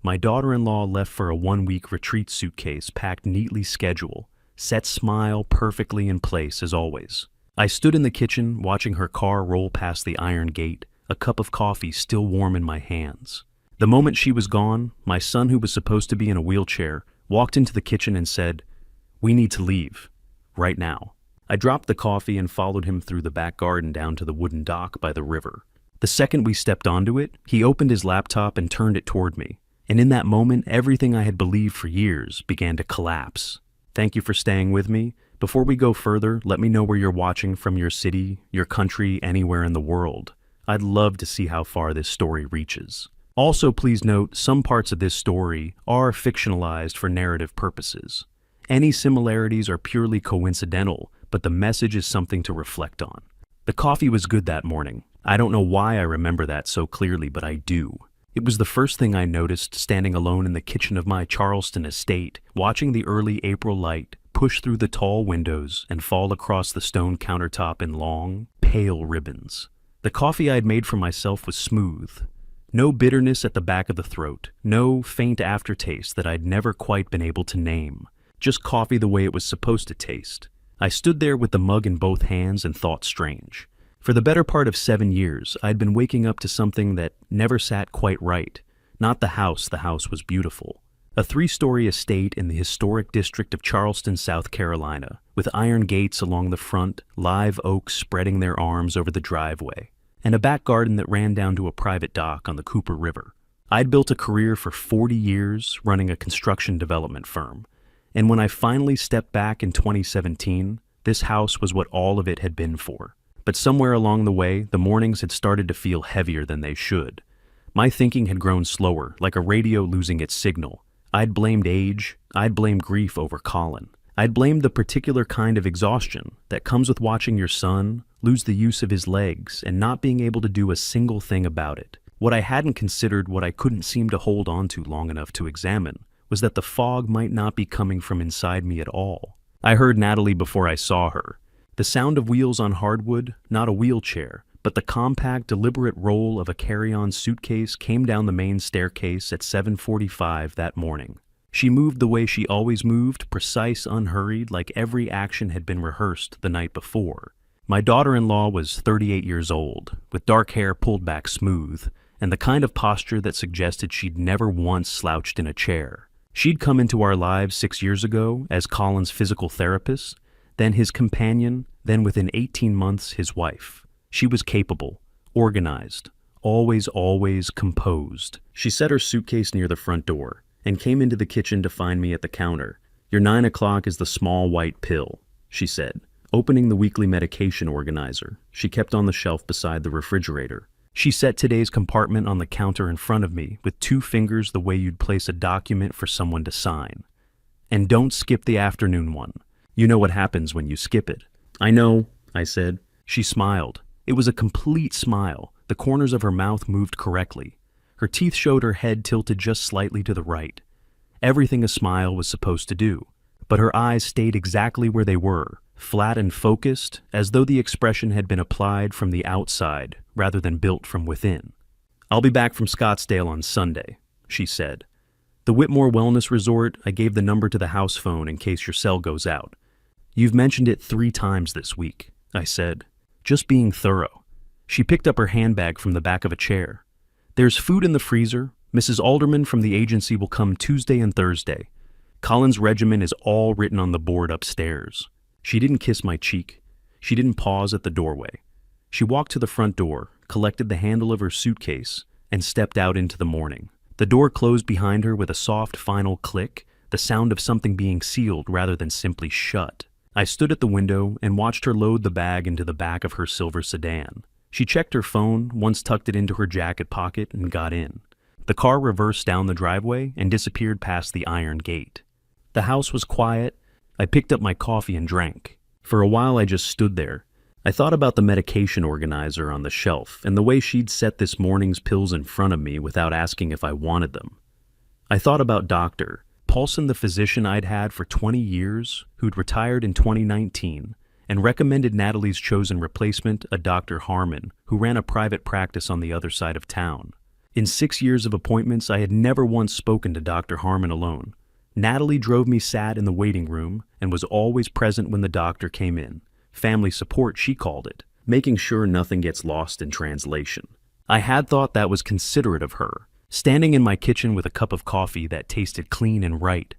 My daughter-in-law left for a 1-week retreat suitcase packed neatly schedule, set smile perfectly in place as always. I stood in the kitchen watching her car roll past the iron gate, a cup of coffee still warm in my hands. The moment she was gone, my son, who was supposed to be in a wheelchair, walked into the kitchen and said, "We need to leave. Right now." I dropped the coffee and followed him through the back garden down to the wooden dock by the river. The second we stepped onto it, he opened his laptop and turned it toward me. And in that moment, everything I had believed for years began to collapse. Thank you for staying with me. Before we go further, let me know where you're watching from, your city, your country, anywhere in the world. I'd love to see how far this story reaches. Also, please note, some parts of this story are fictionalized for narrative purposes. Any similarities are purely coincidental, but the message is something to reflect on. The coffee was good that morning. I don't know why I remember that so clearly, but I do. It was the first thing I noticed standing alone in the kitchen of my Charleston estate, watching the early April light push through the tall windows and fall across the stone countertop in long, pale ribbons. The coffee I'd made for myself was smooth. No bitterness at the back of the throat, no faint aftertaste that I'd never quite been able to name. Just coffee the way it was supposed to taste. I stood there with the mug in both hands and thought strange. For the better part of 7 years, I'd been waking up to something that never sat quite right. Not the house was beautiful. A 3-story estate in the historic district of Charleston, South Carolina, with iron gates along the front, live oaks spreading their arms over the driveway, and a back garden that ran down to a private dock on the Cooper River. I'd built a career for 40 years running a construction development firm, and when I finally stepped back in 2017, this house was what all of it had been for. But somewhere along the way, the mornings had started to feel heavier than they should. My thinking had grown slower, like a radio losing its signal. I'd blamed age, I'd blamed grief over Colin. I'd blamed the particular kind of exhaustion that comes with watching your son lose the use of his legs and not being able to do a single thing about it. What I hadn't considered, what I couldn't seem to hold on to long enough to examine, was that the fog might not be coming from inside me at all. I heard Natalie before I saw her. The sound of wheels on hardwood, not a wheelchair, but the compact, deliberate roll of a carry-on suitcase came down the main staircase at 7:45 that morning. She moved the way she always moved, precise, unhurried, like every action had been rehearsed the night before. My daughter-in-law was 38 years old, with dark hair pulled back smooth, and the kind of posture that suggested she'd never once slouched in a chair. She'd come into our lives 6 years ago as Colin's physical therapist, then his companion, then within 18 months, his wife. She was capable, organized, always composed. She set her suitcase near the front door and came into the kitchen to find me at the counter. "Your 9 o'clock is the small white pill," she said, opening the weekly medication organizer she kept on the shelf beside the refrigerator. She set today's compartment on the counter in front of me with 2 fingers the way you'd place a document for someone to sign. "And don't skip the afternoon one. You know what happens when you skip it." "I know," I said. She smiled. It was a complete smile. The corners of her mouth moved correctly. Her teeth showed her head tilted just slightly to the right. Everything a smile was supposed to do. But her eyes stayed exactly where they were, flat and focused, as though the expression had been applied from the outside rather than built from within. "I'll be back from Scottsdale on Sunday," she said. "The Whitmore Wellness Resort, I gave the number to the house phone in case your cell goes out." "You've mentioned it 3 times this week," I said, just being thorough. She picked up her handbag from the back of a chair. "There's food in the freezer. Mrs. Alderman from the agency will come Tuesday and Thursday. Colin's regimen is all written on the board upstairs." She didn't kiss my cheek. She didn't pause at the doorway. She walked to the front door, collected the handle of her suitcase, and stepped out into the morning. The door closed behind her with a soft final click, the sound of something being sealed rather than simply shut. I stood at the window and watched her load the bag into the back of her silver sedan. She checked her phone, once tucked it into her jacket pocket, and got in. The car reversed down the driveway and disappeared past the iron gate. The house was quiet. I picked up my coffee and drank. For a while I just stood there. I thought about the medication organizer on the shelf and the way she'd set this morning's pills in front of me without asking if I wanted them. I thought about Dr. Paulson, the physician I'd had for 20 years, who'd retired in 2019, and recommended Natalie's chosen replacement, a Dr. Harmon, who ran a private practice on the other side of town. In 6 years of appointments, I had never once spoken to Dr. Harmon alone. Natalie drove me sat in the waiting room and was always present when the doctor came in. Family support, she called it, making sure nothing gets lost in translation. I had thought that was considerate of her, standing in my kitchen with a cup of coffee that tasted clean and right.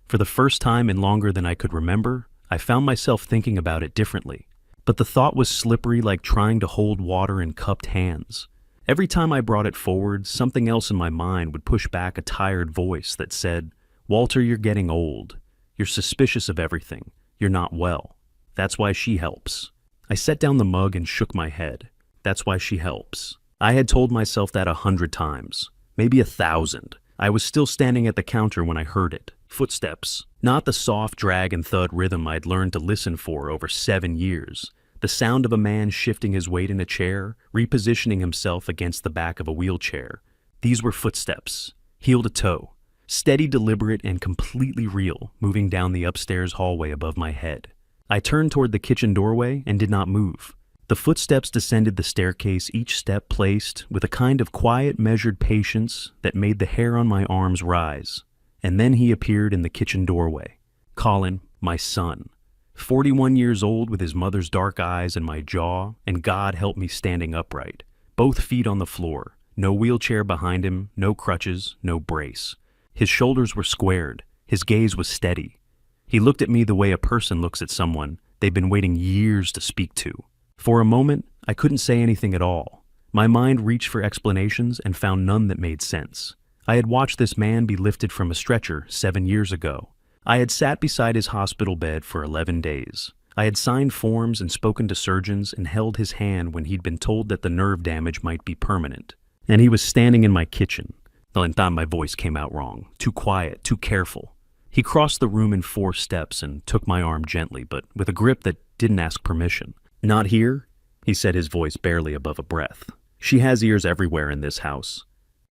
For the first time in longer than I could remember, I found myself thinking about it differently. But the thought was slippery, like trying to hold water in cupped hands. Every time I brought it forward, something else in my mind would push back a tired voice that said, "Walter, you're getting old. You're suspicious of everything. You're not well. That's why she helps." I set down the mug and shook my head. That's why she helps. I had told myself that 100 times, maybe 1,000. I was still standing at the counter when I heard it. Footsteps. Not the soft drag and thud rhythm I'd learned to listen for over 7 years. The sound of a man shifting his weight in a chair, repositioning himself against the back of a wheelchair. These were footsteps, heel to toe, steady, deliberate, and completely real, moving down the upstairs hallway above my head. I turned toward the kitchen doorway and did not move. The footsteps descended the staircase, each step placed with a kind of quiet, measured patience that made the hair on my arms rise. And then he appeared in the kitchen doorway. Colin, my son. 41 years old, with his mother's dark eyes and my jaw, and God help me, standing upright. Both feet on the floor. No wheelchair behind him, no crutches, no brace. His shoulders were squared. His gaze was steady. He looked at me the way a person looks at someone they've been waiting years to speak to. For a moment, I couldn't say anything at all. My mind reached for explanations and found none that made sense. I had watched this man be lifted from a stretcher 7 years ago. I had sat beside his hospital bed for 11 days. I had signed forms and spoken to surgeons and held his hand when he'd been told that the nerve damage might be permanent. And he was standing in my kitchen. My voice came out wrong. Too quiet, too careful. He crossed the room in 4 steps and took my arm gently, but with a grip that didn't ask permission. "Not here?" he said, his voice barely above a breath. "She has ears everywhere in this house."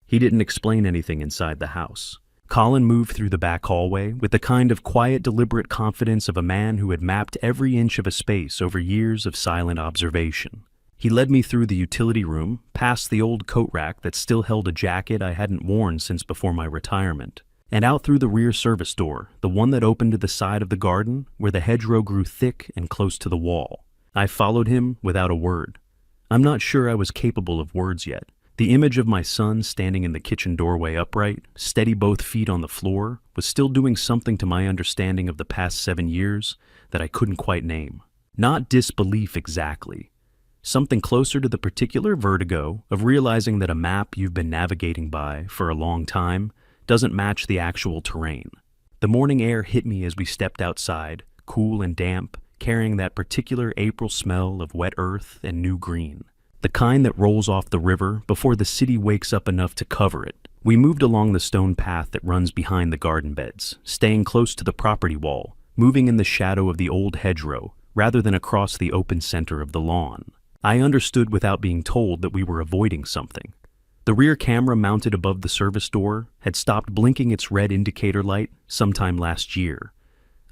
He didn't explain anything inside the house. Colin moved through the back hallway with the kind of quiet, deliberate confidence of a man who had mapped every inch of a space over years of silent observation. He led me through the utility room, past the old coat rack that still held a jacket I hadn't worn since before my retirement, and out through the rear service door, the one that opened to the side of the garden where the hedgerow grew thick and close to the wall. I followed him without a word. I'm not sure I was capable of words yet. The image of my son standing in the kitchen doorway upright, steady, both feet on the floor, was still doing something to my understanding of the past 7 years that I couldn't quite name. Not disbelief exactly. Something closer to the particular vertigo of realizing that a map you've been navigating by for a long time doesn't match the actual terrain. The morning air hit me as we stepped outside, cool and damp, carrying that particular April smell of wet earth and new green. The kind that rolls off the river before the city wakes up enough to cover it. We moved along the stone path that runs behind the garden beds, staying close to the property wall, moving in the shadow of the old hedgerow, rather than across the open center of the lawn. I understood without being told that we were avoiding something. The rear camera mounted above the service door had stopped blinking its red indicator light sometime last year.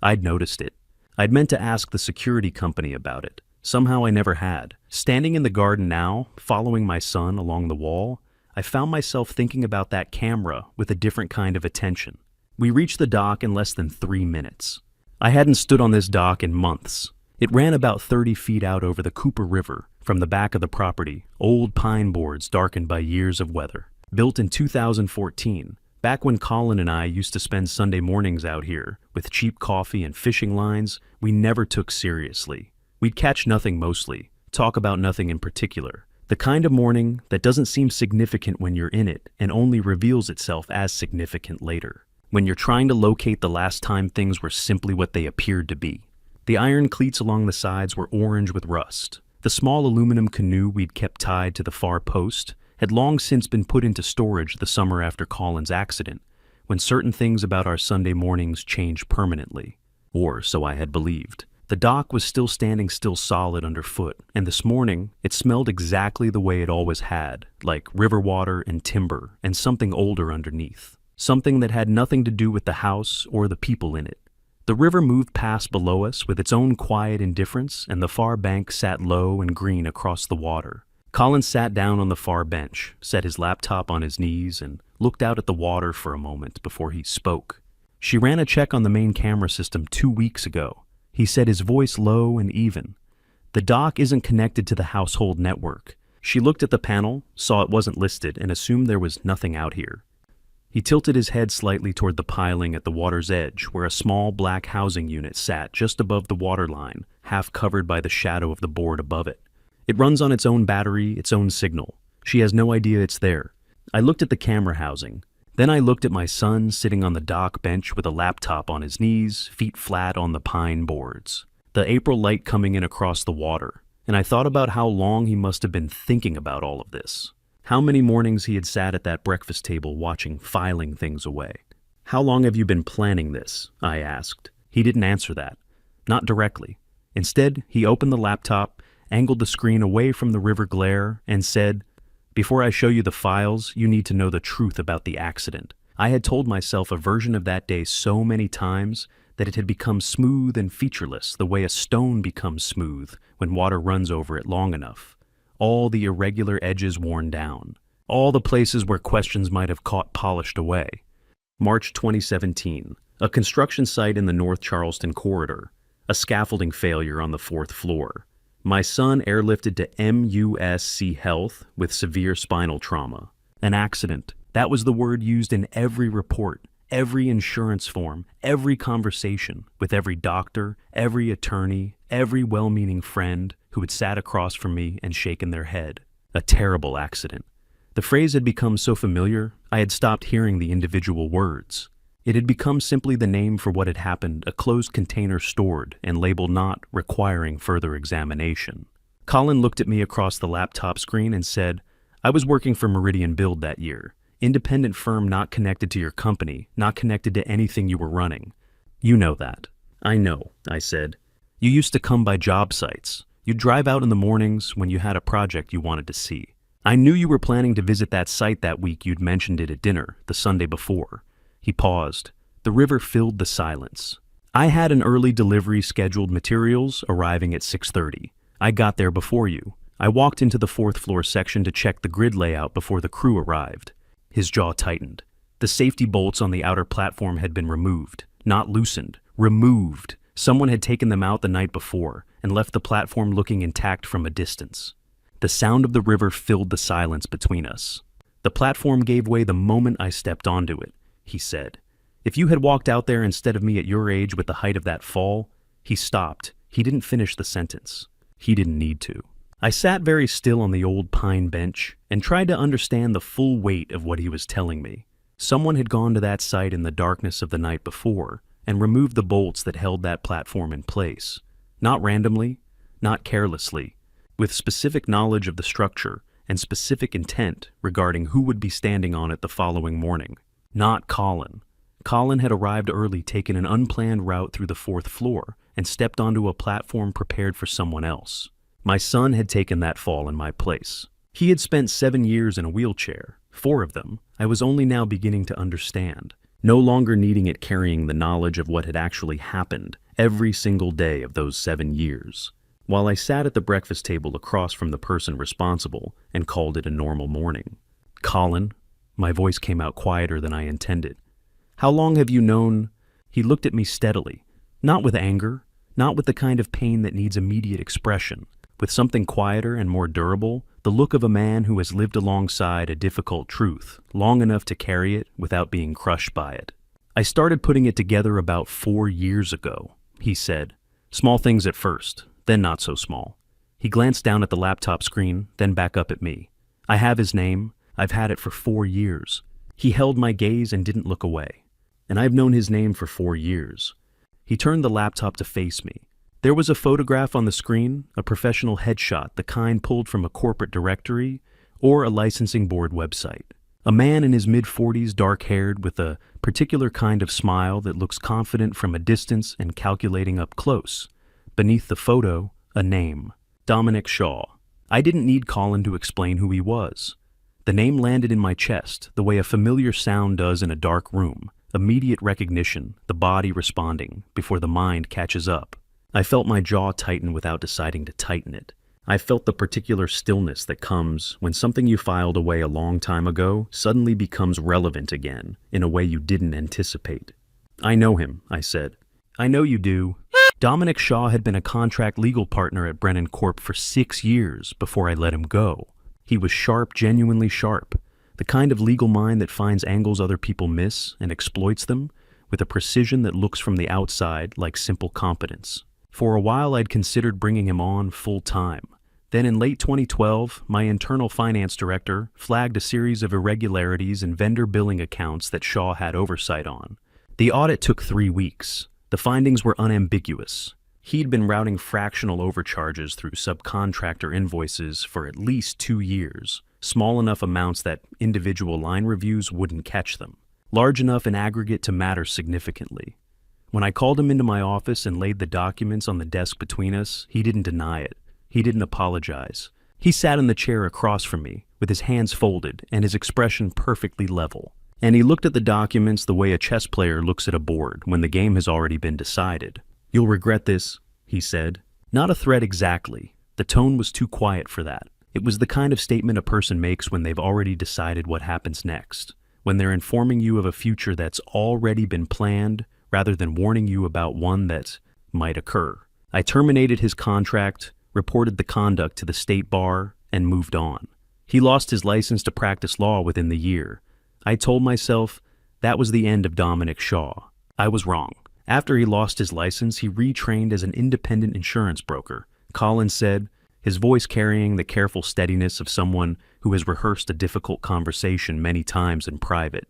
I'd noticed it. I'd meant to ask the security company about it. Somehow I never had. Standing in the garden now, following my son along the wall, I found myself thinking about that camera with a different kind of attention. We reached the dock in less than 3 minutes. I hadn't stood on this dock in months. It ran about 30 feet out over the Cooper River from the back of the property, old pine boards darkened by years of weather. Built in 2014, back when Colin and I used to spend Sunday mornings out here with cheap coffee and fishing lines we never took seriously. We'd catch nothing mostly, talk about nothing in particular. The kind of morning that doesn't seem significant when you're in it and only reveals itself as significant later, when you're trying to locate the last time things were simply what they appeared to be. The iron cleats along the sides were orange with rust. The small aluminum canoe we'd kept tied to the far post had long since been put into storage the summer after Colin's accident, when certain things about our Sunday mornings changed permanently. Or so I had believed. The dock was still standing still solid underfoot, and this morning it smelled exactly the way it always had, like river water and timber and something older underneath. Something that had nothing to do with the house or the people in it. The river moved past below us with its own quiet indifference, and the far bank sat low and green across the water. Colin sat down on the far bench, set his laptop on his knees, and looked out at the water for a moment before he spoke. "She ran a check on the main camera system 2 weeks ago," he said, his voice low and even. "The dock isn't connected to the household network. She looked at the panel, saw it wasn't listed, and assumed there was nothing out here." He tilted his head slightly toward the piling at the water's edge, where a small black housing unit sat just above the waterline, half covered by the shadow of the board above it. "It runs on its own battery, its own signal. She has no idea it's there." I looked at the camera housing. Then I looked at my son sitting on the dock bench with a laptop on his knees, feet flat on the pine boards. The April light coming in across the water, and I thought about how long he must have been thinking about all of this. How many mornings he had sat at that breakfast table watching, filing things away. "How long have you been planning this?" I asked. He didn't answer that. Not directly. Instead, he opened the laptop, angled the screen away from the river glare, and said, "Before I show you the files, you need to know the truth about the accident." I had told myself a version of that day so many times that it had become smooth and featureless, the way a stone becomes smooth when water runs over it long enough. All the irregular edges worn down. All the places where questions might have caught polished away. March 2017. A construction site in the North Charleston corridor. A scaffolding failure on the 4th floor. My son airlifted to MUSC Health with severe spinal trauma. An accident. That was the word used in every report, every insurance form, every conversation, with every doctor, every attorney, every well-meaning friend who had sat across from me and shaken their head. A terrible accident. The phrase had become so familiar, I had stopped hearing the individual words. It had become simply the name for what had happened, a closed container stored and labeled not requiring further examination. Colin looked at me across the laptop screen and said, "I was working for Meridian Build that year. Independent firm not connected to your company, not connected to anything you were running. You know that." "I know," I said. "You used to come by job sites. You'd drive out in the mornings when you had a project you wanted to see. I knew you were planning to visit that site that week you'd mentioned it at dinner, the Sunday before." He paused. The river filled the silence. "I had an early delivery scheduled, materials arriving at 6:30. I got there before you. I walked into the 4th floor section to check the grid layout before the crew arrived." His jaw tightened. The safety bolts on the outer platform had been removed, not loosened, removed. Someone had taken them out the night before and left the platform looking intact from a distance. The sound of the river filled the silence between us. "The platform gave way the moment I stepped onto it," he said. "If you had walked out there instead of me at your age with the height of that fall..." He stopped. He didn't finish the sentence. He didn't need to. I sat very still on the old pine bench and tried to understand the full weight of what he was telling me. Someone had gone to that site in the darkness of the night before and removed the bolts that held that platform in place. Not randomly, not carelessly, with specific knowledge of the structure and specific intent regarding who would be standing on it the following morning. Not Colin. Colin had arrived early, taken an unplanned route through the 4th floor, and stepped onto a platform prepared for someone else. My son had taken that fall in my place. He had spent 7 years in a wheelchair, 4 of them I was only now beginning to understand, no longer needing it, carrying the knowledge of what had actually happened every single day of those 7 years. While I sat at the breakfast table across from the person responsible and called it a normal morning. "Colin," my voice came out quieter than I intended. "How long have you known..." He looked at me steadily, not with anger, not with the kind of pain that needs immediate expression, with something quieter and more durable, the look of a man who has lived alongside a difficult truth long enough to carry it without being crushed by it. "I started putting it together about 4 years ago," he said. "Small things at first, then not so small." He glanced down at the laptop screen, then back up at me. "I have his name. I've had it for 4 years. He held my gaze and didn't look away. And I've known his name for 4 years. He turned the laptop to face me. There was a photograph on the screen, a professional headshot, the kind pulled from a corporate directory or a licensing board website. A man in his mid-40s, dark-haired, with a particular kind of smile that looks confident from a distance and calculating up close. Beneath the photo, a name. Dominic Shaw. I didn't need Colin to explain who he was. The name landed in my chest, the way a familiar sound does in a dark room. Immediate recognition, the body responding, before the mind catches up. I felt my jaw tighten without deciding to tighten it. I felt the particular stillness that comes when something you filed away a long time ago suddenly becomes relevant again in a way you didn't anticipate. "I know him," I said. "I know you do." Dominic Shaw had been a contract legal partner at Brennan Corp for 6 years before I let him go. He was sharp, genuinely sharp, the kind of legal mind that finds angles other people miss and exploits them with a precision that looks from the outside like simple competence. For a while I'd considered bringing him on full-time. Then in late 2012, my internal finance director flagged a series of irregularities in vendor billing accounts that Shaw had oversight on. The audit took 3 weeks. The findings were unambiguous. He'd been routing fractional overcharges through subcontractor invoices for at least 2 years, small enough amounts that individual line reviews wouldn't catch them, large enough in aggregate to matter significantly. When I called him into my office and laid the documents on the desk between us, he didn't deny it. He didn't apologize. He sat in the chair across from me, with his hands folded and his expression perfectly level. And he looked at the documents the way a chess player looks at a board when the game has already been decided. "You'll regret this," he said. Not a threat exactly. The tone was too quiet for that. It was the kind of statement a person makes when they've already decided what happens next, when they're informing you of a future that's already been planned rather than warning you about one that might occur. I terminated his contract, reported the conduct to the state bar, and moved on. He lost his license to practice law within the year. I told myself that was the end of Dominic Shaw. I was wrong. After he lost his license, he retrained as an independent insurance broker, Colin said, his voice carrying the careful steadiness of someone who has rehearsed a difficult conversation many times in private.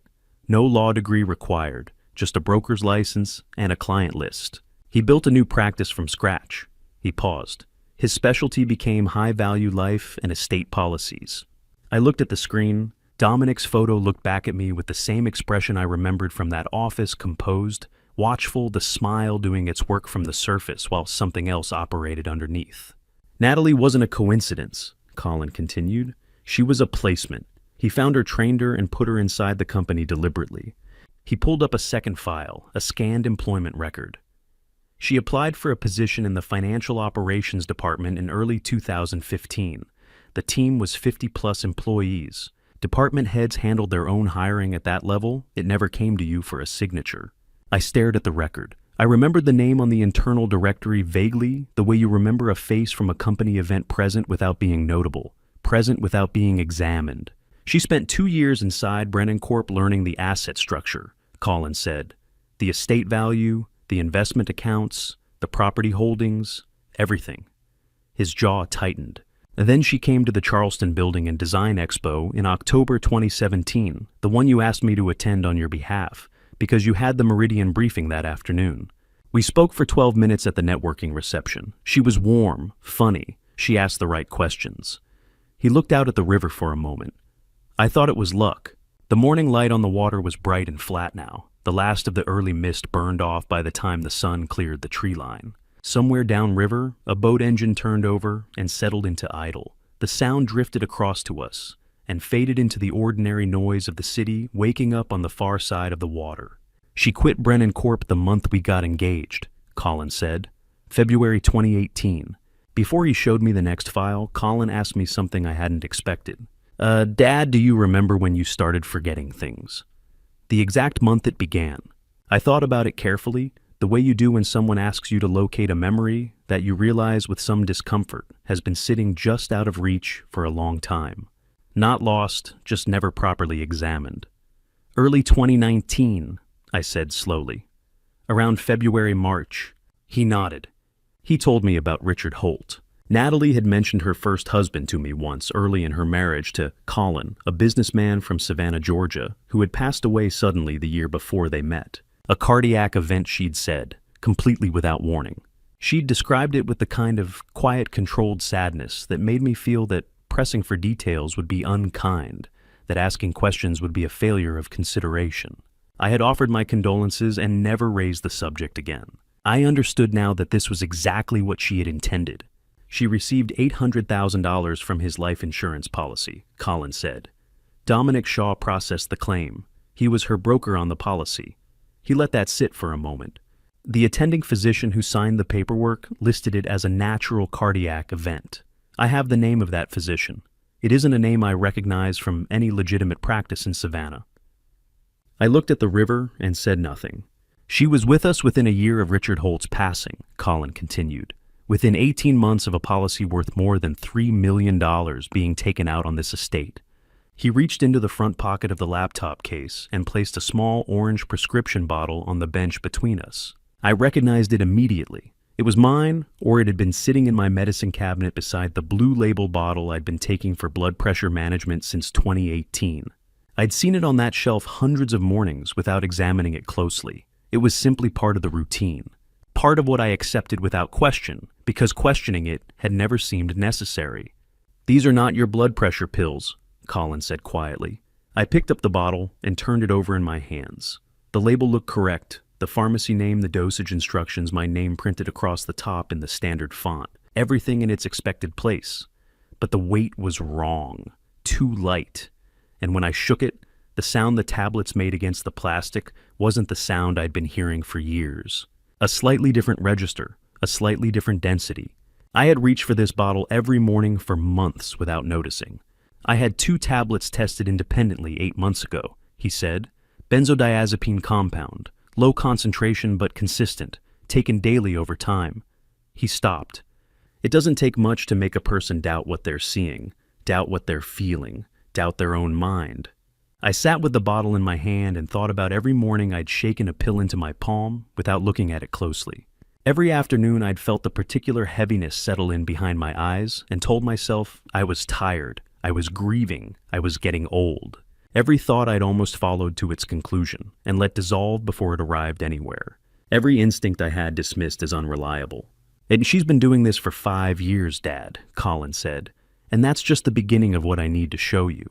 No law degree required, just a broker's license and a client list. He built a new practice from scratch. He paused. His specialty became high-value life and estate policies. I looked at the screen. Dominic's photo looked back at me with the same expression I remembered from that office, composed, watchful, the smile doing its work from the surface while something else operated underneath. "Natalie wasn't a coincidence," Colin continued. "She was a placement. He found her, trained her, and put her inside the company deliberately." He pulled up a second file, a scanned employment record. She applied for a position in the financial operations department in early 2015. The team was 50-plus employees. Department heads handled their own hiring at that level. It never came to you for a signature. I stared at the record. I remembered the name on the internal directory vaguely, the way you remember a face from a company event present without being notable, present without being examined. She spent 2 years inside Brennan Corp learning the asset structure, Colin said. The estate value, the investment accounts, the property holdings, everything. His jaw tightened. Then she came to the Charleston Building and Design Expo in October 2017, the one you asked me to attend on your behalf, because you had the Meridian briefing that afternoon. We spoke for 12 minutes at the networking reception. She was warm, funny. She asked the right questions. He looked out at the river for a moment. I thought it was luck. The morning light on the water was bright and flat now. The last of the early mist burned off by the time the sun cleared the tree line. Somewhere downriver, a boat engine turned over and settled into idle. The sound drifted across to us and faded into the ordinary noise of the city waking up on the far side of the water. "She quit Brennan Corp the month we got engaged," Colin said. "February 2018. Before he showed me the next file, Colin asked me something I hadn't expected. Dad, do you remember when you started forgetting things?" The exact month it began. I thought about it carefully, the way you do when someone asks you to locate a memory that you realize with some discomfort has been sitting just out of reach for a long time. Not lost, just never properly examined. "Early 2019, I said slowly. "Around February, March." He nodded. He told me about Richard Holt. Natalie had mentioned her first husband to me once early in her marriage to Colin, a businessman from Savannah, Georgia, who had passed away suddenly the year before they met. A cardiac event, she'd said, completely without warning. She'd described it with the kind of quiet, controlled sadness that made me feel that pressing for details would be unkind, that asking questions would be a failure of consideration. I had offered my condolences and never raised the subject again. I understood now that this was exactly what she had intended. She received $800,000 from his life insurance policy, Colin said. Dominic Shaw processed the claim. He was her broker on the policy. He let that sit for a moment. The attending physician who signed the paperwork listed it as a natural cardiac event. I have the name of that physician. It isn't a name I recognize from any legitimate practice in Savannah. I looked at the river and said nothing. She was with us within a year of Richard Holt's passing, Colin continued. Within 18 months of a policy worth more than $3 million being taken out on this estate. He reached into the front pocket of the laptop case and placed a small orange prescription bottle on the bench between us. I recognized it immediately. It was mine, or it had been sitting in my medicine cabinet beside the blue label bottle I'd been taking for blood pressure management since 2018. I'd seen it on that shelf hundreds of mornings without examining it closely. It was simply part of the routine. Part of what I accepted without question, because questioning it had never seemed necessary. "These are not your blood pressure pills," Colin said quietly. I picked up the bottle and turned it over in my hands. The label looked correct. The pharmacy name, the dosage instructions, my name printed across the top in the standard font. Everything in its expected place. But the weight was wrong. Too light. And when I shook it, the sound the tablets made against the plastic wasn't the sound I'd been hearing for years. A slightly different register, a slightly different density. I had reached for this bottle every morning for months without noticing. I had 2 tablets tested independently 8 months ago, he said. Benzodiazepine compound, low concentration but consistent, taken daily over time. He stopped. It doesn't take much to make a person doubt what they're seeing, doubt what they're feeling, doubt their own mind. I sat with the bottle in my hand and thought about every morning I'd shaken a pill into my palm without looking at it closely. Every afternoon I'd felt the particular heaviness settle in behind my eyes and told myself I was tired, I was grieving, I was getting old. Every thought I'd almost followed to its conclusion and let dissolve before it arrived anywhere. Every instinct I had dismissed as unreliable. "And she's been doing this for 5 years, Dad," Colin said. "And that's just the beginning of what I need to show you."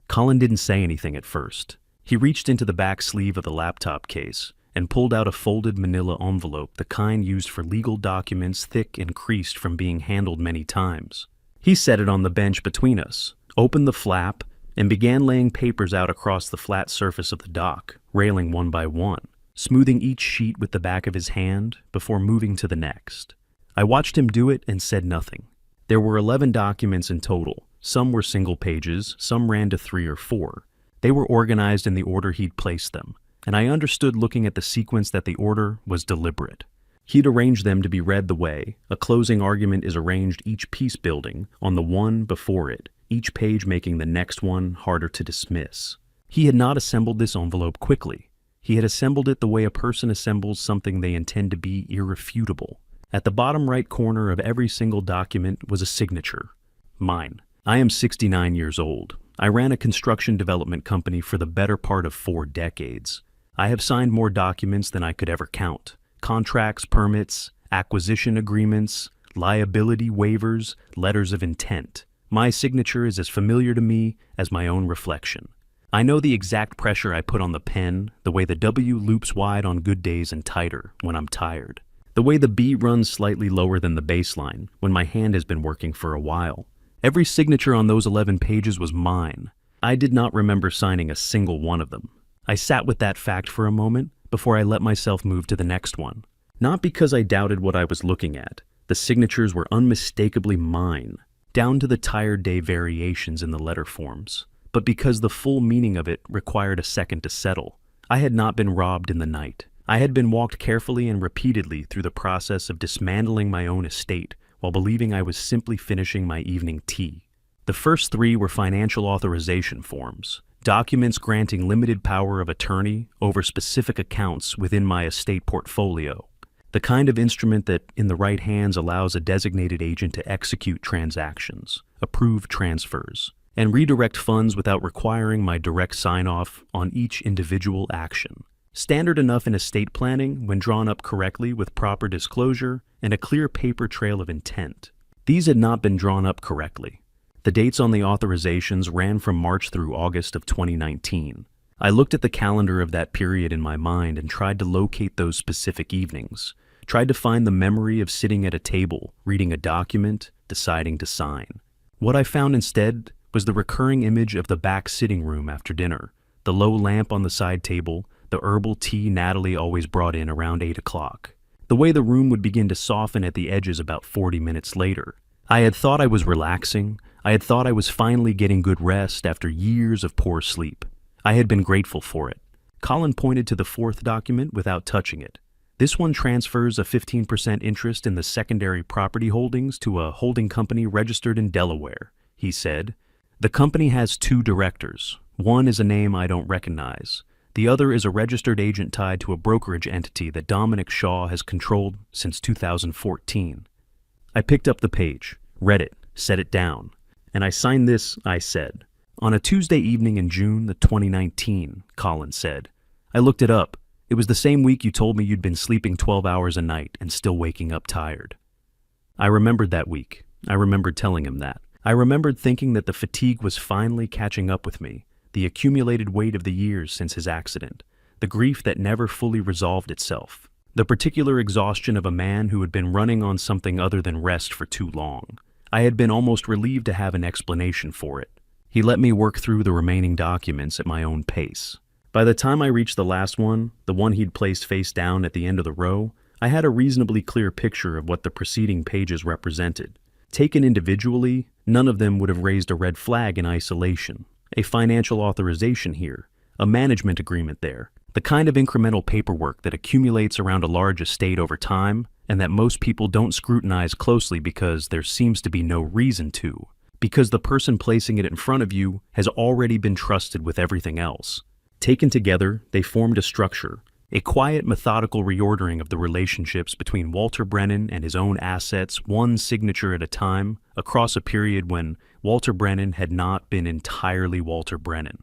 Colin didn't say anything at first. He reached into the back sleeve of the laptop case and pulled out a folded manila envelope, the kind used for legal documents thick and creased from being handled many times. He set it on the bench between us, opened the flap, and began laying papers out across the flat surface of the dock, railing one by one, smoothing each sheet with the back of his hand before moving to the next. I watched him do it and said nothing. There were 11 documents in total. Some were single pages, some ran to 3 or 4. They were organized in the order he'd placed them, and I understood looking at the sequence that the order was deliberate. He'd arranged them to be read the way a closing argument is arranged, each piece building on the one before it, each page making the next one harder to dismiss. He had not assembled this envelope quickly. He had assembled it the way a person assembles something they intend to be irrefutable. At the bottom right corner of every single document was a signature. Mine. I am 69 years old. I ran a construction development company for the better part of 4 decades. I have signed more documents than I could ever count. Contracts, permits, acquisition agreements, liability waivers, letters of intent. My signature is as familiar to me as my own reflection. I know the exact pressure I put on the pen, the way the W loops wide on good days and tighter when I'm tired. The way the B runs slightly lower than the baseline when my hand has been working for a while. Every signature on those 11 pages was mine. I did not remember signing a single one of them. I sat with that fact for a moment before I let myself move to the next one. Not because I doubted what I was looking at. The signatures were unmistakably mine, down to the tired day variations in the letter forms, but because the full meaning of it required a second to settle. I had not been robbed in the night. I had been walked carefully and repeatedly through the process of dismantling my own estate while believing I was simply finishing my evening tea. The first 3 were financial authorization forms, documents granting limited power of attorney over specific accounts within my estate portfolio, the kind of instrument that, in the right hands, allows a designated agent to execute transactions, approve transfers, and redirect funds without requiring my direct sign-off on each individual action. Standard enough in estate planning when drawn up correctly with proper disclosure and a clear paper trail of intent. These had not been drawn up correctly. The dates on the authorizations ran from March through August of 2019. I looked at the calendar of that period in my mind and tried to locate those specific evenings, tried to find the memory of sitting at a table, reading a document, deciding to sign. What I found instead was the recurring image of the back sitting room after dinner, the low lamp on the side table, the herbal tea Natalie always brought in around 8 o'clock. The way the room would begin to soften at the edges about 40 minutes later. I had thought I was relaxing. I had thought I was finally getting good rest after years of poor sleep. I had been grateful for it. Colin pointed to the fourth document without touching it. This one transfers a 15% interest in the secondary property holdings to a holding company registered in Delaware, he said. The company has 2 directors. One is a name I don't recognize. The other is a registered agent tied to a brokerage entity that Dominic Shaw has controlled since 2014. I picked up the page, read it, set it down. And I signed this, I said. On a Tuesday evening in June 2019, Colin said. I looked it up. It was the same week you told me you'd been sleeping 12 hours a night and still waking up tired. I remembered that week. I remembered telling him that. I remembered thinking that the fatigue was finally catching up with me, the accumulated weight of the years since his accident, the grief that never fully resolved itself, the particular exhaustion of a man who had been running on something other than rest for too long. I had been almost relieved to have an explanation for it. He let me work through the remaining documents at my own pace. By the time I reached the last one, the one he'd placed face down at the end of the row, I had a reasonably clear picture of what the preceding pages represented. Taken individually, none of them would have raised a red flag in isolation. A financial authorization here, a management agreement there, the kind of incremental paperwork that accumulates around a large estate over time and that most people don't scrutinize closely because there seems to be no reason to, because the person placing it in front of you has already been trusted with everything else. Taken together, they formed a structure, a quiet, methodical reordering of the relationships between Walter Brennan and his own assets, one signature at a time, across a period when Walter Brennan had not been entirely Walter Brennan.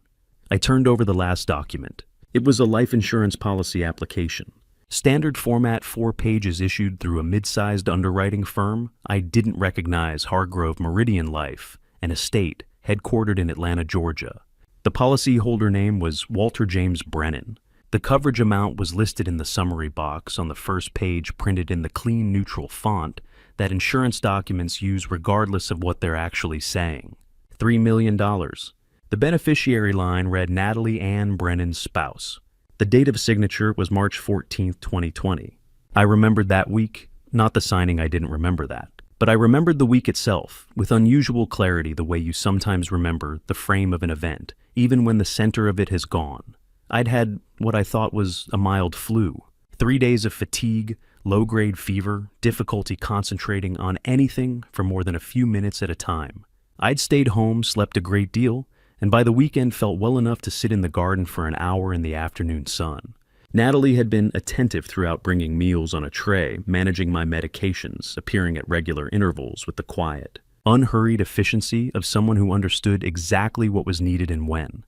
I turned over the last document. It was a life insurance policy application. Standard format, 4 pages issued through a mid-sized underwriting firm. I didn't recognize Hargrove Meridian Life, an estate headquartered in Atlanta, Georgia. The policyholder name was Walter James Brennan. The coverage amount was listed in the summary box on the first page, printed in the clean, neutral font that insurance documents use regardless of what they're actually saying. $3 million. The beneficiary line read Natalie Ann Brennan's spouse. The date of signature was March 14, 2020. I remembered that week, not the signing. I didn't remember that. But I remembered the week itself, with unusual clarity, the way you sometimes remember the frame of an event, even when the center of it has gone. I'd had what I thought was a mild flu. 3 days of fatigue, low-grade fever, difficulty concentrating on anything for more than a few minutes at a time. I'd stayed home, slept a great deal, and by the weekend felt well enough to sit in the garden for an hour in the afternoon sun. Natalie had been attentive throughout, bringing meals on a tray, managing my medications, appearing at regular intervals with the quiet, unhurried efficiency of someone who understood exactly what was needed and when.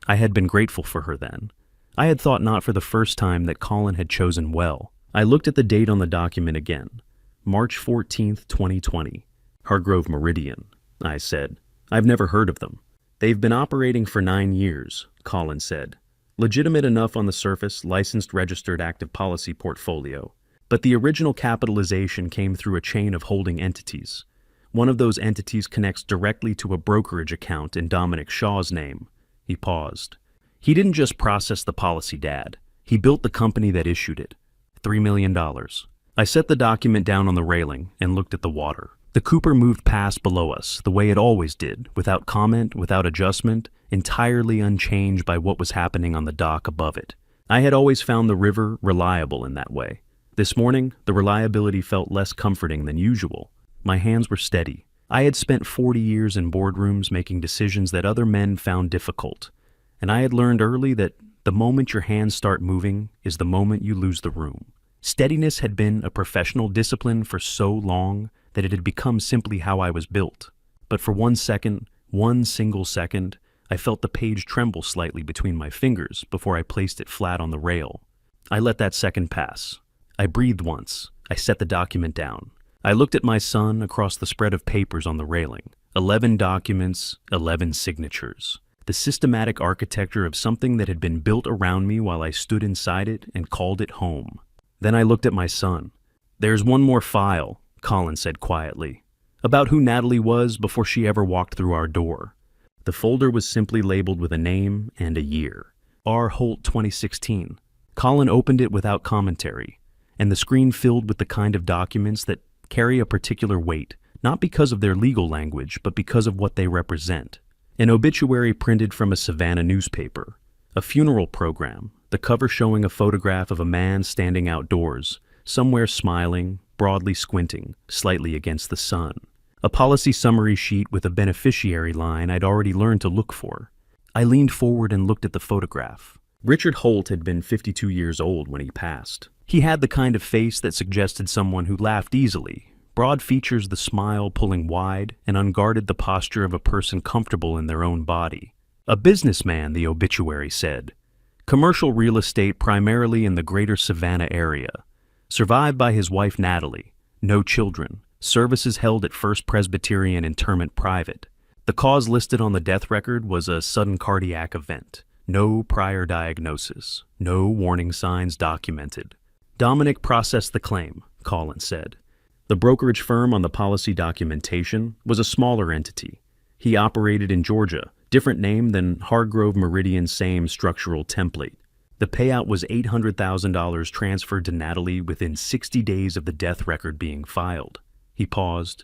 I had been grateful for her then. I had thought not for the first time that Colin had chosen well. I looked at the date on the document again. March 14th, 2020. Hargrove Meridian, I said. I've never heard of them. They've been operating for 9 years, Colin said. Legitimate enough on the surface, licensed, registered, active policy portfolio. But the original capitalization came through a chain of holding entities. One of those entities connects directly to a brokerage account in Dominic Shaw's name. He paused. He didn't just process the policy, Dad. He built the company that issued it. $3 million. I set the document down on the railing and looked at the water. The Cooper moved past below us, the way it always did, without comment, without adjustment, entirely unchanged by what was happening on the dock above it. I had always found the river reliable in that way. This morning, the reliability felt less comforting than usual. My hands were steady. I had spent 40 years in boardrooms making decisions that other men found difficult, and I had learned early that the moment your hands start moving is the moment you lose the room. Steadiness had been a professional discipline for so long that it had become simply how I was built. But for 1 second, one single second, I felt the page tremble slightly between my fingers before I placed it flat on the rail. I let that second pass. I breathed once. I set the document down. I looked at my son across the spread of papers on the railing. 11 documents, 11 signatures. The systematic architecture of something that had been built around me while I stood inside it and called it home. Then I looked at my son. There's one more file, Colin said quietly, about who Natalie was before she ever walked through our door. The folder was simply labeled with a name and a year. R. Holt 2016. Colin opened it without commentary, and the screen filled with the kind of documents that carry a particular weight, not because of their legal language, but because of what they represent. An obituary printed from a Savannah newspaper, a funeral program, the cover showing a photograph of a man standing outdoors, somewhere smiling, broadly squinting, slightly against the sun. A policy summary sheet with a beneficiary line I'd already learned to look for. I leaned forward and looked at the photograph. Richard Holt had been 52 years old when he passed. He had the kind of face that suggested someone who laughed easily, broad features, the smile pulling wide, and unguarded the posture of a person comfortable in their own body. A businessman, the obituary said. Commercial real estate primarily in the greater Savannah area. Survived by his wife Natalie. No children. Services held at First Presbyterian Interment Private. The cause listed on the death record was a sudden cardiac event. No prior diagnosis. No warning signs documented. Dominic processed the claim, Collins said. The brokerage firm on the policy documentation was a smaller entity. He operated in Georgia, different name than Hargrove Meridian, same structural template. The payout was $800,000 transferred to Natalie within 60 days of the death record being filed. He paused.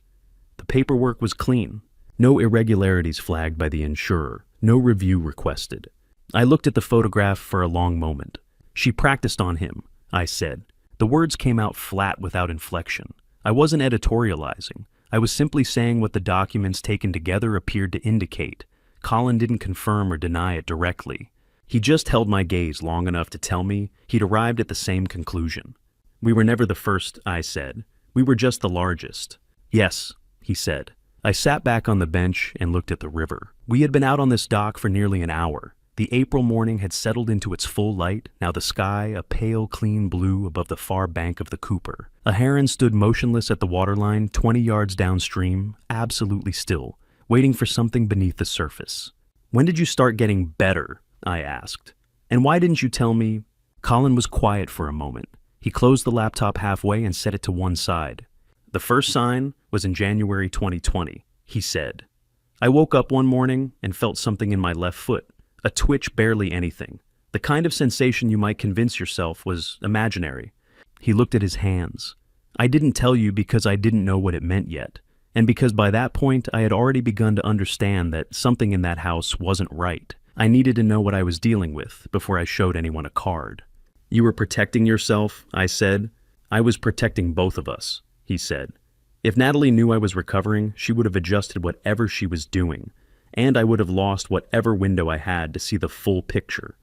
The paperwork was clean. No irregularities flagged by the insurer. No review requested. I looked at the photograph for a long moment. She practiced on him, I said. The words came out flat without inflection. I wasn't editorializing. I was simply saying what the documents taken together appeared to indicate. Colin didn't confirm or deny it directly. He just held my gaze long enough to tell me he'd arrived at the same conclusion. We were never the first, I said. We were just the largest. Yes, he said. I sat back on the bench and looked at the river. We had been out on this dock for nearly an hour. The April morning had settled into its full light, now the sky a pale, clean blue above the far bank of the Cooper. A heron stood motionless at the waterline 20 yards downstream, absolutely still, waiting for something beneath the surface. When did you start getting better? I asked. And why didn't you tell me? Colin was quiet for a moment. He closed the laptop halfway and set it to one side. The first sign was in January 2020, he said. I woke up one morning and felt something in my left foot. A twitch, barely anything. The kind of sensation you might convince yourself was imaginary. He looked at his hands. I didn't tell you because I didn't know what it meant yet, and because by that point I had already begun to understand that something in that house wasn't right. I needed to know what I was dealing with before I showed anyone a card. You were protecting yourself, I said. I was protecting both of us, he said. If Natalie knew I was recovering, she would have adjusted whatever she was doing. And I would have lost whatever window I had to see the full picture.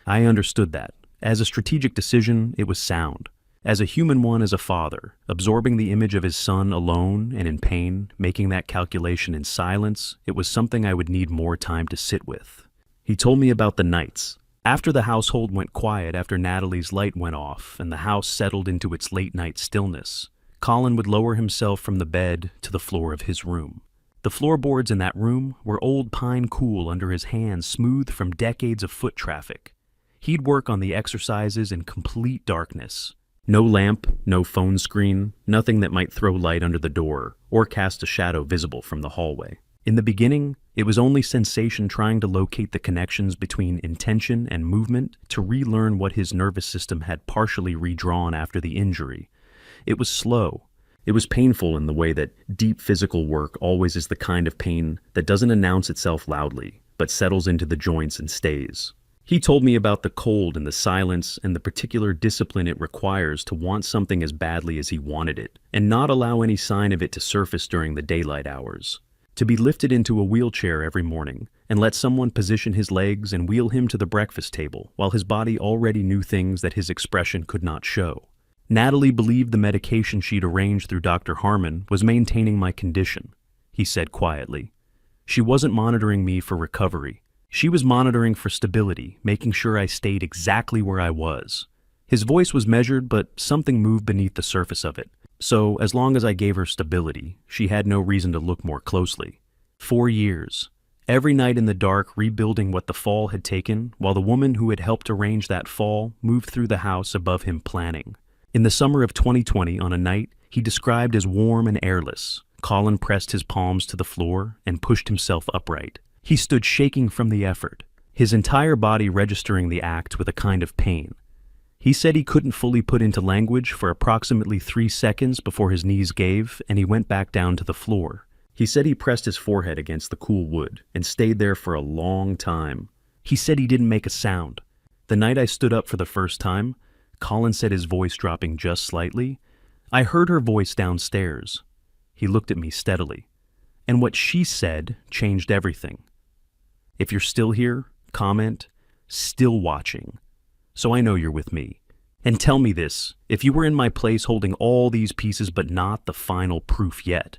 I understood that. As a strategic decision, it was sound. As a human one, as a father, absorbing the image of his son alone and in pain, making that calculation in silence, it was something I would need more time to sit with. He told me about the nights. After the household went quiet, after Natalie's light went off, and the house settled into its late-night stillness, Colin would lower himself from the bed to the floor of his room. The floorboards in that room were old pine cool under his hands, smooth from decades of foot traffic. He'd work on the exercises in complete darkness. No lamp, no phone screen, nothing that might throw light under the door or cast a shadow visible from the hallway. In the beginning, it was only sensation trying to locate the connections between intention and movement to relearn what his nervous system had partially redrawn after the injury. It was slow. It was painful in the way that deep physical work always is the kind of pain that doesn't announce itself loudly, but settles into the joints and stays. He told me about the cold and the silence and the particular discipline it requires to want something as badly as he wanted it, and not allow any sign of it to surface during the daylight hours. To be lifted into a wheelchair every morning, and let someone position his legs and wheel him to the breakfast table, while his body already knew things that his expression could not show. Natalie believed the medication she'd arranged through Dr. Harmon was maintaining my condition, he said quietly. She wasn't monitoring me for recovery. She was monitoring for stability, making sure I stayed exactly where I was. His voice was measured, but something moved beneath the surface of it. So, as long as I gave her stability, she had no reason to look more closely. 4 years. Every night in the dark, rebuilding what the fall had taken, while the woman who had helped arrange that fall moved through the house above him planning. In the summer of 2020, on a night he described as warm and airless, Colin pressed his palms to the floor and pushed himself upright. He stood shaking from the effort, his entire body registering the act with a kind of pain. He said he couldn't fully put into language for approximately 3 seconds before his knees gave and he went back down to the floor. He said he pressed his forehead against the cool wood and stayed there for a long time. He said he didn't make a sound. The night I stood up for the first time, Colin said, his voice dropping just slightly, I heard her voice downstairs. He looked at me steadily. And what she said changed everything. If you're still here, comment, still watching. So I know you're with me. And tell me this, if you were in my place holding all these pieces but not the final proof yet,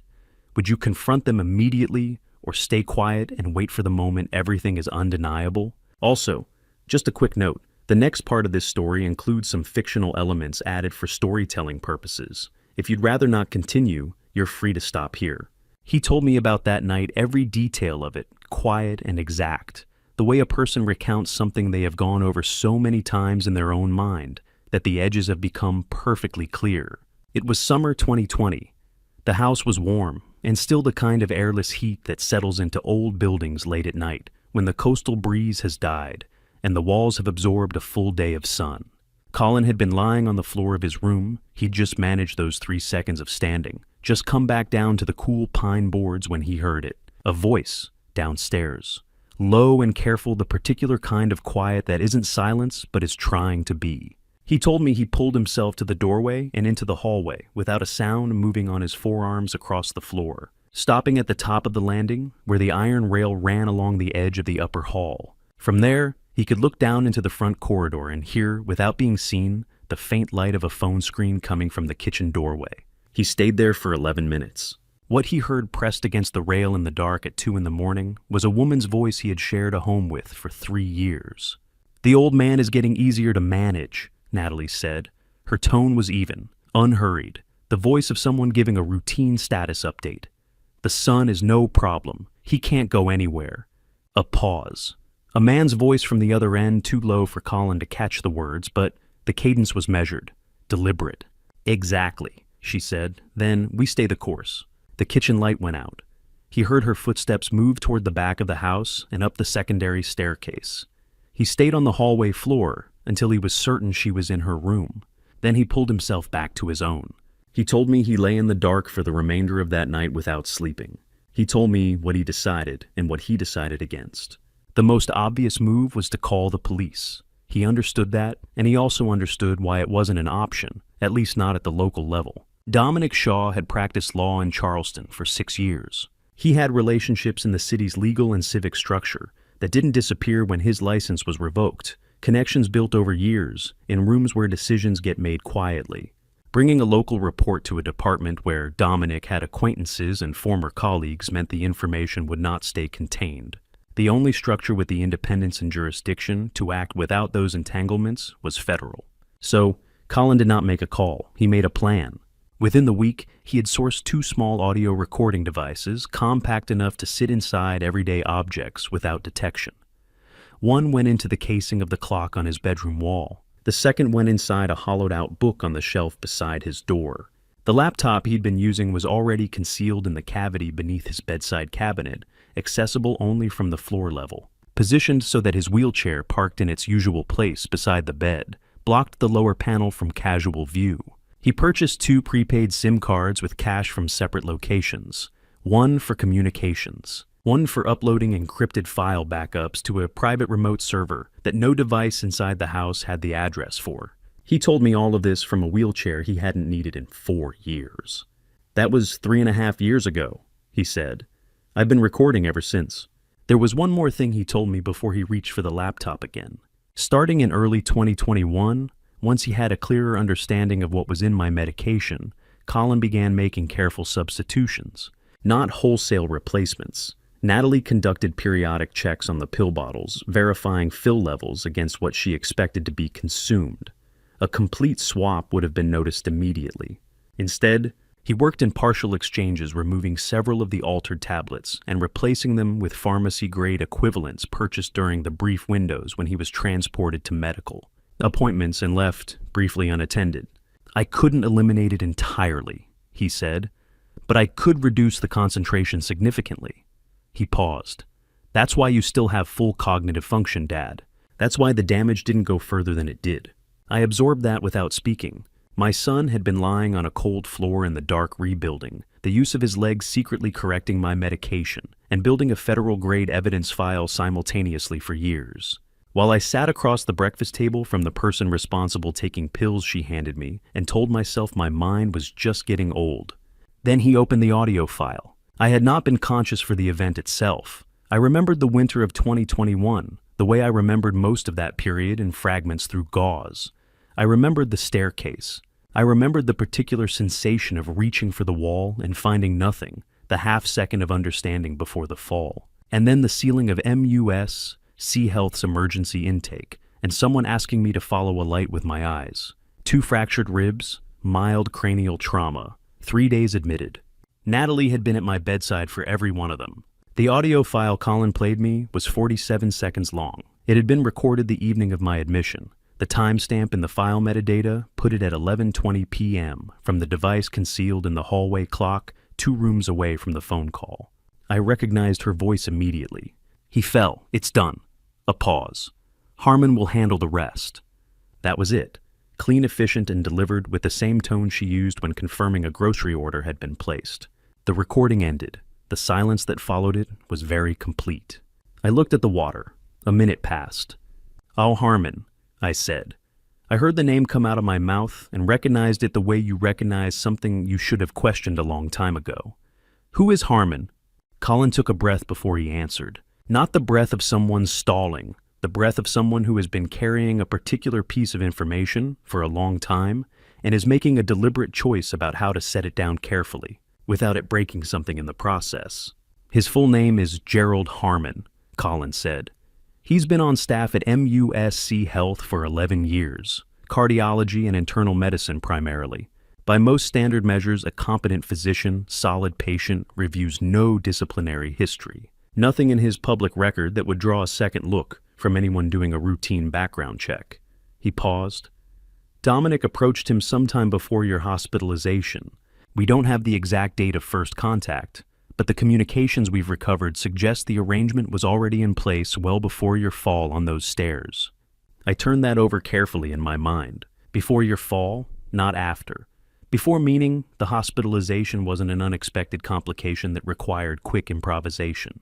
would you confront them immediately or stay quiet and wait for the moment everything is undeniable? Also, just a quick note, the next part of this story includes some fictional elements added for storytelling purposes. If you'd rather not continue, you're free to stop here. He told me about that night, every detail of it, quiet and exact, the way a person recounts something they have gone over so many times in their own mind that the edges have become perfectly clear. It was summer 2020. The house was warm and still the kind of airless heat that settles into old buildings late at night when the coastal breeze has died and the walls have absorbed a full day of sun. Colin had been lying on the floor of his room. He'd just managed those 3 seconds of standing, just come back down to the cool pine boards when he heard it. A voice downstairs. Low and careful, the particular kind of quiet that isn't silence but is trying to be. He told me he pulled himself to the doorway and into the hallway without a sound, moving on his forearms across the floor, stopping at the top of the landing where the iron rail ran along the edge of the upper hall. From there, he could look down into the front corridor and hear, without being seen, the faint light of a phone screen coming from the kitchen doorway. He stayed there for 11 minutes. What he heard pressed against the rail in the dark at 2 in the morning was a woman's voice he had shared a home with for 3 years. The old man is getting easier to manage, Natalie said. Her tone was even, unhurried, the voice of someone giving a routine status update. The son is no problem. He can't go anywhere. A pause. A man's voice from the other end, too low for Colin to catch the words, but the cadence was measured, deliberate. Exactly, she said. Then we stay the course. The kitchen light went out. He heard her footsteps move toward the back of the house and up the secondary staircase. He stayed on the hallway floor until he was certain she was in her room. Then he pulled himself back to his own. He told me he lay in the dark for the remainder of that night without sleeping. He told me what he decided and what he decided against. The most obvious move was to call the police. He understood that, and he also understood why it wasn't an option, at least not at the local level. Dominic Shaw had practiced law in Charleston for 6 years. He had relationships in the city's legal and civic structure that didn't disappear when his license was revoked, connections built over years in rooms where decisions get made quietly. Bringing a local report to a department where Dominic had acquaintances and former colleagues meant the information would not stay contained. The only structure with the independence and jurisdiction to act without those entanglements was federal. So, Colin did not make a call. He made a plan. Within the week, he had sourced 2 small audio recording devices, compact enough to sit inside everyday objects without detection. One went into the casing of the clock on his bedroom wall. The second went inside a hollowed-out book on the shelf beside his door. The laptop he'd been using was already concealed in the cavity beneath his bedside cabinet, accessible only from the floor level. Positioned so that his wheelchair, parked in its usual place beside the bed, blocked the lower panel from casual view. He purchased 2 prepaid SIM cards with cash from separate locations, one for communications, one for uploading encrypted file backups to a private remote server that no device inside the house had the address for. He told me all of this from a wheelchair he hadn't needed in 4 years. That was 3.5 years ago, he said. I've been recording ever since. There was one more thing he told me before he reached for the laptop again. Starting in early 2021, once he had a clearer understanding of what was in my medication, Colin began making careful substitutions, not wholesale replacements. Natalie conducted periodic checks on the pill bottles, verifying fill levels against what she expected to be consumed. A complete swap would have been noticed immediately. Instead, he worked in partial exchanges, removing several of the altered tablets and replacing them with pharmacy-grade equivalents purchased during the brief windows when he was transported to medical appointments and left briefly unattended. I couldn't eliminate it entirely, he said, but I could reduce the concentration significantly. He paused. That's why you still have full cognitive function, Dad. That's why the damage didn't go further than it did. I absorbed that without speaking. My son had been lying on a cold floor in the dark rebuilding, the use of his legs secretly correcting my medication, and building a federal-grade evidence file simultaneously for years. While I sat across the breakfast table from the person responsible taking pills she handed me and told myself my mind was just getting old. Then he opened the audio file. I had not been conscious for the event itself. I remembered the winter of 2021, the way I remembered most of that period in fragments through gauze. I remembered the staircase. I remembered the particular sensation of reaching for the wall and finding nothing, the half-second of understanding before the fall. And then the ceiling of MUS, Sea Health's emergency intake, and someone asking me to follow a light with my eyes. 2 fractured ribs, mild cranial trauma, 3 days admitted. Natalie had been at my bedside for every one of them. The audio file Colin played me was 47 seconds long. It had been recorded the evening of my admission. The timestamp in the file metadata put it at 11:20 p.m. from the device concealed in the hallway clock 2 rooms away from the phone call. I recognized her voice immediately. He fell. It's done. A pause. Harmon will handle the rest. That was it. Clean, efficient, and delivered with the same tone she used when confirming a grocery order had been placed. The recording ended. The silence that followed it was very complete. I looked at the water. A minute passed. "Oh, Harmon," I said. I heard the name come out of my mouth and recognized it the way you recognize something you should have questioned a long time ago. "Who is Harmon?" Colin took a breath before he answered. Not the breath of someone stalling, the breath of someone who has been carrying a particular piece of information for a long time and is making a deliberate choice about how to set it down carefully, without it breaking something in the process. "His full name is Gerald Harmon," Colin said. "He's been on staff at MUSC Health for 11 years, cardiology and internal medicine primarily. By most standard measures, a competent physician, solid patient, reviews no disciplinary history. Nothing in his public record that would draw a second look from anyone doing a routine background check." He paused. "Dominic approached him sometime before your hospitalization. We don't have the exact date of first contact, but the communications we've recovered suggest the arrangement was already in place well before your fall on those stairs." I turned that over carefully in my mind. Before your fall, not after. Before meaning the hospitalization wasn't an unexpected complication that required quick improvisation.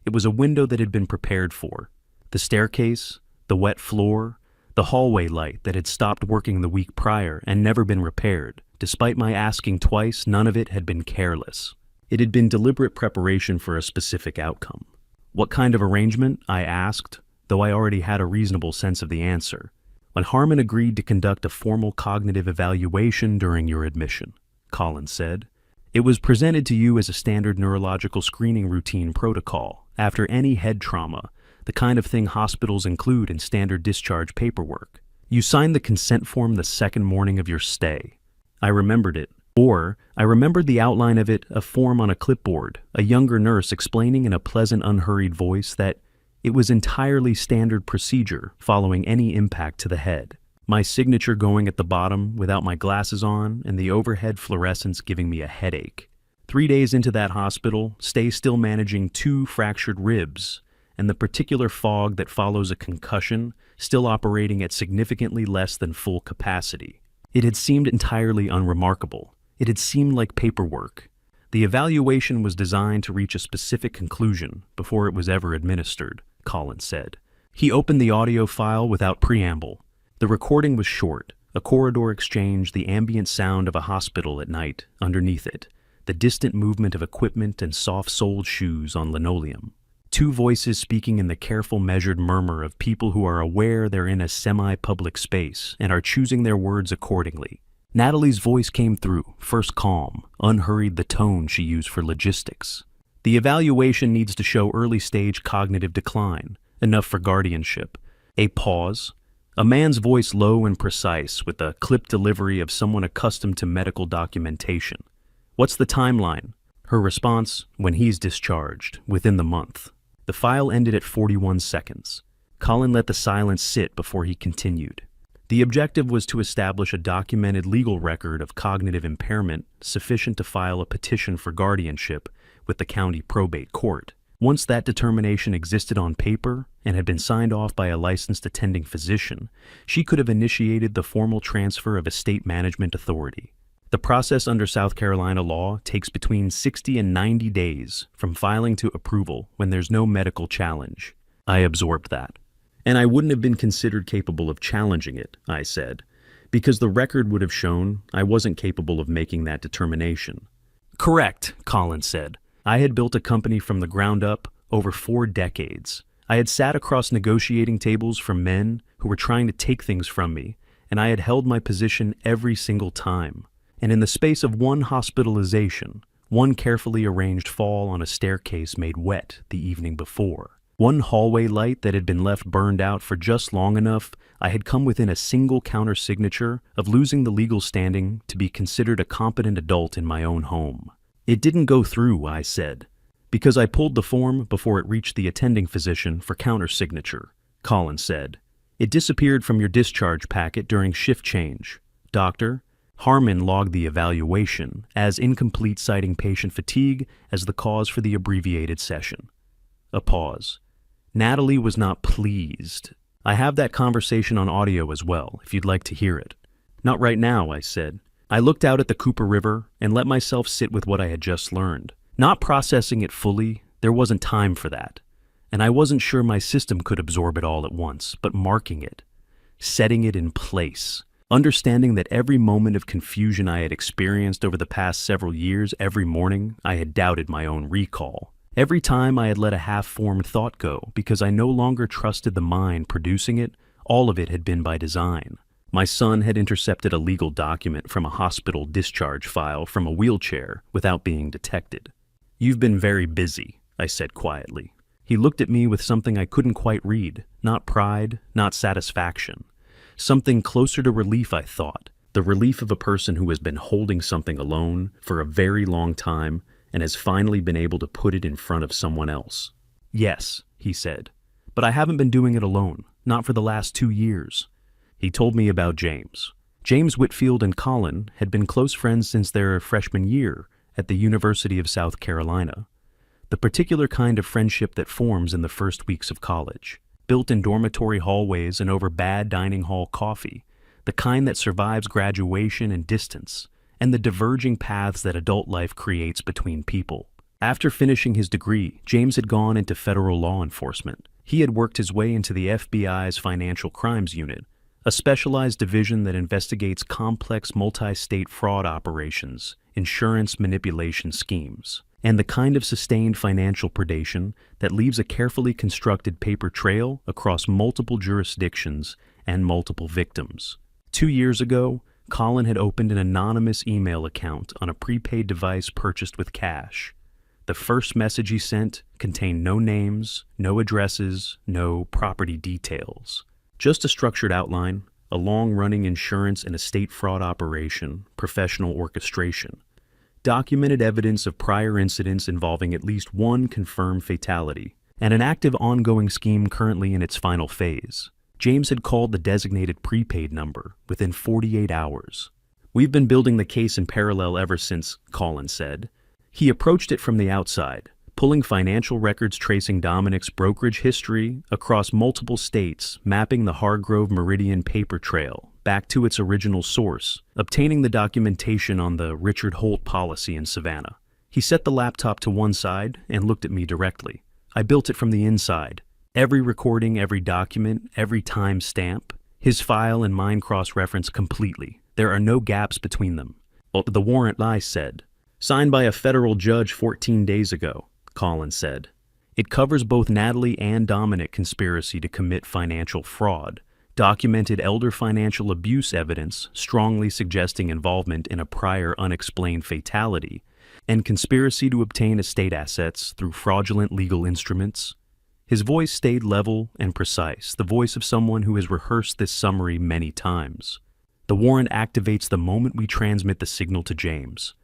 It was a window that had been prepared for. The staircase, the wet floor, the hallway light that had stopped working the week prior and never been repaired. Despite my asking twice, none of it had been careless. It had been deliberate preparation for a specific outcome. "What kind of arrangement?" I asked, though I already had a reasonable sense of the answer. "When Harmon agreed to conduct a formal cognitive evaluation during your admission," Colin said. "It was presented to you as a standard neurological screening routine protocol after any head trauma, the kind of thing hospitals include in standard discharge paperwork. You signed the consent form the second morning of your stay." I remembered it. Or, I remembered the outline of it, a form on a clipboard, a younger nurse explaining in a pleasant, unhurried voice that it was entirely standard procedure following any impact to the head. My signature going at the bottom without my glasses on and the overhead fluorescence giving me a headache. 3 days into that hospital, stay still managing 2 fractured ribs, and the particular fog that follows a concussion still operating at significantly less than full capacity. It had seemed entirely unremarkable. It had seemed like paperwork. The evaluation was designed to reach a specific conclusion before it was ever administered, Colin said. He opened the audio file without preamble. The recording was short. A corridor exchange, the ambient sound of a hospital at night underneath it, the distant movement of equipment and soft-soled shoes on linoleum. 2 voices speaking in the careful, measured murmur of people who are aware they're in a semi-public space and are choosing their words accordingly. Natalie's voice came through, first calm, unhurried, the tone she used for logistics. The evaluation needs to show early-stage cognitive decline, enough for guardianship. A pause. A man's voice low and precise with the clipped delivery of someone accustomed to medical documentation. "What's the timeline?" Her response, "When he's discharged, within the month." The file ended at 41 seconds. Colin let the silence sit before he continued. The objective was to establish a documented legal record of cognitive impairment sufficient to file a petition for guardianship with the county probate court. Once that determination existed on paper and had been signed off by a licensed attending physician, she could have initiated the formal transfer of estate management authority. The process under South Carolina law takes between 60 and 90 days from filing to approval when there's no medical challenge. I absorbed that. And I wouldn't have been considered capable of challenging it, I said, because the record would have shown I wasn't capable of making that determination. Correct, Colin said. I had built a company from the ground up over 4 decades. I had sat across negotiating tables from men who were trying to take things from me, and I had held my position every single time. And in the space of one hospitalization, one carefully arranged fall on a staircase made wet the evening before, one hallway light that had been left burned out for just long enough, I had come within a single counter-signature of losing the legal standing to be considered a competent adult in my own home. It didn't go through, I said, because I pulled the form before it reached the attending physician for counter-signature, Colin said. It disappeared from your discharge packet during shift change. Doctor, Harmon logged the evaluation as incomplete, citing patient fatigue as the cause for the abbreviated session. A pause. Natalie was not pleased. I have that conversation on audio as well, if you'd like to hear it. Not right now, I said. I looked out at the Cooper River and let myself sit with what I had just learned. Not processing it fully, there wasn't time for that. And I wasn't sure my system could absorb it all at once, but marking it, setting it in place, understanding that every moment of confusion I had experienced over the past several years, every morning, I had doubted my own recall. Every time I had let a half-formed thought go because I no longer trusted the mind producing it, all of it had been by design. My son had intercepted a legal document from a hospital discharge file from a wheelchair without being detected. "You've been very busy," I said quietly. He looked at me with something I couldn't quite read, not pride, not satisfaction. Something closer to relief, I thought, the relief of a person who has been holding something alone for a very long time and has finally been able to put it in front of someone else. "Yes," he said, "but I haven't been doing it alone, not for the last 2 years. He told me about James. James Whitfield and Colin had been close friends since their freshman year at the University of South Carolina. The particular kind of friendship that forms in the first weeks of college, built in dormitory hallways and over bad dining hall coffee, the kind that survives graduation and distance, and the diverging paths that adult life creates between people. After finishing his degree, James had gone into federal law enforcement. He had worked his way into the FBI's Financial Crimes Unit, a specialized division that investigates complex multi-state fraud operations, insurance manipulation schemes, and the kind of sustained financial predation that leaves a carefully constructed paper trail across multiple jurisdictions and multiple victims. 2 years ago, Colin had opened an anonymous email account on a prepaid device purchased with cash. The first message he sent contained no names, no addresses, no property details. Just a structured outline, a long-running insurance and estate fraud operation, professional orchestration. Documented evidence of prior incidents involving at least one confirmed fatality, and an active ongoing scheme currently in its final phase. James had called the designated prepaid number within 48 hours. "We've been building the case in parallel ever since," Colin said. He approached it from the outside, pulling financial records tracing Dominic's brokerage history across multiple states, mapping the Hargrove Meridian paper trail back to its original source, obtaining the documentation on the Richard Holt policy in Savannah. He set the laptop to one side and looked at me directly. "I built it from the inside. Every recording, every document, every time stamp, his file and mine cross-reference completely. There are no gaps between them." "Well, the warrant," I said. "Signed by a federal judge 14 days ago, Colin said. "It covers both Natalie and Dominic conspiracy to commit financial fraud, documented elder financial abuse evidence strongly suggesting involvement in a prior unexplained fatality, and conspiracy to obtain estate assets through fraudulent legal instruments." His voice stayed level and precise, the voice of someone who has rehearsed this summary many times. "The warrant activates the moment we transmit the signal to James."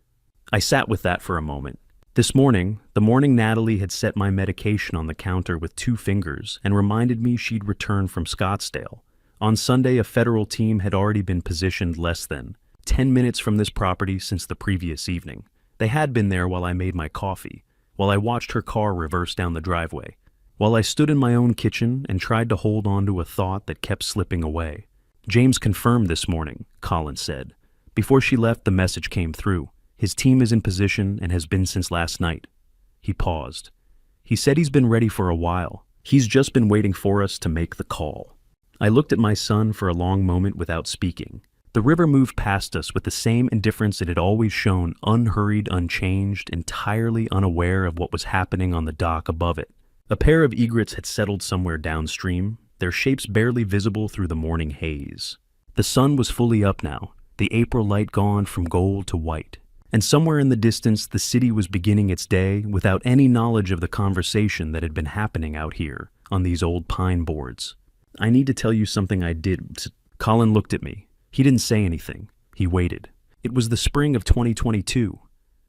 I sat with that for a moment. This morning, the morning Natalie had set my medication on the counter with 2 fingers and reminded me she'd returned from Scottsdale. On Sunday, a federal team had already been positioned less than 10 minutes from this property since the previous evening. They had been there while I made my coffee. while I watched her car reverse down the driveway, while I stood in my own kitchen and tried to hold on to a thought that kept slipping away. "James confirmed this morning," Colin said. Before she left, the message came through. "His team is in position and has been since last night." He paused. "He said he's been ready for a while. He's just been waiting for us to make the call." I looked at my son for a long moment without speaking. The river moved past us with the same indifference it had always shown, unhurried, unchanged, entirely unaware of what was happening on the dock above it. A pair of egrets had settled somewhere downstream, their shapes barely visible through the morning haze. The sun was fully up now, the April light gone from gold to white. And somewhere in the distance, the city was beginning its day without any knowledge of the conversation that had been happening out here on these old pine boards. "I need to tell you something I did." Colin looked at me. He didn't say anything. He waited. It was the spring of 2022.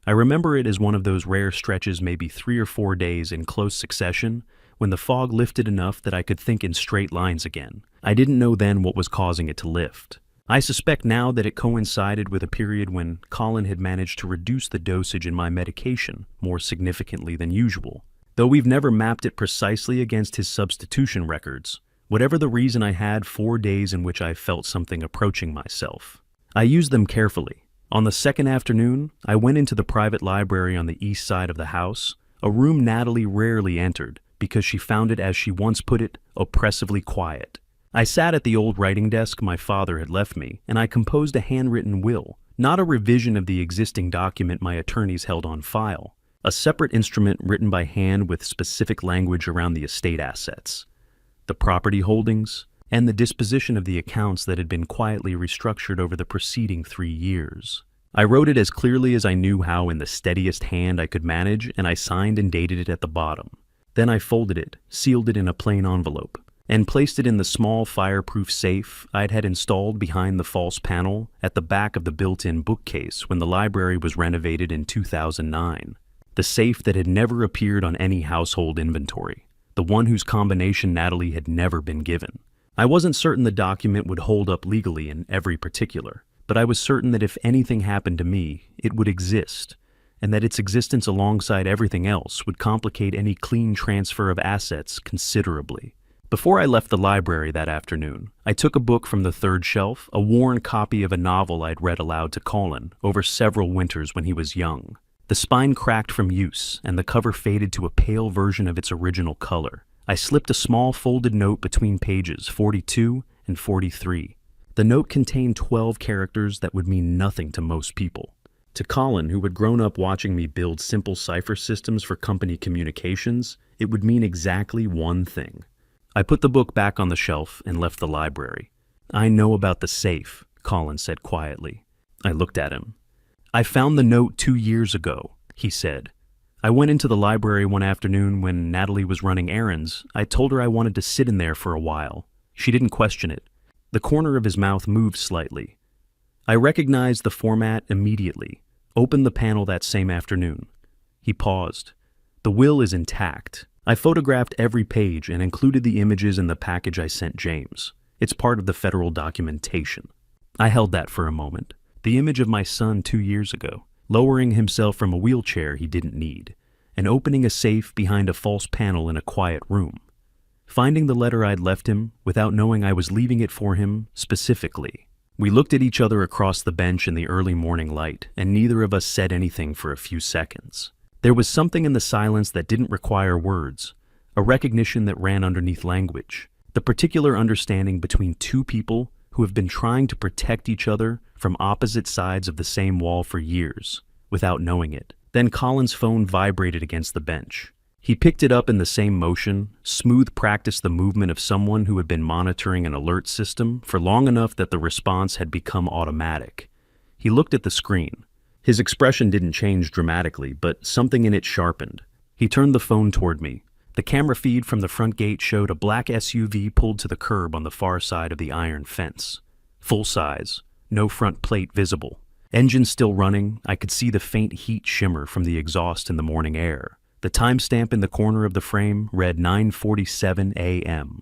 I remember it as one of those rare stretches, maybe 3 or 4 days in close succession, when the fog lifted enough that I could think in straight lines again. I didn't know then what was causing it to lift. I suspect now that it coincided with a period when Colin had managed to reduce the dosage in my medication more significantly than usual. Though we've never mapped it precisely against his substitution records, whatever the reason, I had 4 days in which I felt something approaching myself. I used them carefully. On the second afternoon, I went into the private library on the east side of the house, a room Natalie rarely entered because she found it, as she once put it, oppressively quiet. I sat at the old writing desk my father had left me, and I composed a handwritten will, not a revision of the existing document my attorneys held on file, a separate instrument written by hand with specific language around the estate assets, the property holdings, and the disposition of the accounts that had been quietly restructured over the preceding 3 years. I wrote it as clearly as I knew how in the steadiest hand I could manage, and I signed and dated it at the bottom. Then I folded it, sealed it in a plain envelope, and placed it in the small fireproof safe I'd had installed behind the false panel at the back of the built-in bookcase when the library was renovated in 2009. The safe that had never appeared on any household inventory, the one whose combination Natalie had never been given. I wasn't certain the document would hold up legally in every particular, but I was certain that if anything happened to me, it would exist, and that its existence alongside everything else would complicate any clean transfer of assets considerably. Before I left the library that afternoon, I took a book from the third shelf, a worn copy of a novel I'd read aloud to Colin over several winters when he was young. The spine cracked from use, and the cover faded to a pale version of its original color. I slipped a small folded note between pages 42 and 43. The note contained 12 characters that would mean nothing to most people. To Colin, who had grown up watching me build simple cipher systems for company communications, it would mean exactly one thing. I put the book back on the shelf and left the library. "I know about the safe," Colin said quietly. I looked at him. "I found the note 2 years ago," he said. "I went into the library one afternoon when Natalie was running errands. I told her I wanted to sit in there for a while. She didn't question it." The corner of his mouth moved slightly. "I recognized the format immediately. Opened the panel that same afternoon." He paused. "The will is intact. I photographed every page and included the images in the package I sent James. It's part of the federal documentation." I held that for a moment. The image of my son 2 years ago, lowering himself from a wheelchair he didn't need, and opening a safe behind a false panel in a quiet room. Finding the letter I'd left him without knowing I was leaving it for him specifically. We looked at each other across the bench in the early morning light, and neither of us said anything for a few seconds. There was something in the silence that didn't require words, a recognition that ran underneath language, the particular understanding between two people who have been trying to protect each other from opposite sides of the same wall for years, without knowing it. Then Colin's phone vibrated against the bench. He picked it up in the same motion, smooth practiced the movement of someone who had been monitoring an alert system for long enough that the response had become automatic. He looked at the screen. His expression didn't change dramatically, but something in it sharpened. He turned the phone toward me. The camera feed from the front gate showed a black SUV pulled to the curb on the far side of the iron fence. Full size, no front plate visible. Engine still running, I could see the faint heat shimmer from the exhaust in the morning air. The timestamp in the corner of the frame read 9:47 a.m.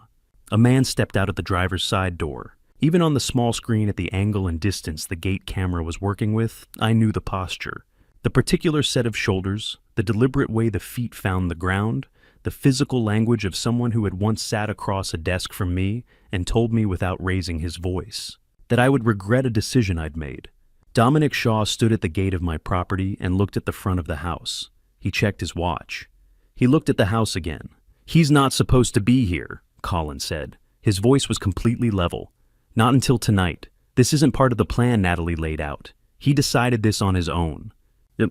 A man stepped out at the driver's side door. Even on the small screen at the angle and distance the gate camera was working with, I knew the posture. The particular set of shoulders, the deliberate way the feet found the ground, the physical language of someone who had once sat across a desk from me and told me without raising his voice that I would regret a decision I'd made. Dominic Shaw stood at the gate of my property and looked at the front of the house. He checked his watch. He looked at the house again. "He's not supposed to be here," Colin said. His voice was completely level. "Not until tonight. This isn't part of the plan Natalie laid out. He decided this on his own."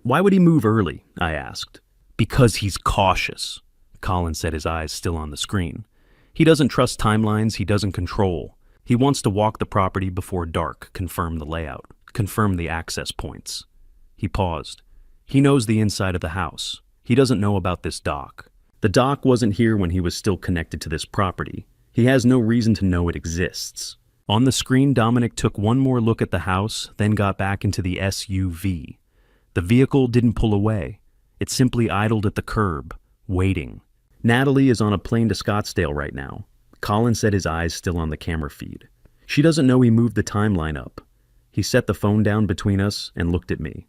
"Why would he move early?" I asked. "Because he's cautious," Colin said, his eyes still on the screen. "He doesn't trust timelines he doesn't control. He wants to walk the property before dark, confirm the layout, confirm the access points." He paused. "He knows the inside of the house. He doesn't know about this dock. The dock wasn't here when he was still connected to this property. He has no reason to know it exists." On the screen, Dominic took one more look at the house, then got back into the SUV. The vehicle didn't pull away. It simply idled at the curb, waiting. "Natalie is on a plane to Scottsdale right now." Colin said, his eyes still on the camera feed. "She doesn't know he moved the timeline up." He set the phone down between us and looked at me.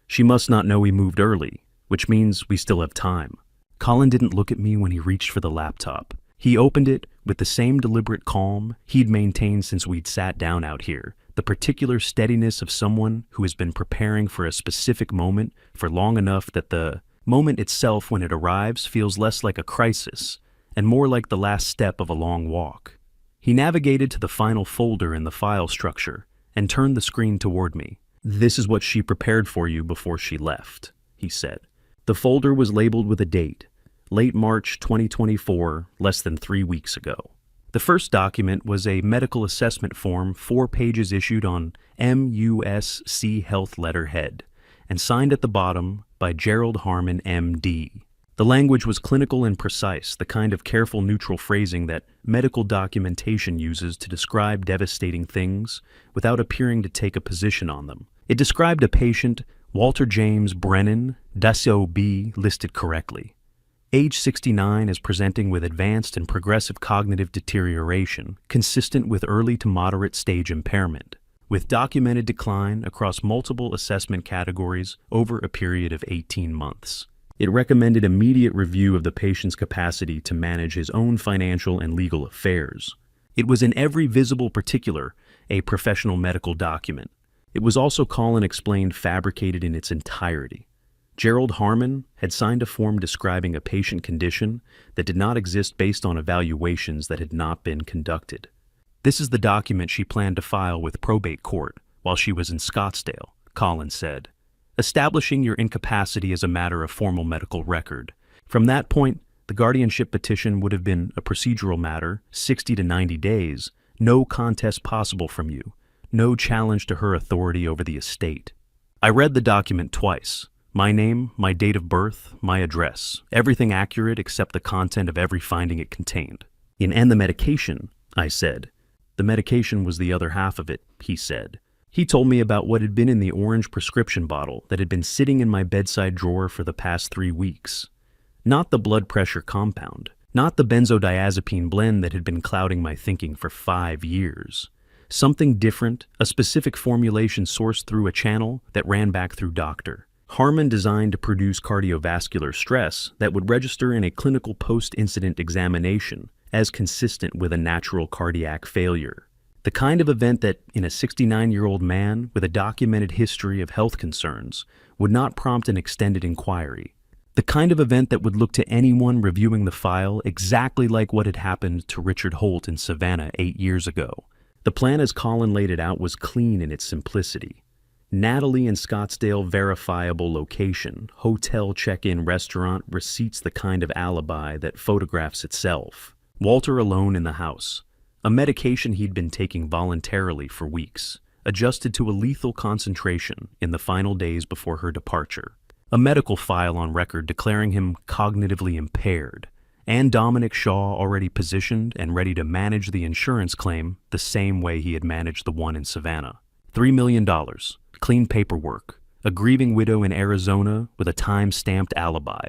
"She must not know he moved early, which means we still have time." Colin didn't look at me when he reached for the laptop. He opened it with the same deliberate calm he'd maintained since we'd sat down out here, the particular steadiness of someone who has been preparing for a specific moment for long enough that the moment itself, when it arrives, feels less like a crisis and more like the last step of a long walk. He navigated to the final folder in the file structure and turned the screen toward me. "This is what she prepared for you before she left," he said. The folder was labeled with a date, late March 2024, less than 3 weeks ago. The first document was a medical assessment form, 4 pages, issued on MUSC Health letterhead and signed at the bottom by Gerald Harmon, MD. The language was clinical and precise, the kind of careful neutral phrasing that medical documentation uses to describe devastating things without appearing to take a position on them. It described a patient, Walter James Brennan, DSOB, listed correctly. Age 69, is presenting with advanced and progressive cognitive deterioration, consistent with early to moderate stage impairment, with documented decline across multiple assessment categories over a period of 18 months. It recommended immediate review of the patient's capacity to manage his own financial and legal affairs. It was in every visible particular a professional medical document. It was also, Colin explained, fabricated in its entirety. Gerald Harmon had signed a form describing a patient condition that did not exist based on evaluations that had not been conducted. "This is the document she planned to file with probate court while she was in Scottsdale," Colin said, "establishing your incapacity as a matter of formal medical record. From that point, the guardianship petition would have been a procedural matter, 60 to 90 days, no contest possible from you, no challenge to her authority over the estate." I read the document twice. My name, my date of birth, my address, everything accurate except the content of every finding it contained. "And the medication," I said. "The medication was the other half of it," he said. He told me about what had been in the orange prescription bottle that had been sitting in my bedside drawer for the past 3 weeks. Not the blood pressure compound, not the benzodiazepine blend that had been clouding my thinking for 5 years. Something different, a specific formulation sourced through a channel that ran back through Dr. Harmon, designed to produce cardiovascular stress that would register in a clinical post-incident examination as consistent with a natural cardiac failure. The kind of event that, in a 69-year-old man with a documented history of health concerns, would not prompt an extended inquiry. The kind of event that would look to anyone reviewing the file exactly like what had happened to Richard Holt in Savannah 8 years ago. The plan as Colin laid it out was clean in its simplicity. Natalie in Scottsdale, verifiable location, hotel check-in, restaurant, receipts, the kind of alibi that photographs itself. Walter alone in the house. A medication he'd been taking voluntarily for weeks, adjusted to a lethal concentration in the final days before her departure. A medical file on record declaring him cognitively impaired, and Dominic Shaw already positioned and ready to manage the insurance claim the same way he had managed the one in Savannah. $3 million. Clean paperwork, a grieving widow in Arizona with a time-stamped alibi.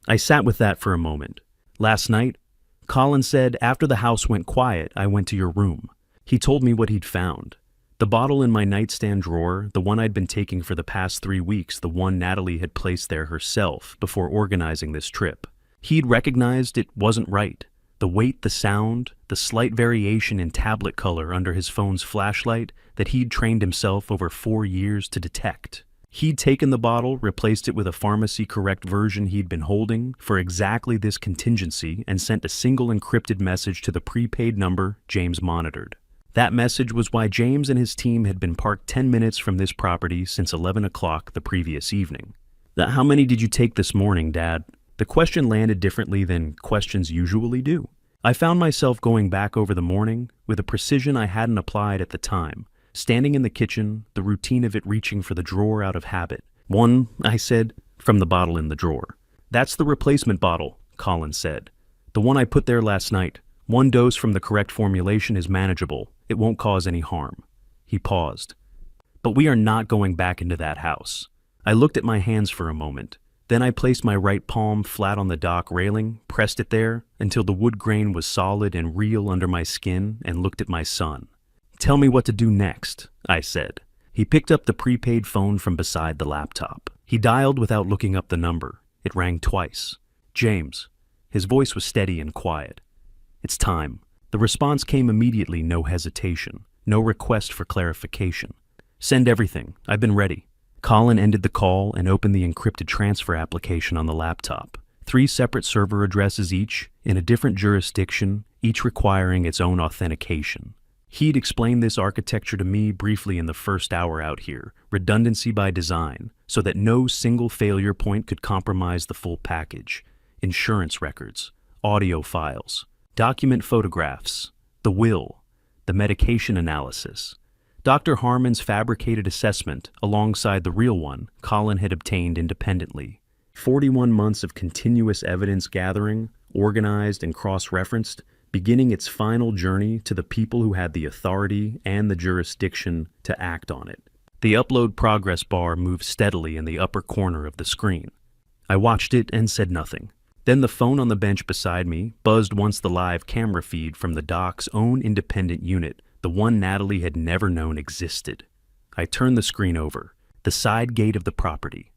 I sat with that for a moment. Last night, Colin said, after the house went quiet, I went to your room. He told me what he'd found. The bottle in my nightstand drawer, the one I'd been taking for the past 3 weeks, the one Natalie had placed there herself before organizing this trip. He'd recognized it wasn't right. The weight, the sound, the slight variation in tablet color under his phone's flashlight that he'd trained himself over 4 years to detect. He'd taken the bottle, replaced it with a pharmacy-correct version he'd been holding for exactly this contingency, and sent a single encrypted message to the prepaid number James monitored. That message was why James and his team had been parked 10 minutes from this property since 11 o'clock the previous evening. How many did you take this morning, Dad? The question landed differently than questions usually do. I found myself going back over the morning with a precision I hadn't applied at the time, standing in the kitchen, the routine of it reaching for the drawer out of habit. "One," I said, from the bottle in the drawer. "That's the replacement bottle," Colin said. "The one I put there last night. 1 dose from the correct formulation is manageable. It won't cause any harm." He paused. "But we are not going back into that house." I looked at my hands for a moment. Then I placed my right palm flat on the dock railing, pressed it there until the wood grain was solid and real under my skin, and looked at my son. "Tell me what to do next," I said. He picked up the prepaid phone from beside the laptop. He dialed without looking up the number. It rang twice. "James." His voice was steady and quiet. "It's time." The response came immediately, no hesitation, no request for clarification. "Send everything. I've been ready." Colin ended the call and opened the encrypted transfer application on the laptop. 3 separate server addresses each, in a different jurisdiction, each requiring its own authentication. He'd explained this architecture to me briefly in the first hour out here, redundancy by design, so that no single failure point could compromise the full package. Insurance records, audio files, document photographs, the will, the medication analysis. Dr. Harmon's fabricated assessment, alongside the real one Colin had obtained independently. 41 months of continuous evidence gathering, organized and cross-referenced, beginning its final journey to the people who had the authority and the jurisdiction to act on it. The upload progress bar moved steadily in the upper corner of the screen. I watched it and said nothing. Then the phone on the bench beside me buzzed once the live camera feed from the dock's own independent unit, the one Natalie had never known existed. I turned the screen over. The side gate of the property.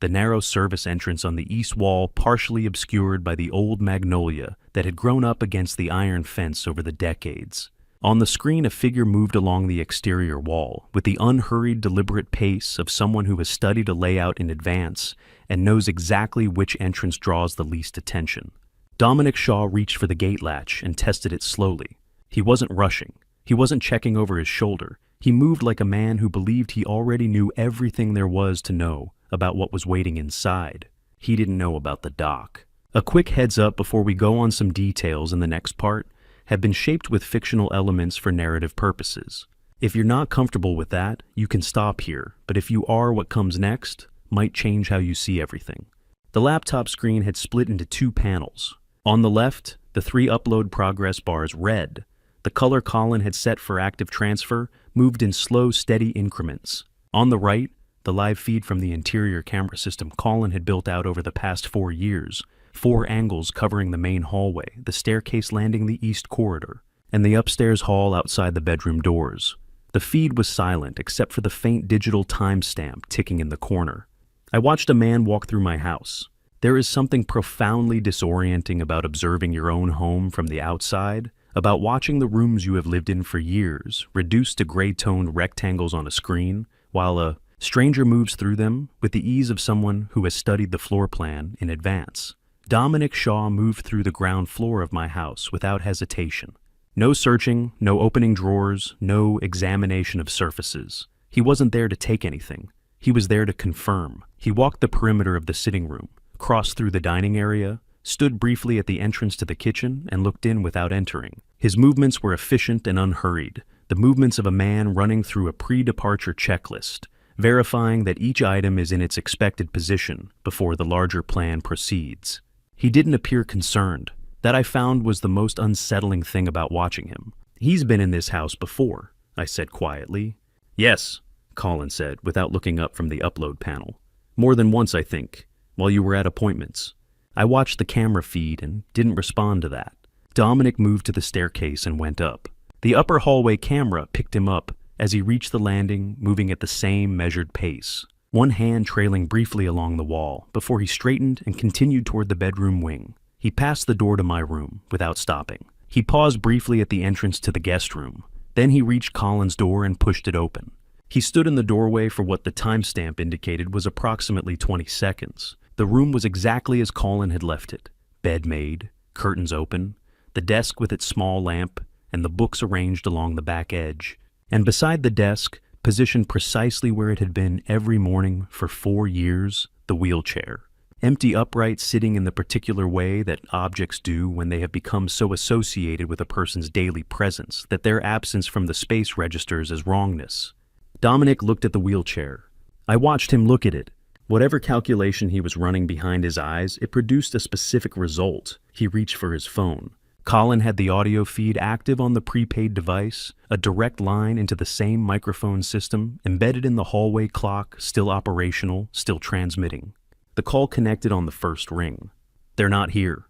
The narrow service entrance on the east wall partially obscured by the old magnolia that had grown up against the iron fence over the decades. On the screen, a figure moved along the exterior wall with the unhurried, deliberate pace of someone who has studied a layout in advance and knows exactly which entrance draws the least attention. Dominic Shaw reached for the gate latch and tested it slowly. He wasn't rushing. He wasn't checking over his shoulder. He moved like a man who believed he already knew everything there was to know about what was waiting inside. He didn't know about the dock. A quick heads up before we go on some details in the next part have been shaped with fictional elements for narrative purposes. If you're not comfortable with that, you can stop here, but if you are, what comes next might change how you see everything. The laptop screen had split into 2 panels. On the left, the 3 upload progress bars read. The color Colin had set for active transfer moved in slow, steady increments. On the right, the live feed from the interior camera system Colin had built out over the past 4 years, 4 angles covering the main hallway, the staircase landing the east corridor, and the upstairs hall outside the bedroom doors. The feed was silent except for the faint digital timestamp ticking in the corner. I watched a man walk through my house. There is something profoundly disorienting about observing your own home from the outside, about watching the rooms you have lived in for years reduced to gray-toned rectangles on a screen, while a stranger moves through them with the ease of someone who has studied the floor plan in advance. Dominic Shaw moved through the ground floor of my house without hesitation. No searching, no opening drawers, no examination of surfaces. He wasn't there to take anything. He was there to confirm. He walked the perimeter of the sitting room, crossed through the dining area, stood briefly at the entrance to the kitchen, and looked in without entering. His movements were efficient and unhurried, the movements of a man running through a pre-departure checklist, verifying that each item is in its expected position before the larger plan proceeds. He didn't appear concerned. That I found was the most unsettling thing about watching him. "He's been in this house before," I said quietly. "Yes," Colin said, without looking up from the upload panel. "More than once, I think, while you were at appointments." I watched the camera feed and didn't respond to that. Dominic moved to the staircase and went up. The upper hallway camera picked him up as he reached the landing, moving at the same measured pace, one hand trailing briefly along the wall before he straightened and continued toward the bedroom wing. He passed the door to my room without stopping. He paused briefly at the entrance to the guest room. Then he reached Colin's door and pushed it open. He stood in the doorway for what the timestamp indicated was approximately 20 seconds. The room was exactly as Colin had left it. Bed made, curtains open, the desk with its small lamp, and the books arranged along the back edge. And beside the desk, positioned precisely where it had been every morning for 4 years, the wheelchair. Empty upright, sitting in the particular way that objects do when they have become so associated with a person's daily presence that their absence from the space registers as wrongness. Dominic looked at the wheelchair. I watched him look at it. Whatever calculation he was running behind his eyes, it produced a specific result. He reached for his phone. Colin had the audio feed active on the prepaid device, a direct line into the same microphone system, embedded in the hallway clock, still operational, still transmitting. The call connected on the first ring. "They're not here."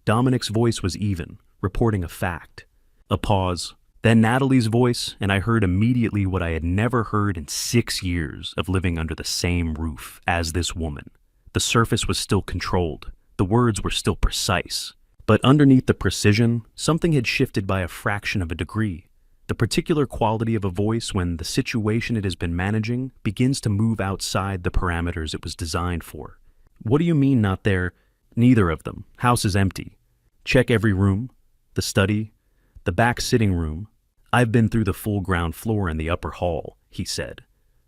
Dominic's voice was even, reporting a fact. A pause. Then Natalie's voice, and I heard immediately what I had never heard in 6 years of living under the same roof as this woman. The surface was still controlled. The words were still precise. But underneath the precision, something had shifted by a fraction of a degree. The particular quality of a voice when the situation it has been managing begins to move outside the parameters it was designed for. "What do you mean not there?" "Neither of them. House is empty." "Check every room." "The study." "The back sitting room." "I've been through the full ground floor and the upper hall," he said.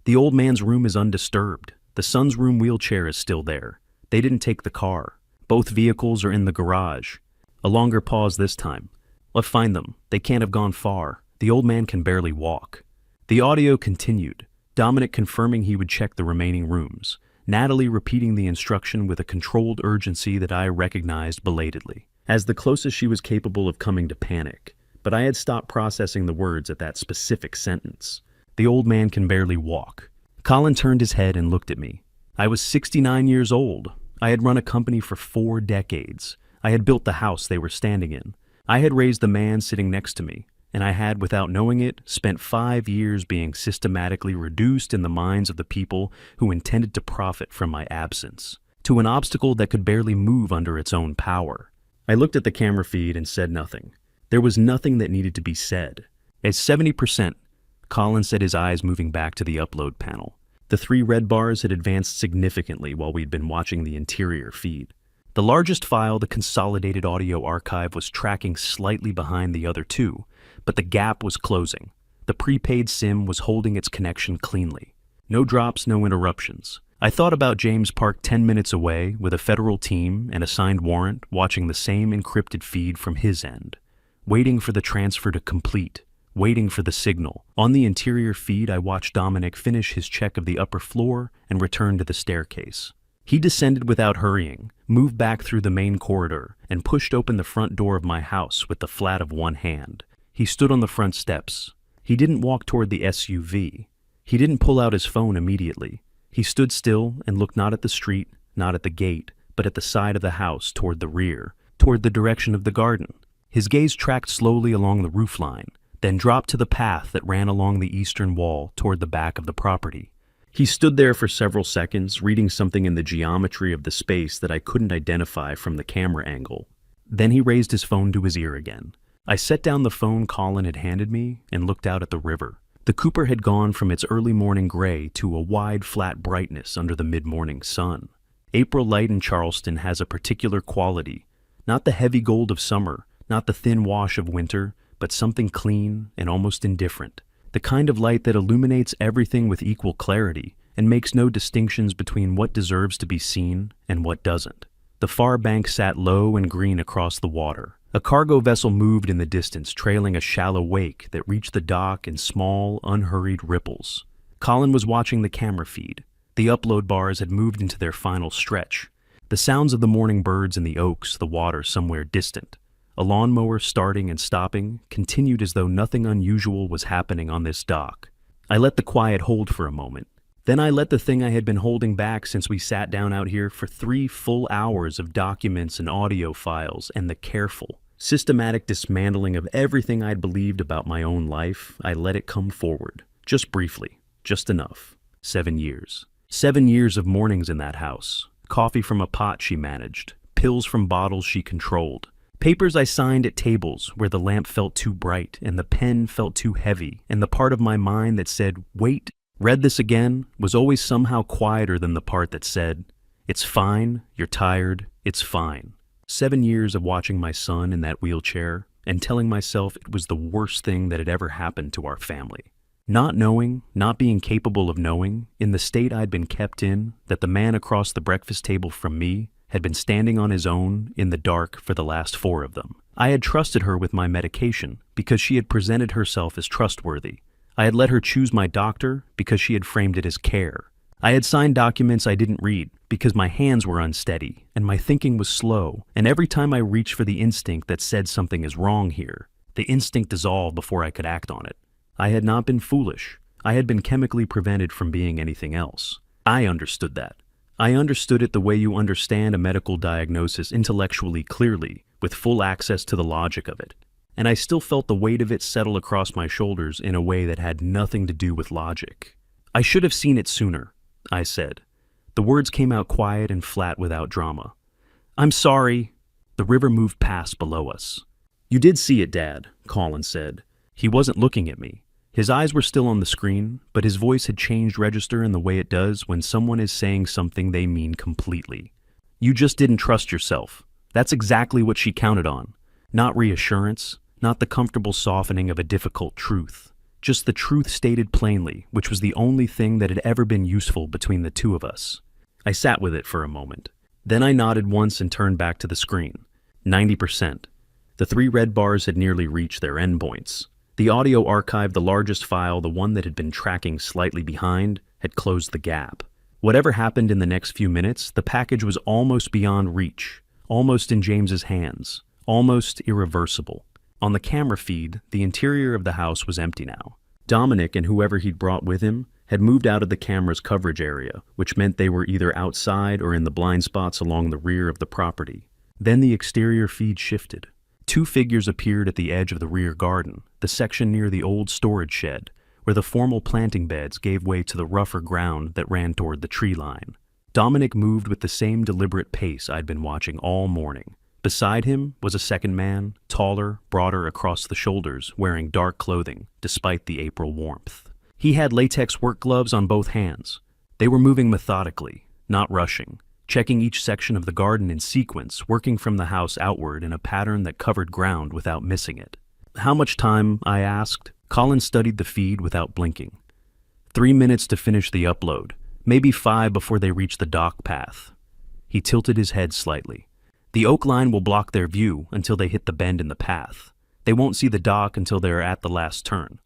"The old man's room is undisturbed. The son's room wheelchair is still there. They didn't take the car. Both vehicles are in the garage." A longer pause this time. "Let's find them. They can't have gone far. The old man can barely walk." The audio continued, Dominic confirming he would check the remaining rooms, Natalie repeating the instruction with a controlled urgency that I recognized belatedly, as the closest she was capable of coming to panic. But I had stopped processing the words at that specific sentence. The old man can barely walk. Colin turned his head and looked at me. I was 69 years old. I had run a company for 4 decades. I had built the house they were standing in. I had raised the man sitting next to me, and I had, without knowing it, spent 5 years being systematically reduced in the minds of the people who intended to profit from my absence, to an obstacle that could barely move under its own power. I looked at the camera feed and said nothing. There was nothing that needed to be said. At 70%, Colin said, his eyes moving back to the upload panel. The 3 red bars had advanced significantly while we'd been watching the interior feed. The largest file, the consolidated audio archive, was tracking slightly behind the other 2, but the gap was closing. The prepaid SIM was holding its connection cleanly. No drops, no interruptions. I thought about James Park 10 minutes away with a federal team and a signed warrant watching the same encrypted feed from his end, waiting for the transfer to complete, waiting for the signal. On the interior feed, I watched Dominic finish his check of the upper floor and return to the staircase. He descended without hurrying, moved back through the main corridor, and pushed open the front door of my house with the flat of one hand. He stood on the front steps. He didn't walk toward the SUV. He didn't pull out his phone immediately. He stood still and looked not at the street, not at the gate, but at the side of the house toward the rear, toward the direction of the garden. His gaze tracked slowly along the roofline, then dropped to the path that ran along the eastern wall toward the back of the property. He stood there for several seconds, reading something in the geometry of the space that I couldn't identify from the camera angle. Then he raised his phone to his ear again. I set down the phone Colin had handed me and looked out at the river. The Cooper had gone from its early morning gray to a wide, flat brightness under the mid-morning sun. April light in Charleston has a particular quality, not the heavy gold of summer, not the thin wash of winter, but something clean and almost indifferent. The kind of light that illuminates everything with equal clarity and makes no distinctions between what deserves to be seen and what doesn't. The far bank sat low and green across the water. A cargo vessel moved in the distance, trailing a shallow wake that reached the dock in small, unhurried ripples. Colin was watching the camera feed. The upload bars had moved into their final stretch. The sounds of the morning birds in the oaks, the water somewhere distant. A lawnmower starting and stopping continued as though nothing unusual was happening on this dock. I let the quiet hold for a moment. Then I let the thing I had been holding back since we sat down out here for 3 full hours of documents and audio files and the careful, systematic dismantling of everything I'd believed about my own life, I let it come forward. Just briefly, just enough. 7 years. 7 years of mornings in that house. Coffee from a pot she managed. Pills from bottles she controlled. Papers I signed at tables where the lamp felt too bright and the pen felt too heavy, and the part of my mind that said, wait, read this again, was always somehow quieter than the part that said, it's fine, you're tired, it's fine. 7 years of watching my son in that wheelchair and telling myself it was the worst thing that had ever happened to our family. Not knowing, not being capable of knowing, in the state I'd been kept in, that the man across the breakfast table from me had been standing on his own in the dark for the last 4 of them. I had trusted her with my medication because she had presented herself as trustworthy. I had let her choose my doctor because she had framed it as care. I had signed documents I didn't read because my hands were unsteady and my thinking was slow, and every time I reached for the instinct that said something is wrong here, the instinct dissolved before I could act on it. I had not been foolish. I had been chemically prevented from being anything else. I understood that. I understood it the way you understand a medical diagnosis intellectually clearly, with full access to the logic of it. And I still felt the weight of it settle across my shoulders in a way that had nothing to do with logic. I should have seen it sooner, I said. The words came out quiet and flat without drama. I'm sorry. The river moved past below us. You did see it, Dad, Colin said. He wasn't looking at me. His eyes were still on the screen, but his voice had changed register in the way it does when someone is saying something they mean completely. You just didn't trust yourself. That's exactly what she counted on. Not reassurance, not the comfortable softening of a difficult truth. Just the truth stated plainly, which was the only thing that had ever been useful between the two of us. I sat with it for a moment. Then I nodded once and turned back to the screen. 90%. The 3 red bars had nearly reached their endpoints. The audio archived, the largest file, the one that had been tracking slightly behind, had closed the gap. Whatever happened in the next few minutes, the package was almost beyond reach, almost in James's hands, almost irreversible. On the camera feed, the interior of the house was empty now. Dominic and whoever he'd brought with him had moved out of the camera's coverage area, which meant they were either outside or in the blind spots along the rear of the property. Then the exterior feed shifted. 2 figures appeared at the edge of the rear garden, the section near the old storage shed, where the formal planting beds gave way to the rougher ground that ran toward the tree line. Dominic moved with the same deliberate pace I'd been watching all morning. Beside him was a second man, taller, broader across the shoulders, wearing dark clothing, despite the April warmth. He had latex work gloves on both hands. They were moving methodically, not rushing, checking each section of the garden in sequence, working from the house outward in a pattern that covered ground without missing it. How much time? I asked. Colin studied the feed without blinking. 3 minutes to finish the upload, maybe 5 before they reached the dock path. He tilted his head slightly. The oak line will block their view until they hit the bend in the path. They won't see the dock until they are at the last turn.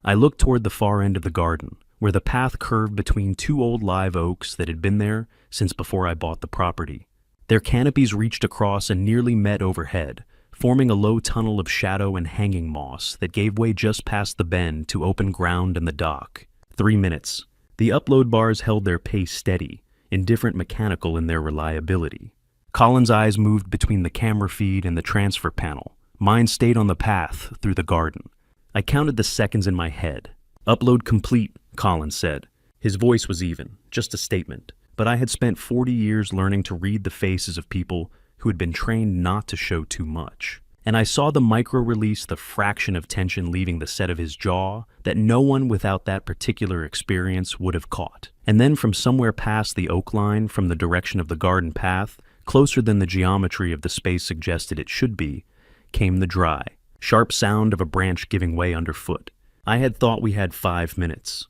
I looked toward the far end of the garden, where the path curved between 2 old live oaks that had been there since before I bought the property. Their canopies reached across and nearly met overhead, forming a low tunnel of shadow and hanging moss that gave way just past the bend to open ground and the dock. 3 minutes. The upload bars held their pace steady, indifferent mechanical in their reliability. Colin's eyes moved between the camera feed and the transfer panel. Mine stayed on the path through the garden. I counted the seconds in my head. Upload complete, Colin said. His voice was even, just a statement. But I had spent 40 years learning to read the faces of people who had been trained not to show too much. And I saw the micro-release, the fraction of tension leaving the set of his jaw that no one without that particular experience would have caught. And then from somewhere past the oak line, from the direction of the garden path, closer than the geometry of the space suggested it should be, came the dry, sharp sound of a branch giving way underfoot. I had thought we had 5 minutes.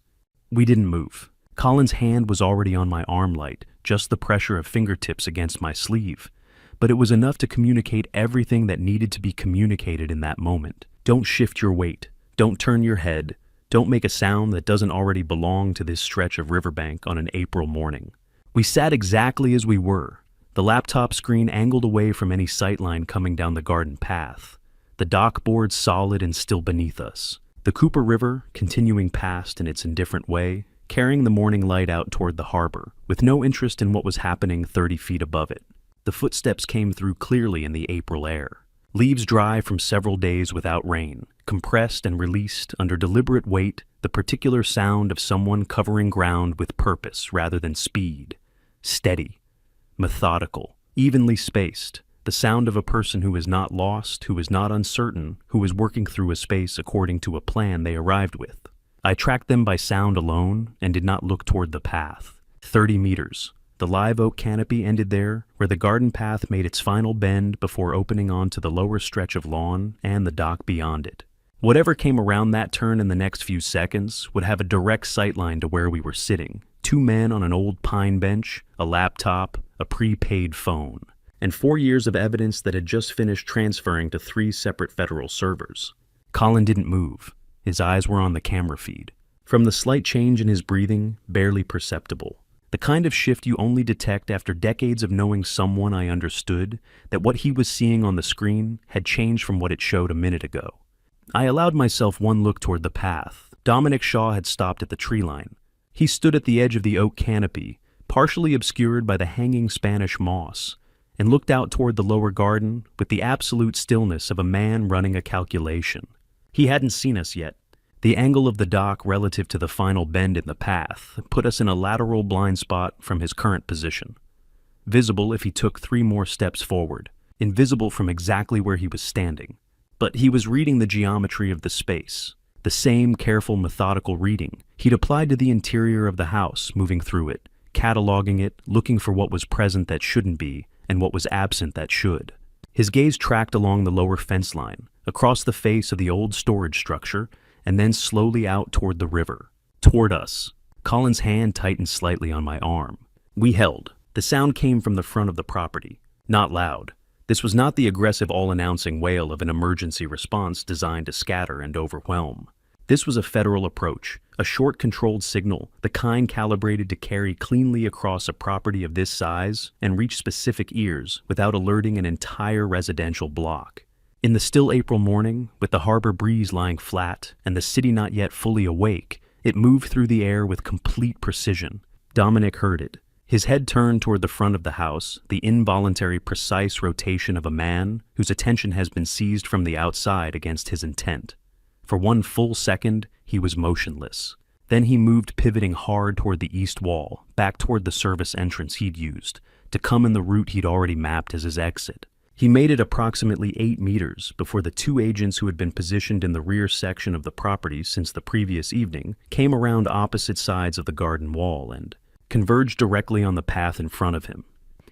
We didn't move. Colin's hand was already on my arm light, just the pressure of fingertips against my sleeve. But it was enough to communicate everything that needed to be communicated in that moment. Don't shift your weight. Don't turn your head. Don't make a sound that doesn't already belong to this stretch of riverbank on an April morning. We sat exactly as we were, the laptop screen angled away from any sightline coming down the garden path, the dock board solid and still beneath us, the Cooper River continuing past in its indifferent way, carrying the morning light out toward the harbor, with no interest in what was happening 30 feet above it. The footsteps came through clearly in the April air. Leaves dry from several days without rain, compressed and released under deliberate weight, the particular sound of someone covering ground with purpose rather than speed. Steady, methodical, evenly spaced, the sound of a person who is not lost, who is not uncertain, who is working through a space according to a plan they arrived with. I tracked them by sound alone and did not look toward the path. 30 meters. The live oak canopy ended there, where the garden path made its final bend before opening onto the lower stretch of lawn and the dock beyond it. Whatever came around that turn in the next few seconds would have a direct sightline to where we were sitting. 2 men on an old pine bench, a laptop, a prepaid phone, and 4 years of evidence that had just finished transferring to 3 separate federal servers. Colin didn't move. His eyes were on the camera feed. From the slight change in his breathing, barely perceptible. The kind of shift you only detect after decades of knowing someone I understood, that what he was seeing on the screen had changed from what it showed a minute ago. I allowed myself one look toward the path. Dominic Shaw had stopped at the tree line. He stood at the edge of the oak canopy, partially obscured by the hanging Spanish moss, and looked out toward the lower garden with the absolute stillness of a man running a calculation. He hadn't seen us yet. The angle of the dock relative to the final bend in the path put us in a lateral blind spot from his current position. Visible if he took 3 more steps forward, invisible from exactly where he was standing. But he was reading the geometry of the space, the same careful, methodical reading he'd applied to the interior of the house, moving through it, cataloging it, looking for what was present that shouldn't be, and what was absent that should. His gaze tracked along the lower fence line, across the face of the old storage structure, and then slowly out toward the river, toward us. Colin's hand tightened slightly on my arm. We held. The sound came from the front of the property, not loud. This was not the aggressive all-announcing wail of an emergency response designed to scatter and overwhelm. This was a federal approach, a short controlled signal, the kind calibrated to carry cleanly across a property of this size and reach specific ears without alerting an entire residential block. In the still April morning, with the harbor breeze lying flat and the city not yet fully awake, it moved through the air with complete precision. Dominic heard it. His head turned toward the front of the house, the involuntary, precise rotation of a man whose attention has been seized from the outside against his intent. For 1 full second, he was motionless. Then he moved, pivoting hard toward the east wall, back toward the service entrance he'd used, to come in the route he'd already mapped as his exit. He made it approximately 8 meters before the 2 agents who had been positioned in the rear section of the property since the previous evening came around opposite sides of the garden wall and converged directly on the path in front of him.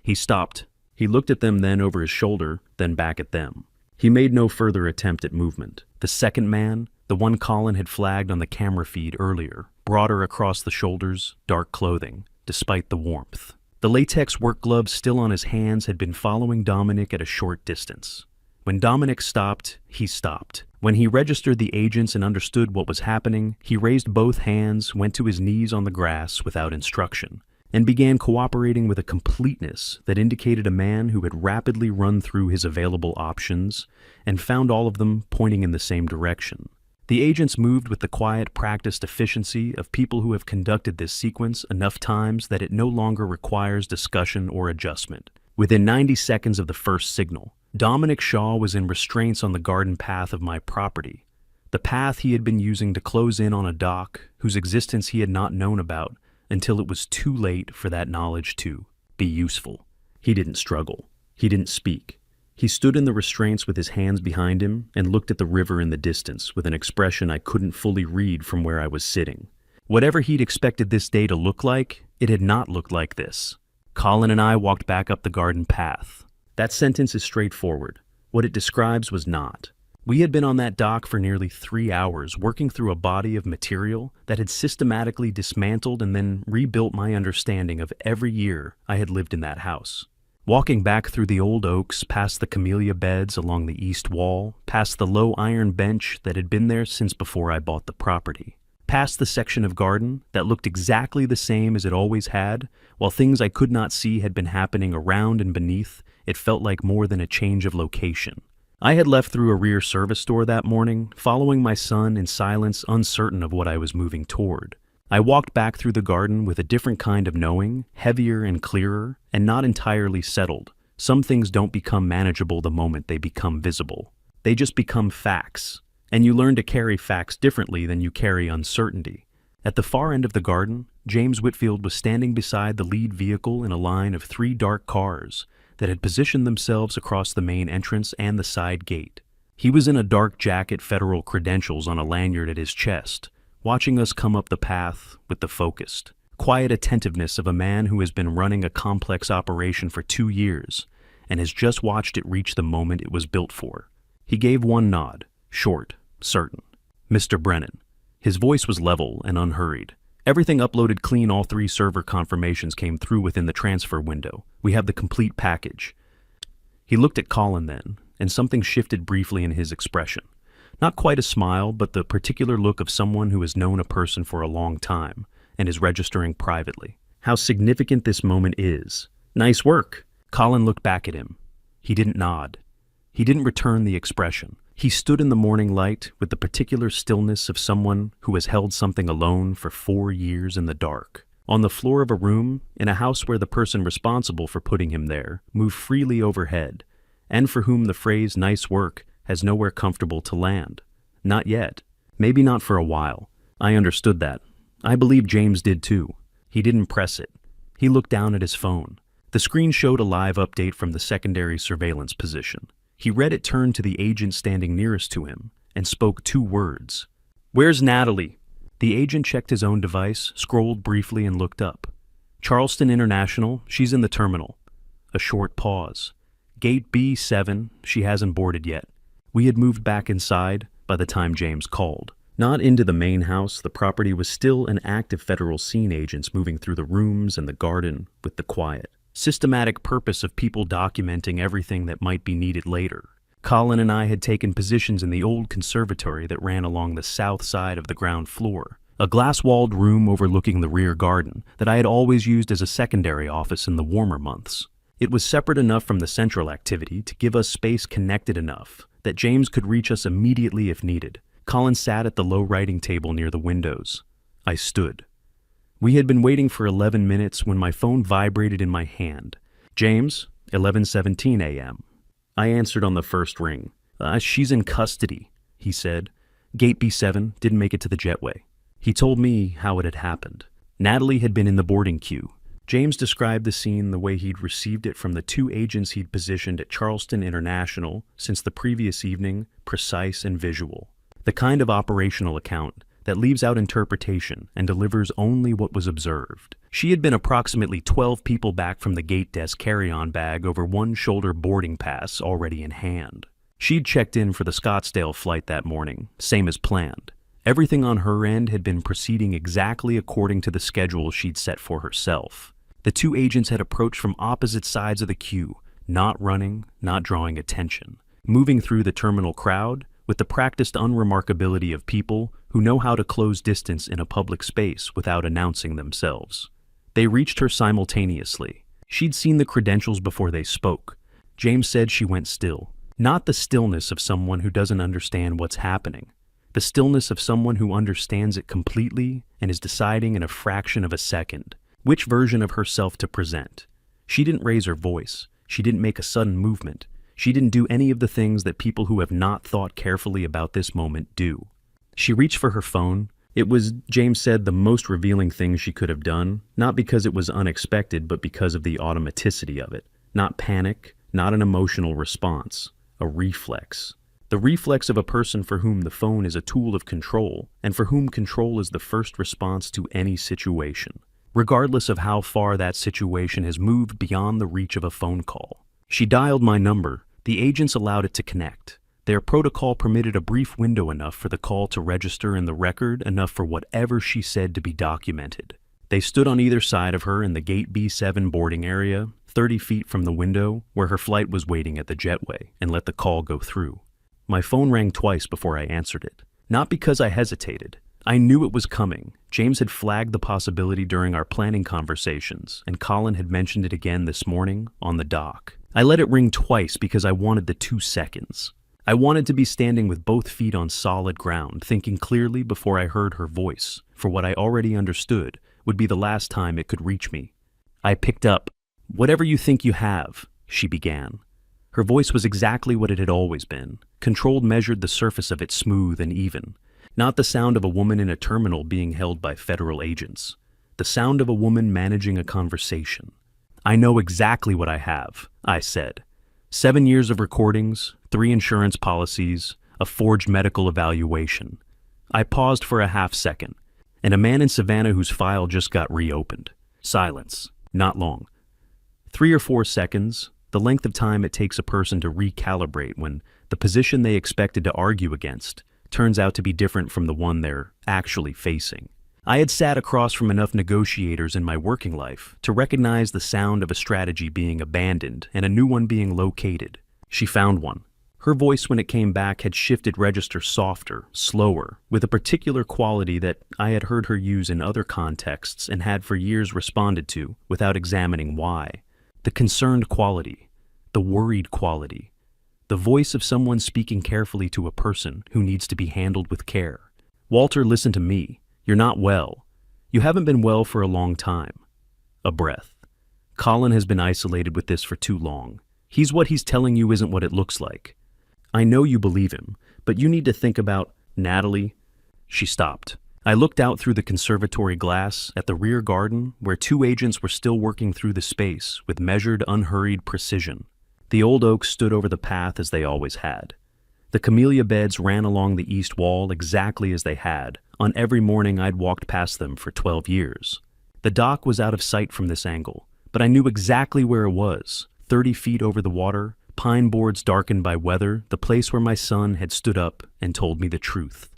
He stopped. He looked at them, then over his shoulder, then back at them. He made no further attempt at movement. The second man, the one Colin had flagged on the camera feed earlier, broader across the shoulders, dark clothing, despite the warmth. The latex work gloves still on his hands had been following Dominic at a short distance. When Dominic stopped, he stopped. When he registered the agents and understood what was happening, he raised both hands, went to his knees on the grass without instruction, and began cooperating with a completeness that indicated a man who had rapidly run through his available options and found all of them pointing in the same direction. The agents moved with the quiet, practiced efficiency of people who have conducted this sequence enough times that it no longer requires discussion or adjustment. Within 90 seconds of the first signal, Dominic Shaw was in restraints on the garden path of my property, the path he had been using to close in on a dock whose existence he had not known about until it was too late for that knowledge to be useful. He didn't struggle. He didn't speak. He stood in the restraints with his hands behind him and looked at the river in the distance with an expression I couldn't fully read from where I was sitting. Whatever he'd expected this day to look like, it had not looked like this. Colin and I walked back up the garden path. That sentence is straightforward. What it describes was not. We had been on that dock for nearly 3 hours, working through a body of material that had systematically dismantled and then rebuilt my understanding of every year I had lived in that house. Walking back through the old oaks, past the camellia beds along the east wall, past the low iron bench that had been there since before I bought the property, past the section of garden that looked exactly the same as it always had, while things I could not see had been happening around and beneath, it felt like more than a change of location. I had left through a rear service door that morning, following my son in silence, uncertain of what I was moving toward. I walked back through the garden with a different kind of knowing, heavier and clearer, and not entirely settled, Some things don't become manageable the moment they become visible. They just become facts, and you learn to carry facts differently than you carry uncertainty. At the far end of the garden, James Whitfield was standing beside the lead vehicle in a line of 3 dark cars that had positioned themselves across the main entrance and the side gate. He was in a dark jacket, federal credentials on a lanyard at his chest, watching us come up the path with the focused, quiet attentiveness of a man who has been running a complex operation for 2 years and has just watched it reach the moment it was built for. He gave one nod, short, certain. "Mr. Brennan." His voice was level and unhurried. "Everything uploaded clean. All 3 server confirmations came through within the transfer window. We have the complete package." He looked at Colin then, and something shifted briefly in his expression. Not quite a smile, but the particular look of someone who has known a person for a long time and is registering privately. How significant this moment is. "Nice work." Colin looked back at him. He didn't nod. He didn't return the expression. He stood in the morning light with the particular stillness of someone who has held something alone for 4 years in the dark. On the floor of a room, in a house where the person responsible for putting him there moved freely overhead, and for whom the phrase "nice work" has nowhere comfortable to land. Not yet. Maybe not for a while. I understood that. I believe James did too. He didn't press it. He looked down at his phone. The screen showed a live update from the secondary surveillance position. He read it, turned to the agent standing nearest to him, and spoke 2 words. "Where's Natalie?" The agent checked his own device, scrolled briefly, and looked up. "Charleston International, she's in the terminal." A short pause. "Gate B7, she hasn't boarded yet." We had moved back inside by the time James called. Not into the main house. The property was still an active federal scene agents moving through the rooms and the garden with the quiet, systematic purpose of people documenting everything that might be needed later. Colin and I had taken positions in the old conservatory that ran along the south side of the ground floor, a glass-walled room overlooking the rear garden that I had always used as a secondary office in the warmer months. It was separate enough from the central activity to give us space connected enough that James could reach us immediately if needed. Colin sat at the low writing table near the windows. I stood. We had been waiting for 11 minutes when my phone vibrated in my hand. "James, 11:17 a.m. I answered on the first ring. "She's in custody," he said. "Gate B7, didn't make it to the jetway." He told me how it had happened. Natalie had been in the boarding queue. James described the scene the way he'd received it from the 2 agents he'd positioned at Charleston International since the previous evening, precise and visual. The kind of operational account that leaves out interpretation and delivers only what was observed. She had been approximately 12 people back from the gate desk carry-on bag over one shoulder boarding pass already in hand. She'd checked in for the Scottsdale flight that morning, same as planned. Everything on her end had been proceeding exactly according to the schedule she'd set for herself. The 2 agents had approached from opposite sides of the queue, not running, not drawing attention, moving through the terminal crowd with the practiced unremarkability of people who know how to close distance in a public space without announcing themselves. They reached her simultaneously. She'd seen the credentials before they spoke. James said she went still. Not the stillness of someone who doesn't understand what's happening. The stillness of someone who understands it completely and is deciding in a fraction of a second which version of herself to present. She didn't raise her voice. She didn't make a sudden movement. She didn't do any of the things that people who have not thought carefully about this moment do. She reached for her phone. It was, James said, the most revealing thing she could have done, not because it was unexpected, but because of the automaticity of it. Not panic, not an emotional response, a reflex. The reflex of a person for whom the phone is a tool of control, and for whom control is the first response to any situation, regardless of how far that situation has moved beyond the reach of a phone call. She dialed my number. The agents allowed it to connect. Their protocol permitted a brief window enough for the call to register in the record, enough for whatever she said to be documented. They stood on either side of her in the Gate B7 boarding area, 30 feet from the window where her flight was waiting at the jetway, and let the call go through. My phone rang twice before I answered it. Not because I hesitated. I knew it was coming. James had flagged the possibility during our planning conversations, and Colin had mentioned it again this morning on the dock. I let it ring twice because I wanted the 2 seconds. I wanted to be standing with both feet on solid ground, thinking clearly before I heard her voice, for what I already understood would be the last time it could reach me. I picked up. "Whatever you think you have." she began. Her voice was exactly what it had always been. Controlled measured the surface of it smooth and even. Not the sound of a woman in a terminal being held by federal agents. The sound of a woman managing a conversation. I know exactly what I have, I said. 7 years of recordings, 3 insurance policies, a forged medical evaluation. I paused for a half second, and a man in Savannah whose file just got reopened. Silence. Not long. 3 or 4 seconds, the length of time it takes a person to recalibrate when the position they expected to argue against turns out to be different from the one they're actually facing. I had sat across from enough negotiators in my working life to recognize the sound of a strategy being abandoned and a new one being located. She found one. Her voice when it came back had shifted register softer, slower, with a particular quality that I had heard her use in other contexts and had for years responded to without examining why. The concerned quality, the worried quality, the voice of someone speaking carefully to a person who needs to be handled with care. Walter, listen to me. You're not well. You haven't been well for a long time. A breath. Colin has been isolated with this for too long. What he's telling you isn't what it looks like. I know you believe him, but you need to think about Natalie. She stopped. I looked out through the conservatory glass at the rear garden where 2 agents were still working through the space with measured, unhurried precision. The old oaks stood over the path as they always had. The camellia beds ran along the east wall exactly as they had on every morning I'd walked past them for 12 years. The dock was out of sight from this angle, but I knew exactly where it was, 30 feet over the water, pine boards darkened by weather, the place where my son had stood up and told me the truth.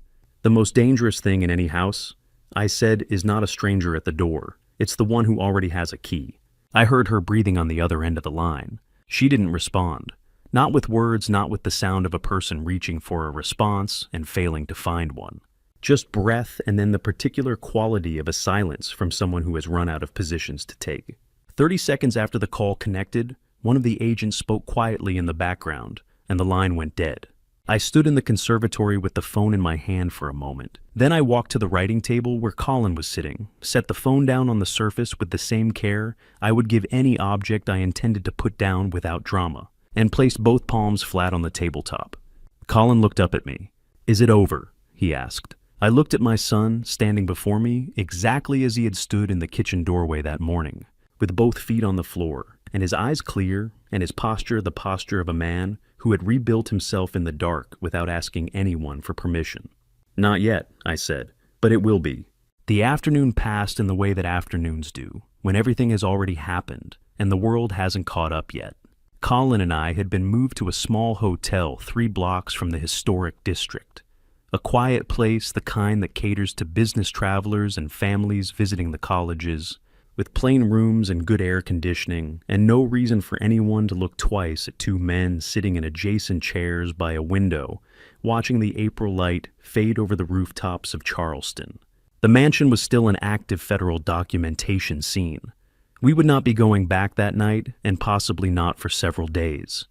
The most dangerous thing in any house, I said, is not a stranger at the door. It's the one who already has a key. I heard her breathing on the other end of the line. She didn't respond. Not with words, not with the sound of a person reaching for a response and failing to find one. Just breath and then the particular quality of a silence from someone who has run out of positions to take. 30 seconds after the call connected, one of the agents spoke quietly in the background, and the line went dead. I stood in the conservatory with the phone in my hand for a moment. Then I walked to the writing table where Colin was sitting, set the phone down on the surface with the same care I would give any object I intended to put down without drama, and placed both palms flat on the tabletop. Colin looked up at me. "Is it over?" he asked. I looked at my son standing before me exactly as he had stood in the kitchen doorway that morning, with both feet on the floor, and his eyes clear, and his posture the posture of a man who had rebuilt himself in the dark without asking anyone for permission. "Not yet," I said, "but it will be." The afternoon passed in the way that afternoons do, when everything has already happened, and the world hasn't caught up yet. Colin and I had been moved to a small hotel 3 blocks from the historic district. A quiet place, the kind that caters to business travelers and families visiting the colleges, with plain rooms and good air conditioning, and no reason for anyone to look twice at 2 men sitting in adjacent chairs by a window, watching the April light fade over the rooftops of Charleston. The mansion was still an active federal documentation scene. We would not be going back that night, and possibly not for several days.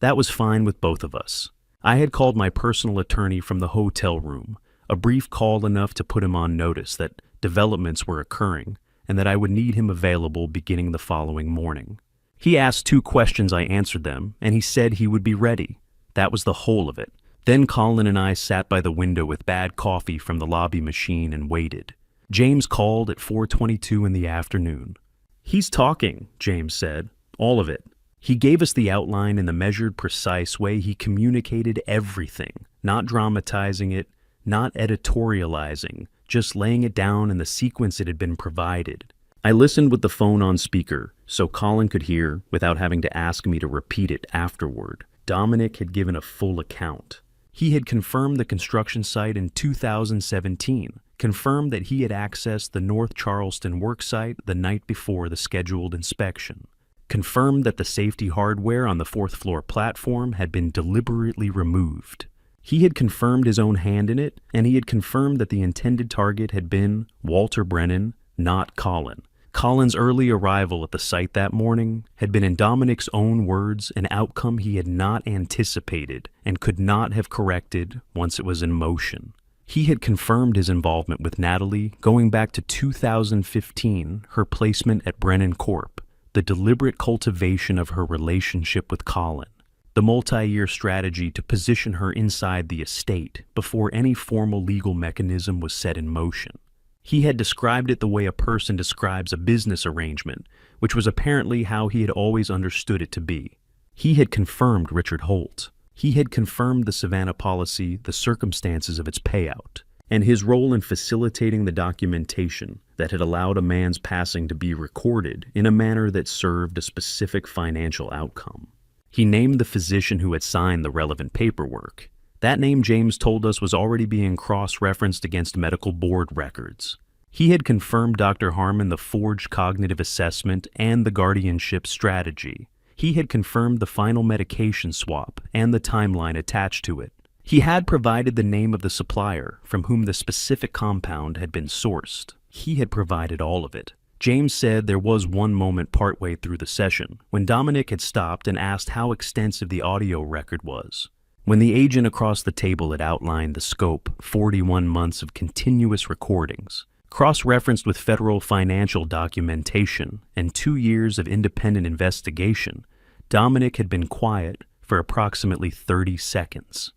That was fine with both of us. I had called my personal attorney from the hotel room, a brief call enough to put him on notice that developments were occurring, and that I would need him available beginning the following morning. He asked 2 questions, I answered them, and he said he would be ready. That was the whole of it. Then Colin and I sat by the window with bad coffee from the lobby machine and waited. James called at 4:22 in the afternoon. "He's talking," James said. "All of it." He gave us the outline in the measured, precise way he communicated everything, not dramatizing it, not editorializing, just laying it down in the sequence it had been provided. I listened with the phone on speaker, so Colin could hear without having to ask me to repeat it afterward. Dominic had given a full account. He had confirmed the construction site in 2017, confirmed that he had accessed the North Charleston worksite the night before the scheduled inspection, confirmed that the safety hardware on the 4th floor platform had been deliberately removed. He had confirmed his own hand in it, and he had confirmed that the intended target had been Walter Brennan, not Colin. Colin's early arrival at the site that morning had been, in Dominic's own words, an outcome he had not anticipated and could not have corrected once it was in motion. He had confirmed his involvement with Natalie going back to 2015, her placement at Brennan Corp., the deliberate cultivation of her relationship with Colin, the multi-year strategy to position her inside the estate before any formal legal mechanism was set in motion. He had described it the way a person describes a business arrangement, which was apparently how he had always understood it to be. He had confirmed Richard Holt. He had confirmed the Savannah policy, the circumstances of its payout, and his role in facilitating the documentation that had allowed a man's passing to be recorded in a manner that served a specific financial outcome. He named the physician who had signed the relevant paperwork. That name, James told us, was already being cross-referenced against medical board records. He had confirmed Dr. Harmon the forged cognitive assessment and the guardianship strategy. He had confirmed the final medication swap and the timeline attached to it. He had provided the name of the supplier from whom the specific compound had been sourced. He had provided all of it. James said there was one moment partway through the session when Dominic had stopped and asked how extensive the audio record was. When the agent across the table had outlined the scope, 41 months of continuous recordings, cross-referenced with federal financial documentation and 2 years of independent investigation, Dominic had been quiet for approximately 30 seconds.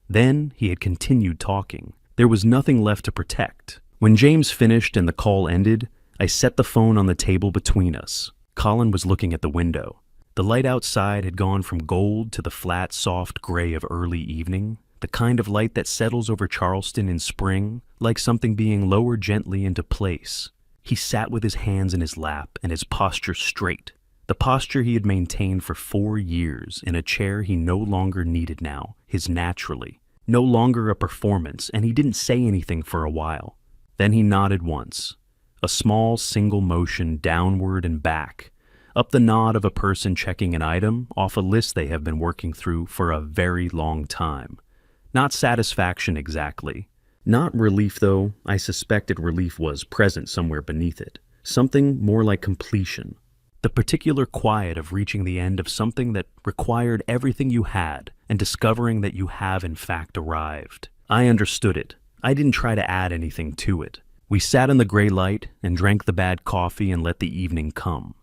Then he had continued talking. There was nothing left to protect. When James finished and the call ended, I set the phone on the table between us. Colin was looking at the window. The light outside had gone from gold to the flat, soft gray of early evening, the kind of light that settles over Charleston in spring, like something being lowered gently into place. He sat with his hands in his lap and his posture straight, the posture he had maintained for 4 years in a chair he no longer needed now, his naturally. No longer a performance, and he didn't say anything for a while. Then he nodded once. A small single motion downward and back, up the nod of a person checking an item off a list they have been working through for a very long time. Not satisfaction exactly. Not relief, though. I suspected relief was present somewhere beneath it. Something more like completion. The particular quiet of reaching the end of something that required everything you had and discovering that you have in fact arrived. I understood it. I didn't try to add anything to it. We sat in the gray light and drank the bad coffee and let the evening come.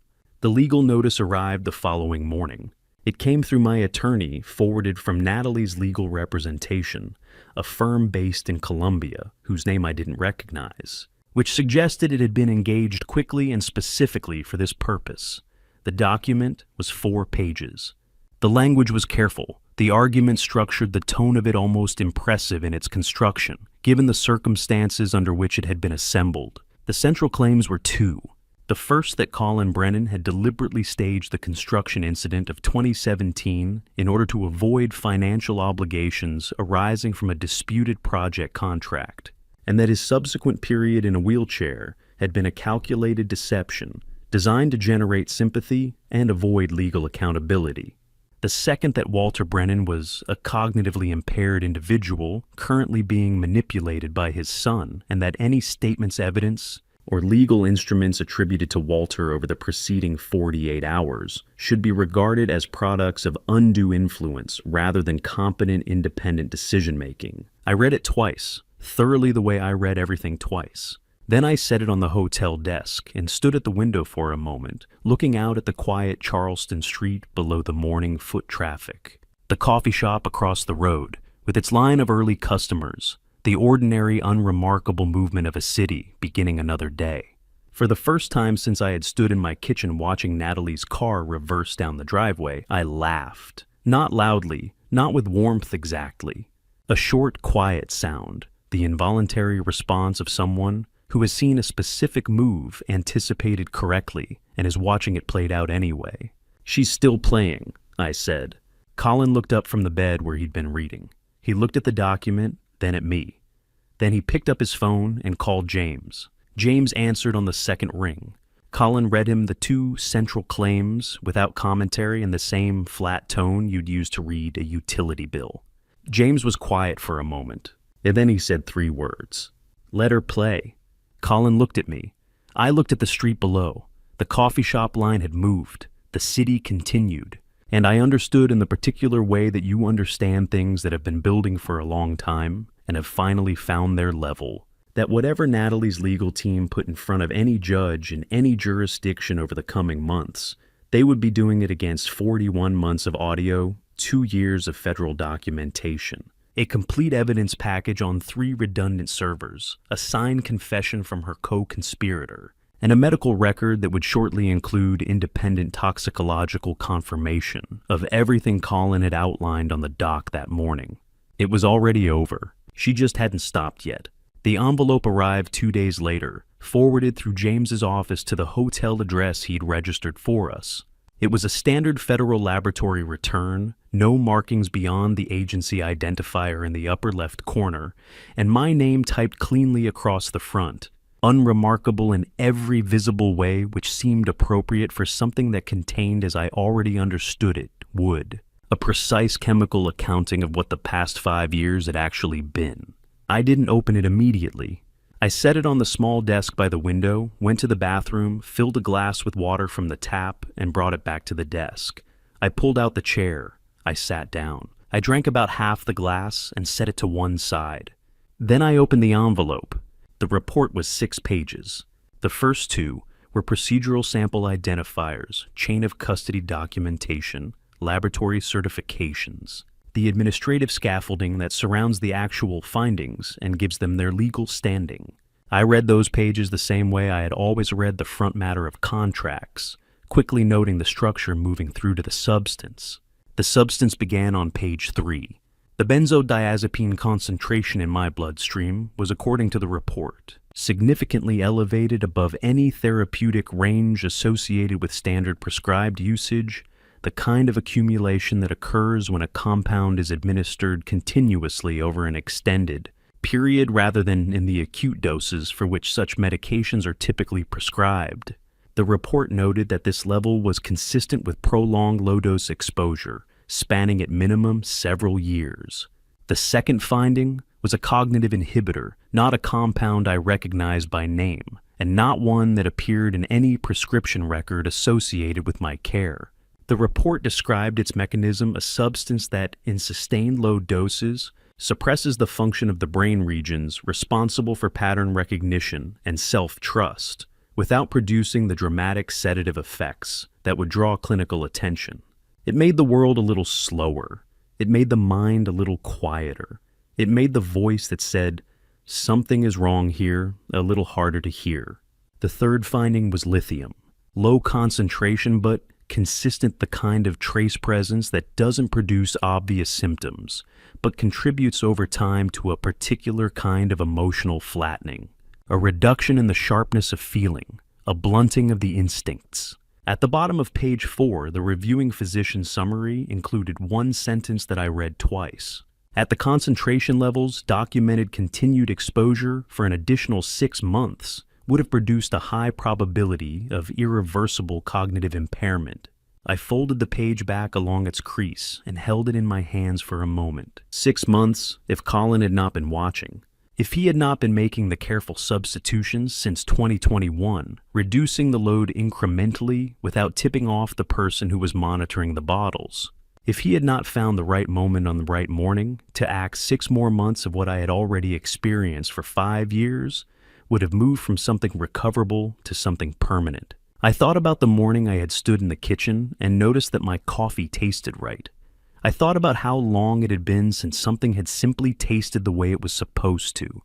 The legal notice arrived the following morning. It came through my attorney, forwarded from Natalie's legal representation, a firm based in Columbia, whose name I didn't recognize, which suggested it had been engaged quickly and specifically for this purpose. The document was 4 pages. The language was careful. The argument structured, the tone of it almost impressive in its construction, given the circumstances under which it had been assembled. The central claims were 2. The first, that Colin Brennan had deliberately staged the construction incident of 2017 in order to avoid financial obligations arising from a disputed project contract, and that his subsequent period in a wheelchair had been a calculated deception designed to generate sympathy and avoid legal accountability. The second, that Walter Brennan was a cognitively impaired individual currently being manipulated by his son, and that any statements, evidence, or legal instruments attributed to Walter over the preceding 48 hours should be regarded as products of undue influence rather than competent, independent decision-making. I read it twice, thoroughly the way I read everything twice. Then I set it on the hotel desk and stood at the window for a moment, looking out at the quiet Charleston street below the morning foot traffic. The coffee shop across the road, with its line of early customers, the ordinary, unremarkable movement of a city beginning another day. For the first time since I had stood in my kitchen watching Natalie's car reverse down the driveway, I laughed. Not loudly, not with warmth exactly. A short, quiet sound, the involuntary response of someone who has seen a specific move anticipated correctly and is watching it played out anyway. "She's still playing," I said. Colin looked up from the bed where he'd been reading. He looked at the document, then at me. Then he picked up his phone and called James. James answered on the second ring. Colin read him the 2 central claims without commentary in the same flat tone you'd use to read a utility bill. James was quiet for a moment, and then he said 3 words. "Let her play." Colin looked at me. I looked at the street below. The coffee shop line had moved. The city continued. And I understood in the particular way that you understand things that have been building for a long time and have finally found their level. that whatever Natalie's legal team put in front of any judge in any jurisdiction over the coming months, they would be doing it against 41 months of audio, 2 years of federal documentation, a complete evidence package on 3 redundant servers, a signed confession from her co-conspirator, and a medical record that would shortly include independent toxicological confirmation of everything Colin had outlined on the dock that morning. It was already over. She just hadn't stopped yet. The envelope arrived 2 days later, forwarded through James's office to the hotel address he'd registered for us. It was a standard federal laboratory return, no markings beyond the agency identifier in the upper left corner, and my name typed cleanly across the front, unremarkable in every visible way which seemed appropriate for something that contained, as I already understood it, would. A precise chemical accounting of what the past 5 years had actually been. I didn't open it immediately. I set it on the small desk by the window, went to the bathroom, filled a glass with water from the tap, and brought it back to the desk. I pulled out the chair. I sat down. I drank about half the glass and set it to one side. Then I opened the envelope. The report was 6 pages. The first 2 were procedural sample identifiers, chain of custody documentation, laboratory certifications, the administrative scaffolding that surrounds the actual findings and gives them their legal standing. I read those pages the same way I had always read the front matter of contracts, quickly noting the structure moving through to the substance. The substance began on page 3. The benzodiazepine concentration in my bloodstream was, according to the report, significantly elevated above any therapeutic range associated with standard prescribed usage, the kind of accumulation that occurs when a compound is administered continuously over an extended period rather than in the acute doses for which such medications are typically prescribed. The report noted that this level was consistent with prolonged low-dose exposure, spanning at minimum several years. The second finding was a cognitive inhibitor, not a compound I recognized by name, and not one that appeared in any prescription record associated with my care. The report described its mechanism, a substance that, in sustained low doses, suppresses the function of the brain regions responsible for pattern recognition and self-trust, without producing the dramatic sedative effects that would draw clinical attention. It made the world a little slower. It made the mind a little quieter. It made the voice that said, "Something is wrong here," a little harder to hear. The third finding was lithium. Low concentration, but consistent, the kind of trace presence that doesn't produce obvious symptoms, but contributes over time to a particular kind of emotional flattening, a reduction in the sharpness of feeling, a blunting of the instincts. At the bottom of page 4, the reviewing physician's summary included one sentence that I read twice. At the concentration levels, documented continued exposure for an additional 6 months would have produced a high probability of irreversible cognitive impairment. I folded the page back along its crease and held it in my hands for a moment. 6 months, if Colin had not been watching. If he had not been making the careful substitutions since 2021, reducing the load incrementally without tipping off the person who was monitoring the bottles. If he had not found the right moment on the right morning to act, 6 more months of what I had already experienced for 5 years would have moved from something recoverable to something permanent. I thought about the morning I had stood in the kitchen and noticed that my coffee tasted right. I thought about how long it had been since something had simply tasted the way it was supposed to.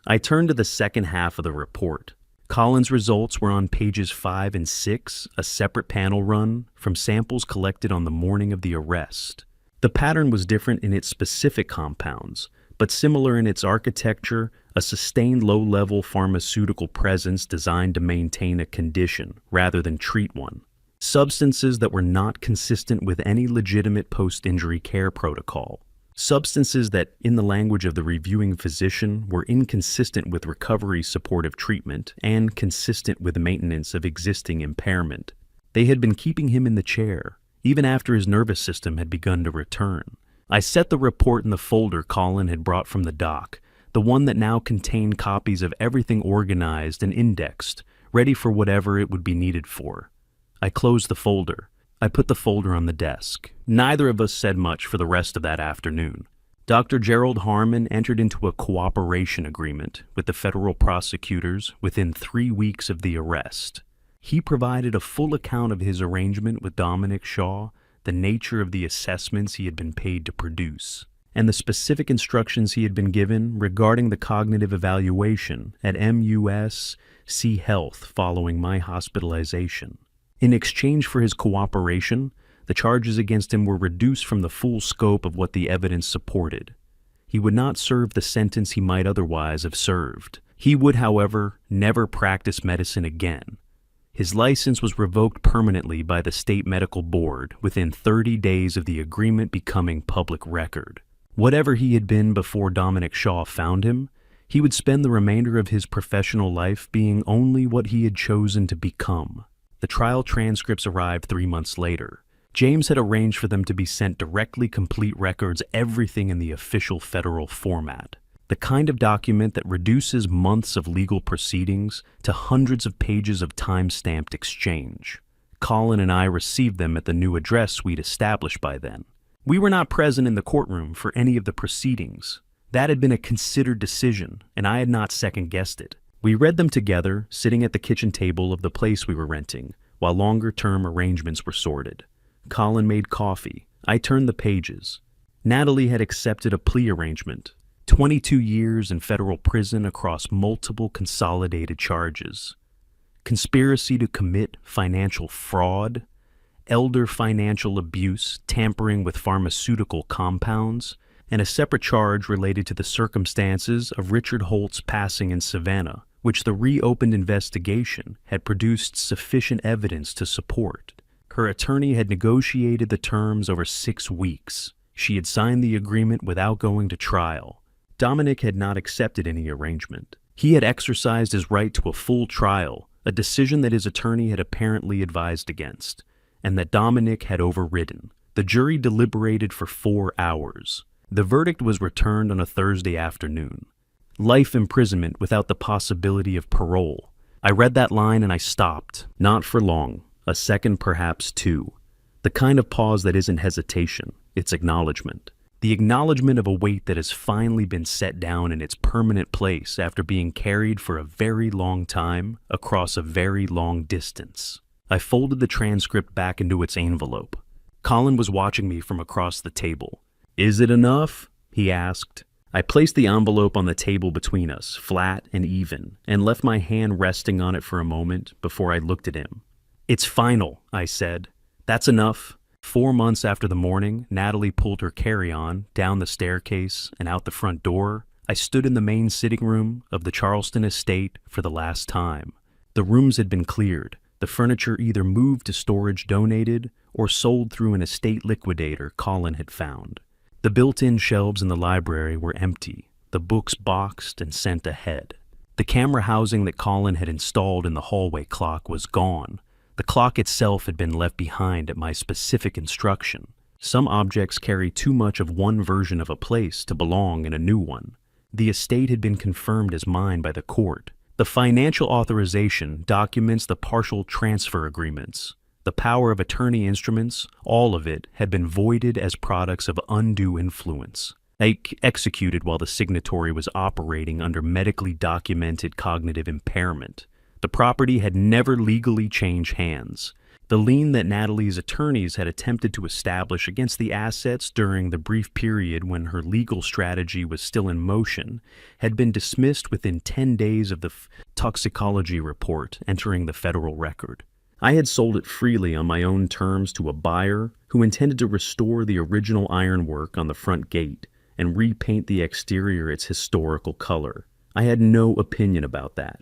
I turned to the second half of the report. Colin's results were on pages 5 and 6, a separate panel run from samples collected on the morning of the arrest. The pattern was different in its specific compounds, but similar in its architecture, a sustained low-level pharmaceutical presence designed to maintain a condition rather than treat one. Substances that were not consistent with any legitimate post-injury care protocol. Substances that, in the language of the reviewing physician, were inconsistent with recovery supportive treatment and consistent with maintenance of existing impairment. They had been keeping him in the chair, even after his nervous system had begun to return. I set the report in the folder Colin had brought from the dock, the one that now contained copies of everything organized and indexed, ready for whatever it would be needed for. I closed the folder. I put the folder on the desk. Neither of us said much for the rest of that afternoon. Dr. Gerald Harmon entered into a cooperation agreement with the federal prosecutors within 3 weeks of the arrest. He provided a full account of his arrangement with Dominic Shaw, the nature of the assessments he had been paid to produce, and the specific instructions he had been given regarding the cognitive evaluation at MUSC Health following my hospitalization. In exchange for his cooperation, the charges against him were reduced from the full scope of what the evidence supported. He would not serve the sentence he might otherwise have served. He would, however, never practice medicine again. His license was revoked permanently by the state medical board within 30 days of the agreement becoming public record. Whatever he had been before Dominic Shaw found him, he would spend the remainder of his professional life being only what he had chosen to become. The trial transcripts arrived 3 months later. James had arranged for them to be sent directly, complete records, everything in the official federal format. The kind of document that reduces months of legal proceedings to hundreds of pages of time-stamped exchange. Colin and I received them at the new address we'd established by then. We were not present in the courtroom for any of the proceedings. That had been a considered decision, and I had not second-guessed it. We read them together, sitting at the kitchen table of the place we were renting, while longer-term arrangements were sorted. Colin made coffee. I turned the pages. Natalie had accepted a plea arrangement. 22 years in federal prison across multiple consolidated charges. Conspiracy to commit financial fraud, elder financial abuse, tampering with pharmaceutical compounds, and a separate charge related to the circumstances of Richard Holt's passing in Savannah, which the reopened investigation had produced sufficient evidence to support. Her attorney had negotiated the terms over 6 weeks. She had signed the agreement without going to trial. Dominic had not accepted any arrangement. He had exercised his right to a full trial, a decision that his attorney had apparently advised against, and that Dominic had overridden. The jury deliberated for 4 hours. The verdict was returned on a Thursday afternoon. Life imprisonment without the possibility of parole. I read that line and I stopped. Not for long. A second, perhaps 2. The kind of pause that isn't hesitation, it's acknowledgement. The acknowledgement of a weight that has finally been set down in its permanent place after being carried for a very long time across a very long distance. I folded the transcript back into its envelope. Colin was watching me from across the table. "Is it enough?" he asked. I placed the envelope on the table between us, flat and even, and left my hand resting on it for a moment before I looked at him. "It's final," I said. "That's enough." 4 months after the morning Natalie pulled her carry-on down the staircase and out the front door, I stood in the main sitting room of the Charleston estate for the last time. The rooms had been cleared, the furniture either moved to storage donated or sold through an estate liquidator Colin had found. The built-in shelves in the library were empty, the books boxed and sent ahead. The camera housing that Colin had installed in the hallway clock was gone. The clock itself had been left behind at my specific instruction. Some objects carry too much of one version of a place to belong in a new one. The estate had been confirmed as mine by the court. The financial authorization documents the partial transfer agreements. The power of attorney instruments, all of it, had been voided as products of undue influence. Executed while the signatory was operating under medically documented cognitive impairment. The property had never legally changed hands. The lien that Natalie's attorneys had attempted to establish against the assets during the brief period when her legal strategy was still in motion had been dismissed within 10 days of the toxicology report entering the federal record. I had sold it freely on my own terms to a buyer who intended to restore the original ironwork on the front gate and repaint the exterior its historical color. I had no opinion about that.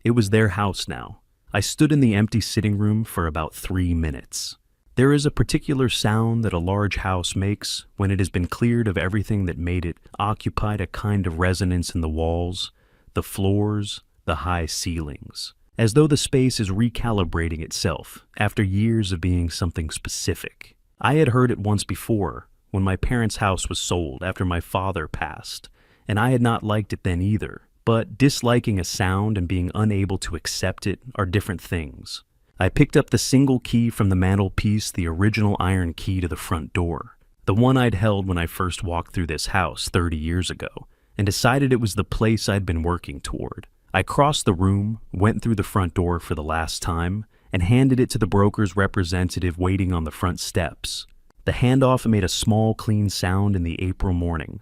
It was their house now. I stood in the empty sitting room for about 3 minutes. There is a particular sound that a large house makes when it has been cleared of everything that made it occupied a kind of resonance in the walls, the floors, the high ceilings, as though the space is recalibrating itself after years of being something specific. I had heard it once before, when my parents' house was sold after my father passed, and I had not liked it then either. But disliking a sound and being unable to accept it are different things. I picked up the single key from the mantelpiece, the original iron key to the front door. the one I'd held when I first walked through this house 30 years ago, and decided it was the place I'd been working toward. I crossed the room, went through the front door for the last time, and handed it to the broker's representative waiting on the front steps. The handoff made a small, clean sound in the April morning.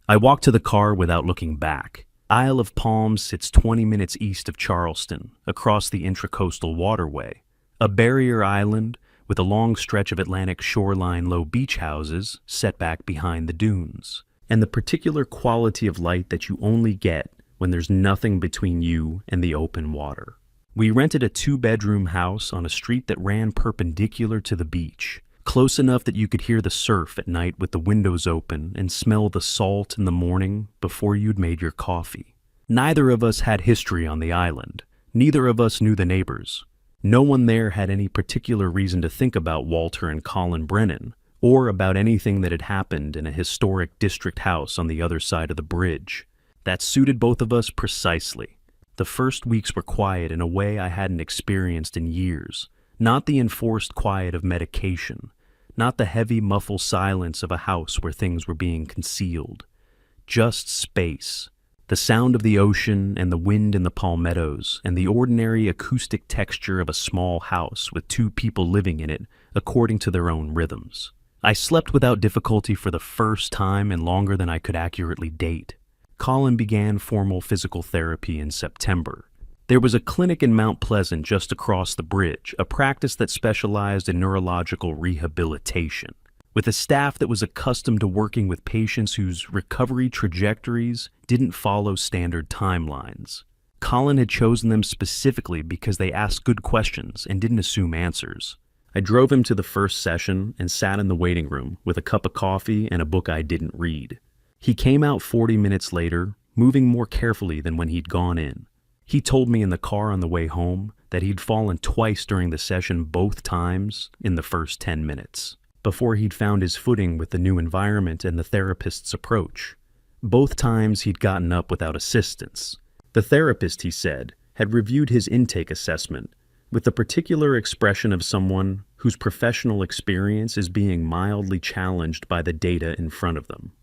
I walked to the car without looking back. Isle of Palms sits 20 minutes east of Charleston, across the Intracoastal Waterway, a barrier island with a long stretch of Atlantic shoreline low beach houses set back behind the dunes, and the particular quality of light that you only get when there's nothing between you and the open water. We rented a 2-bedroom house on a street that ran perpendicular to the beach, close enough that you could hear the surf at night with the windows open and smell the salt in the morning before you'd made your coffee. Neither of us had history on the island. Neither of us knew the neighbors. No one there had any particular reason to think about Walter and Colin Brennan, or about anything that had happened in a historic district house on the other side of the bridge. That suited both of us precisely. The first weeks were quiet in a way I hadn't experienced in years. Not the enforced quiet of medication. Not the heavy, muffled silence of a house where things were being concealed. Just space. The sound of the ocean and the wind in the palmettos and the ordinary acoustic texture of a small house with 2 people living in it according to their own rhythms. I slept without difficulty for the first time in longer than I could accurately date. Colin began formal physical therapy in September. There was a clinic in Mount Pleasant just across the bridge, a practice that specialized in neurological rehabilitation, with a staff that was accustomed to working with patients whose recovery trajectories didn't follow standard timelines. Colin had chosen them specifically because they asked good questions and didn't assume answers. I drove him to the first session and sat in the waiting room with a cup of coffee and a book I didn't read. He came out 40 minutes later, moving more carefully than when he'd gone in. He told me in the car on the way home that he'd fallen twice during the session, both times in the first 10 minutes, before he'd found his footing with the new environment and the therapist's approach. Both times he'd gotten up without assistance. The therapist, he said, had reviewed his intake assessment with the particular expression of someone whose professional experience is being mildly challenged by the data in front of them.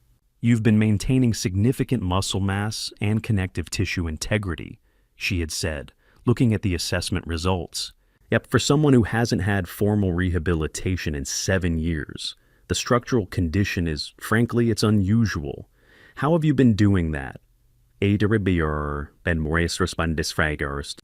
"You've been maintaining significant muscle mass and connective tissue integrity," she had said, looking at the assessment results. Yep, for someone who hasn't had formal rehabilitation in 7 years, the structural condition is, frankly, it's unusual. How have you been doing that?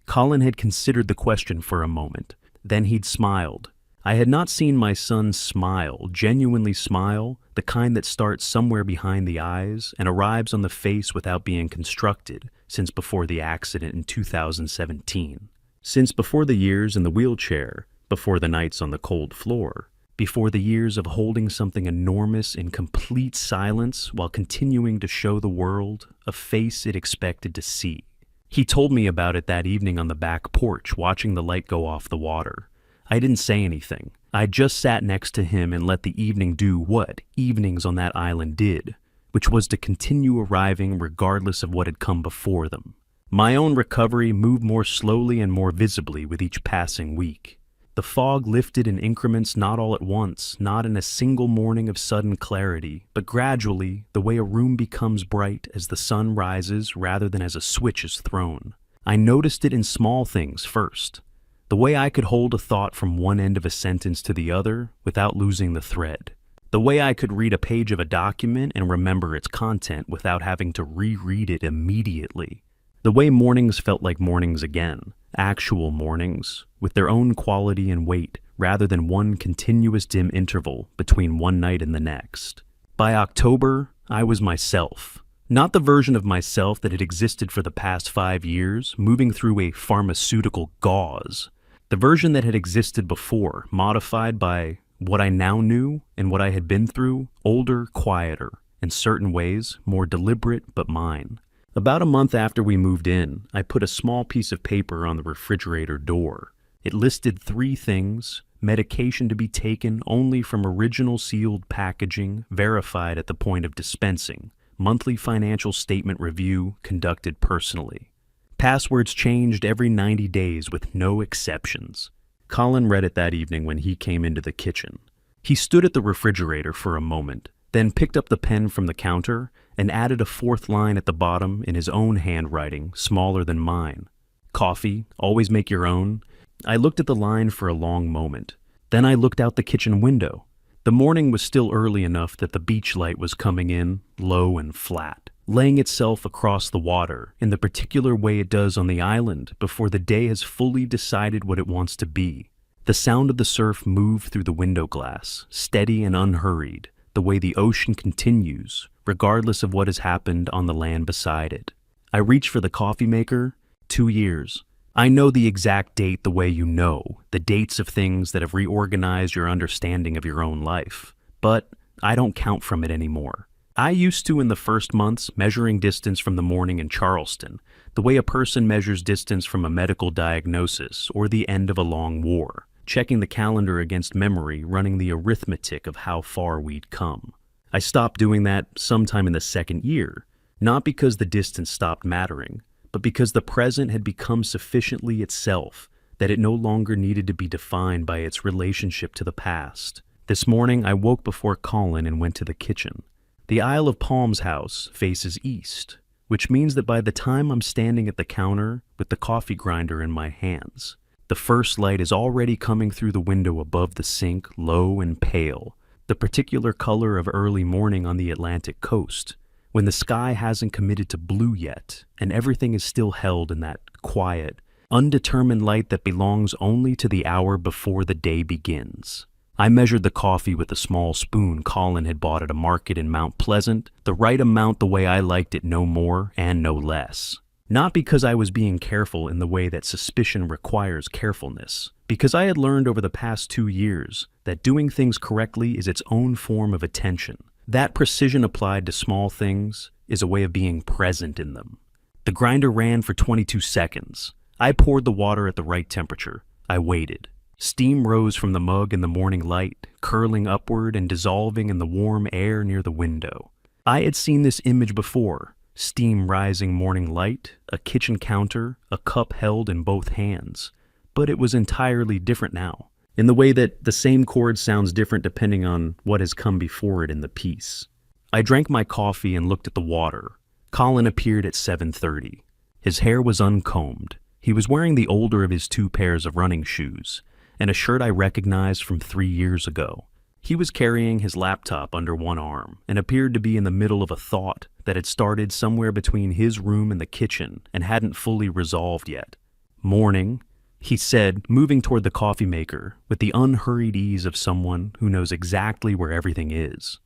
Colin had considered the question for a moment. Then he'd smiled. I had not seen my son smile, genuinely smile, the kind that starts somewhere behind the eyes and arrives on the face without being constructed, since before the accident in 2017. Since before the years in the wheelchair, before the nights on the cold floor, before the years of holding something enormous in complete silence while continuing to show the world a face it expected to see. He told me about it that evening on the back porch, watching the light go off the water. I didn't say anything. I just sat next to him and let the evening do what evenings on that island did, which was to continue arriving regardless of what had come before them. My own recovery moved more slowly and more visibly with each passing week. The fog lifted in increments, not all at once, not in a single morning of sudden clarity, but gradually, the way a room becomes bright as the sun rises rather than as a switch is thrown. I noticed it in small things first. The way I could hold a thought from one end of a sentence to the other without losing the thread. The way I could read a page of a document and remember its content without having to reread it immediately. The way mornings felt like mornings again, actual mornings, with their own quality and weight, rather than one continuous dim interval between one night and the next. By October, I was myself. Not the version of myself that had existed for the past 5 years, moving through a pharmaceutical gauze. The version that had existed before, modified by what I now knew and what I had been through, older, quieter, in certain ways, more deliberate but mine. About a month after we moved in, I put a small piece of paper on the refrigerator door. It listed 3 things: medication to be taken only from original sealed packaging, verified at the point of dispensing, monthly financial statement review conducted personally. Passwords changed every 90 days with no exceptions. Colin read it that evening when he came into the kitchen. He stood at the refrigerator for a moment, then picked up the pen from the counter and added a fourth line at the bottom in his own handwriting, smaller than mine. Coffee, always make your own. I looked at the line for a long moment. Then I looked out the kitchen window. The morning was still early enough that the beach light was coming in, low and flat, laying itself across the water in the particular way it does on the island before the day has fully decided what it wants to be. The sound of the surf moved through the window glass, steady and unhurried, the way the ocean continues, regardless of what has happened on the land beside it. I reached for the coffee maker. 2 years. I know the exact date the way you know, the dates of things that have reorganized your understanding of your own life. But I don't count from it anymore. I used to in the first months, measuring distance from the morning in Charleston, the way a person measures distance from a medical diagnosis or the end of a long war, checking the calendar against memory, running the arithmetic of how far we'd come. I stopped doing that sometime in the second year, not because the distance stopped mattering, but because the present had become sufficiently itself that it no longer needed to be defined by its relationship to the past. This morning, I woke before Colin and went to the kitchen. The Isle of Palms house faces east, which means that by the time I'm standing at the counter with the coffee grinder in my hands, the first light is already coming through the window above the sink, low and pale, the particular color of early morning on the Atlantic coast, when the sky hasn't committed to blue yet, and everything is still held in that quiet, undetermined light that belongs only to the hour before the day begins. I measured the coffee with a small spoon Colin had bought at a market in Mount Pleasant, the right amount the way I liked it, no more and no less. Not because I was being careful in the way that suspicion requires carefulness, because I had learned over the past 2 years that doing things correctly is its own form of attention. That precision applied to small things is a way of being present in them. The grinder ran for 22 seconds. I poured the water at the right temperature. I waited. Steam rose from the mug in the morning light, curling upward and dissolving in the warm air near the window. I had seen this image before. Steam rising morning light, a kitchen counter, a cup held in both hands. But it was entirely different now, in the way that the same chord sounds different depending on what has come before it in the piece. I drank my coffee and looked at the water. Colin appeared at 7:30. His hair was uncombed. He was wearing the older of his 2 pairs of running shoes, and a shirt I recognized from 3 years ago. He was carrying his laptop under one arm and appeared to be in the middle of a thought that had started somewhere between his room and the kitchen and hadn't fully resolved yet. "Morning," he said, moving toward the coffee maker with the unhurried ease of someone who knows exactly where everything is.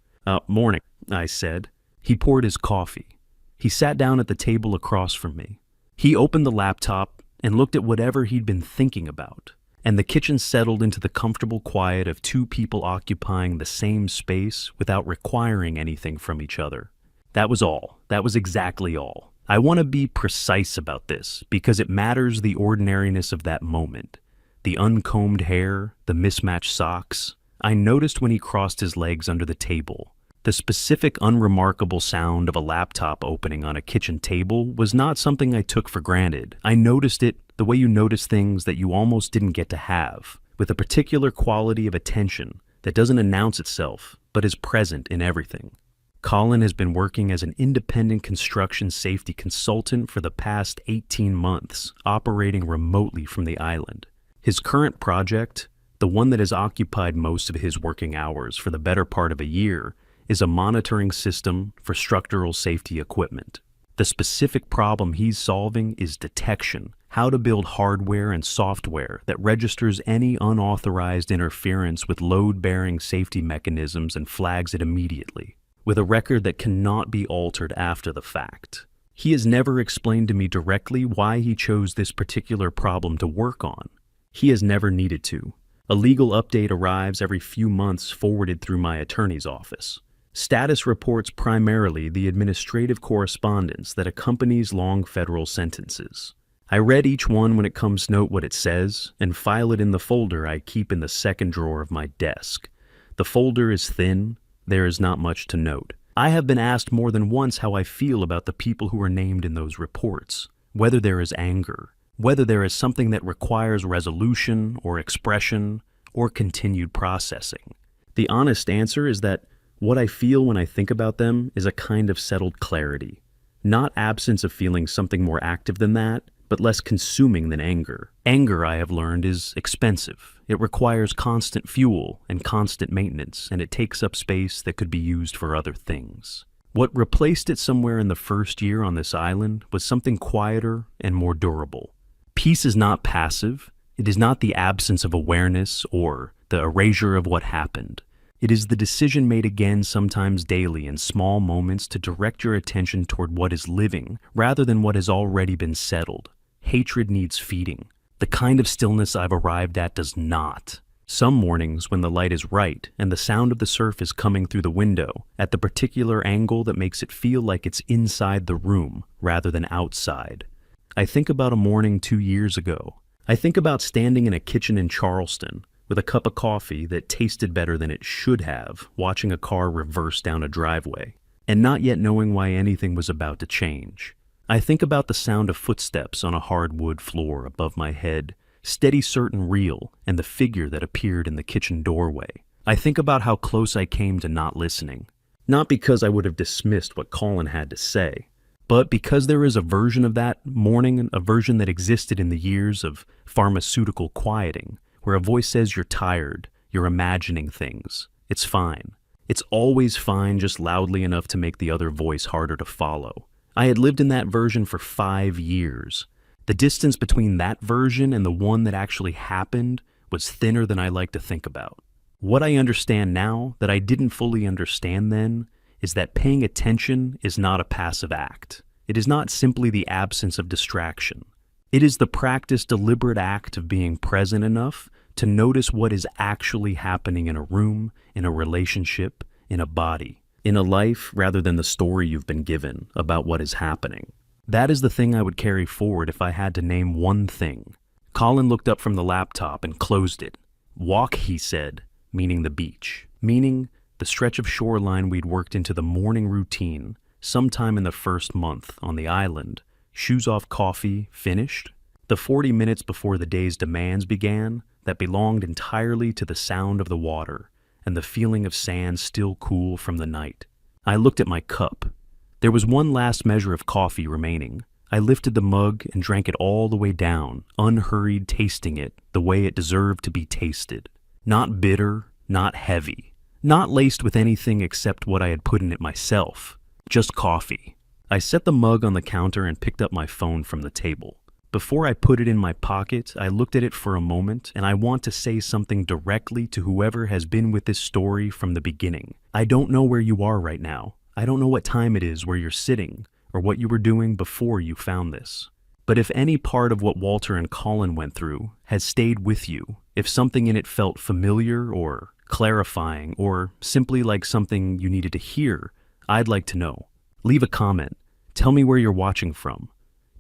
Morning," I said. He poured his coffee. He sat down at the table across from me. He opened the laptop and looked at whatever he'd been thinking about, and the kitchen settled into the comfortable quiet of 2 people occupying the same space without requiring anything from each other. That was all. That was exactly all. I want to be precise about this because it matters the ordinariness of that moment. The uncombed hair, the mismatched socks. I noticed when he crossed his legs under the table. The specific unremarkable sound of a laptop opening on a kitchen table was not something I took for granted. I noticed it the way you notice things that you almost didn't get to have, with a particular quality of attention that doesn't announce itself, but is present in everything. Colin has been working as an independent construction safety consultant for the past 18 months, operating remotely from the island. His current project, the one that has occupied most of his working hours for the better part of a year, is a monitoring system for structural safety equipment. The specific problem he's solving is detection, how to build hardware and software that registers any unauthorized interference with load-bearing safety mechanisms and flags it immediately, with a record that cannot be altered after the fact. He has never explained to me directly why he chose this particular problem to work on. He has never needed to. A legal update arrives every few months forwarded through my attorney's office. Status reports primarily the administrative correspondence that accompanies long federal sentences. I read each one when it comes to note what it says and file it in the folder I keep in the second drawer of my desk. The folder is thin. There is not much to note. I have been asked more than once how I feel about the people who are named in those reports, whether there is anger, whether there is something that requires resolution or expression or continued processing. The honest answer is that what I feel when I think about them is a kind of settled clarity. Not absence of feeling something more active than that, but less consuming than anger. Anger, I have learned, is expensive. It requires constant fuel and constant maintenance, and it takes up space that could be used for other things. What replaced it somewhere in the first year on this island was something quieter and more durable. Peace is not passive. It is not the absence of awareness or the erasure of what happened. It is the decision made again, sometimes daily, in small moments to direct your attention toward what is living rather than what has already been settled. Hatred needs feeding. The kind of stillness I've arrived at does not. Some mornings, when the light is right and the sound of the surf is coming through the window at the particular angle that makes it feel like it's inside the room rather than outside. I think about a morning 2 years ago. I think about standing in a kitchen in Charleston with a cup of coffee that tasted better than it should have, watching a car reverse down a driveway, and not yet knowing why anything was about to change. I think about the sound of footsteps on a hardwood floor above my head, steady, certain, real, and the figure that appeared in the kitchen doorway. I think about how close I came to not listening, not because I would have dismissed what Colin had to say, but because there is a version of that morning, a version that existed in the years of pharmaceutical quieting, where a voice says you're tired, you're imagining things. It's fine. It's always fine, just loudly enough to make the other voice harder to follow. I had lived in that version for 5 years. The distance between that version and the one that actually happened was thinner than I like to think about. What I understand now that I didn't fully understand then is that paying attention is not a passive act. It is not simply the absence of distraction. It is the practiced, deliberate act of being present enough to notice what is actually happening in a room, in a relationship, in a body, in a life, rather than the story you've been given about what is happening. That is the thing I would carry forward if I had to name one thing. Colin looked up from the laptop and closed it. Walk, he said, meaning the beach, meaning the stretch of shoreline we'd worked into the morning routine sometime in the first month on the island. Shoes off, coffee, finished. The 40 minutes before the day's demands began that belonged entirely to the sound of the water and the feeling of sand still cool from the night. I looked at my cup. There was one last measure of coffee remaining. I lifted the mug and drank it all the way down, unhurried, tasting it the way it deserved to be tasted. Not bitter, not heavy, not laced with anything except what I had put in it myself. Just coffee. I set the mug on the counter and picked up my phone from the table. Before I put it in my pocket, I looked at it for a moment, and I want to say something directly to whoever has been with this story from the beginning. I don't know where you are right now. I don't know what time it is where you're sitting, or what you were doing before you found this. But if any part of what Walter and Colin went through has stayed with you, if something in it felt familiar or clarifying or simply like something you needed to hear, I'd like to know. Leave a comment. Tell me where you're watching from.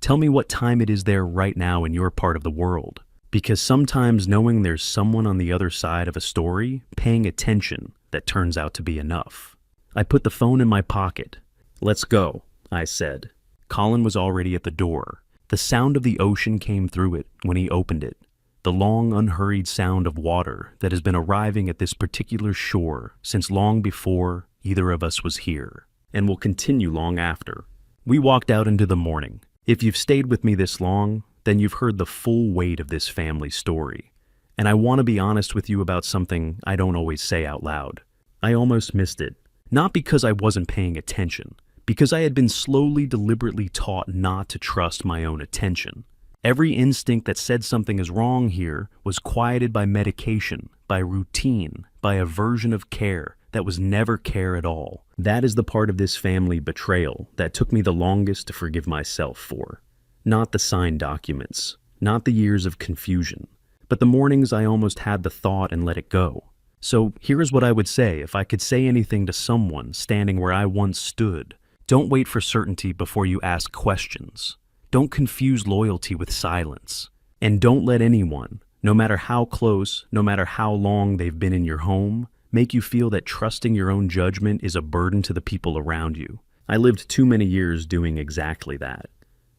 Tell me what time it is there right now in your part of the world. Because sometimes knowing there's someone on the other side of a story, paying attention, that turns out to be enough. I put the phone in my pocket. Let's go, I said. Colin was already at the door. The sound of the ocean came through it when he opened it. The long, unhurried sound of water that has been arriving at this particular shore since long before either of us was here, and will continue long after. We walked out into the morning. If you've stayed with me this long, then you've heard the full weight of this family story. And I want to be honest with you about something I don't always say out loud. I almost missed it. Not because I wasn't paying attention, because I had been slowly, deliberately taught not to trust my own attention. Every instinct that said something is wrong here was quieted by medication, by routine, by a version of care that was never care at all. That is the part of this family betrayal that took me the longest to forgive myself for. Not the signed documents, not the years of confusion, but the mornings I almost had the thought and let it go. So here is what I would say if I could say anything to someone standing where I once stood. Don't wait for certainty before you ask questions. Don't confuse loyalty with silence. And don't let anyone, no matter how close, no matter how long they've been in your home, make you feel that trusting your own judgment is a burden to the people around you. I lived too many years doing exactly that.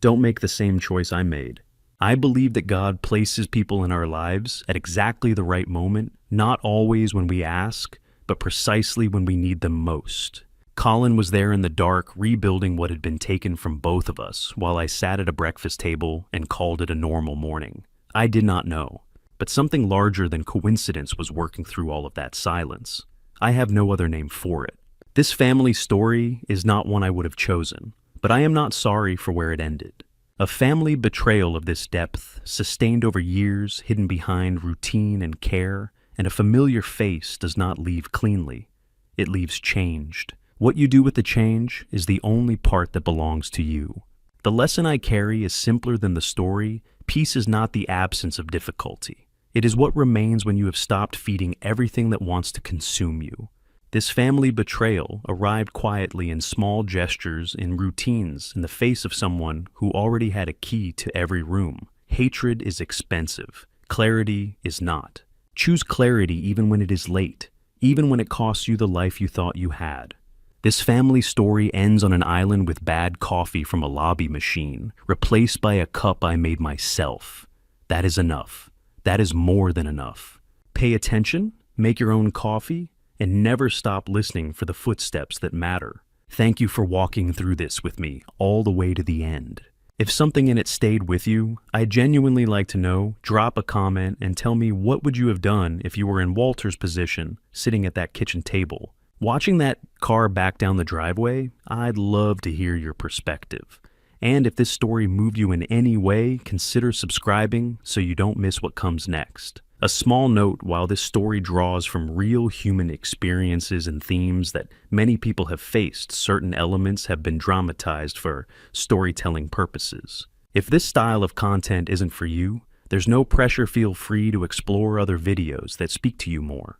Don't make the same choice I made. I believe that God places people in our lives at exactly the right moment, not always when we ask, but but precisely when we need them most. Colin was there in the dark, rebuilding what had been taken from both of us, while I sat at a breakfast table and called it a normal morning. I did not know, but something larger than coincidence was working through all of that silence. I have no other name for it. This family story is not one I would have chosen, but I am not sorry for where it ended. A family betrayal of this depth, sustained over years, hidden behind routine and care, and a familiar face does not leave cleanly. It leaves changed. What you do with the change is the only part that belongs to you. The lesson I carry is simpler than the story. Peace is not the absence of difficulty. It is what remains when you have stopped feeding everything that wants to consume you. This family betrayal arrived quietly in small gestures, in routines, in the face of someone who already had a key to every room. Hatred is expensive. Clarity is not. Choose clarity even when it is late, even when it costs you the life you thought you had. This family story ends on an island with bad coffee from a lobby machine, replaced by a cup I made myself. That is enough. That is more than enough. Pay attention, make your own coffee, and never stop listening for the footsteps that matter. Thank you for walking through this with me all the way to the end. If something in it stayed with you, I'd genuinely like to know. Drop a comment and tell me, what would you have done if you were in Walter's position, sitting at that kitchen table? Watching that car back down the driveway, I'd love to hear your perspective. And if this story moved you in any way, consider subscribing so you don't miss what comes next. A small note: while this story draws from real human experiences and themes that many people have faced, certain elements have been dramatized for storytelling purposes. If this style of content isn't for you, there's no pressure. Feel free to explore other videos that speak to you more.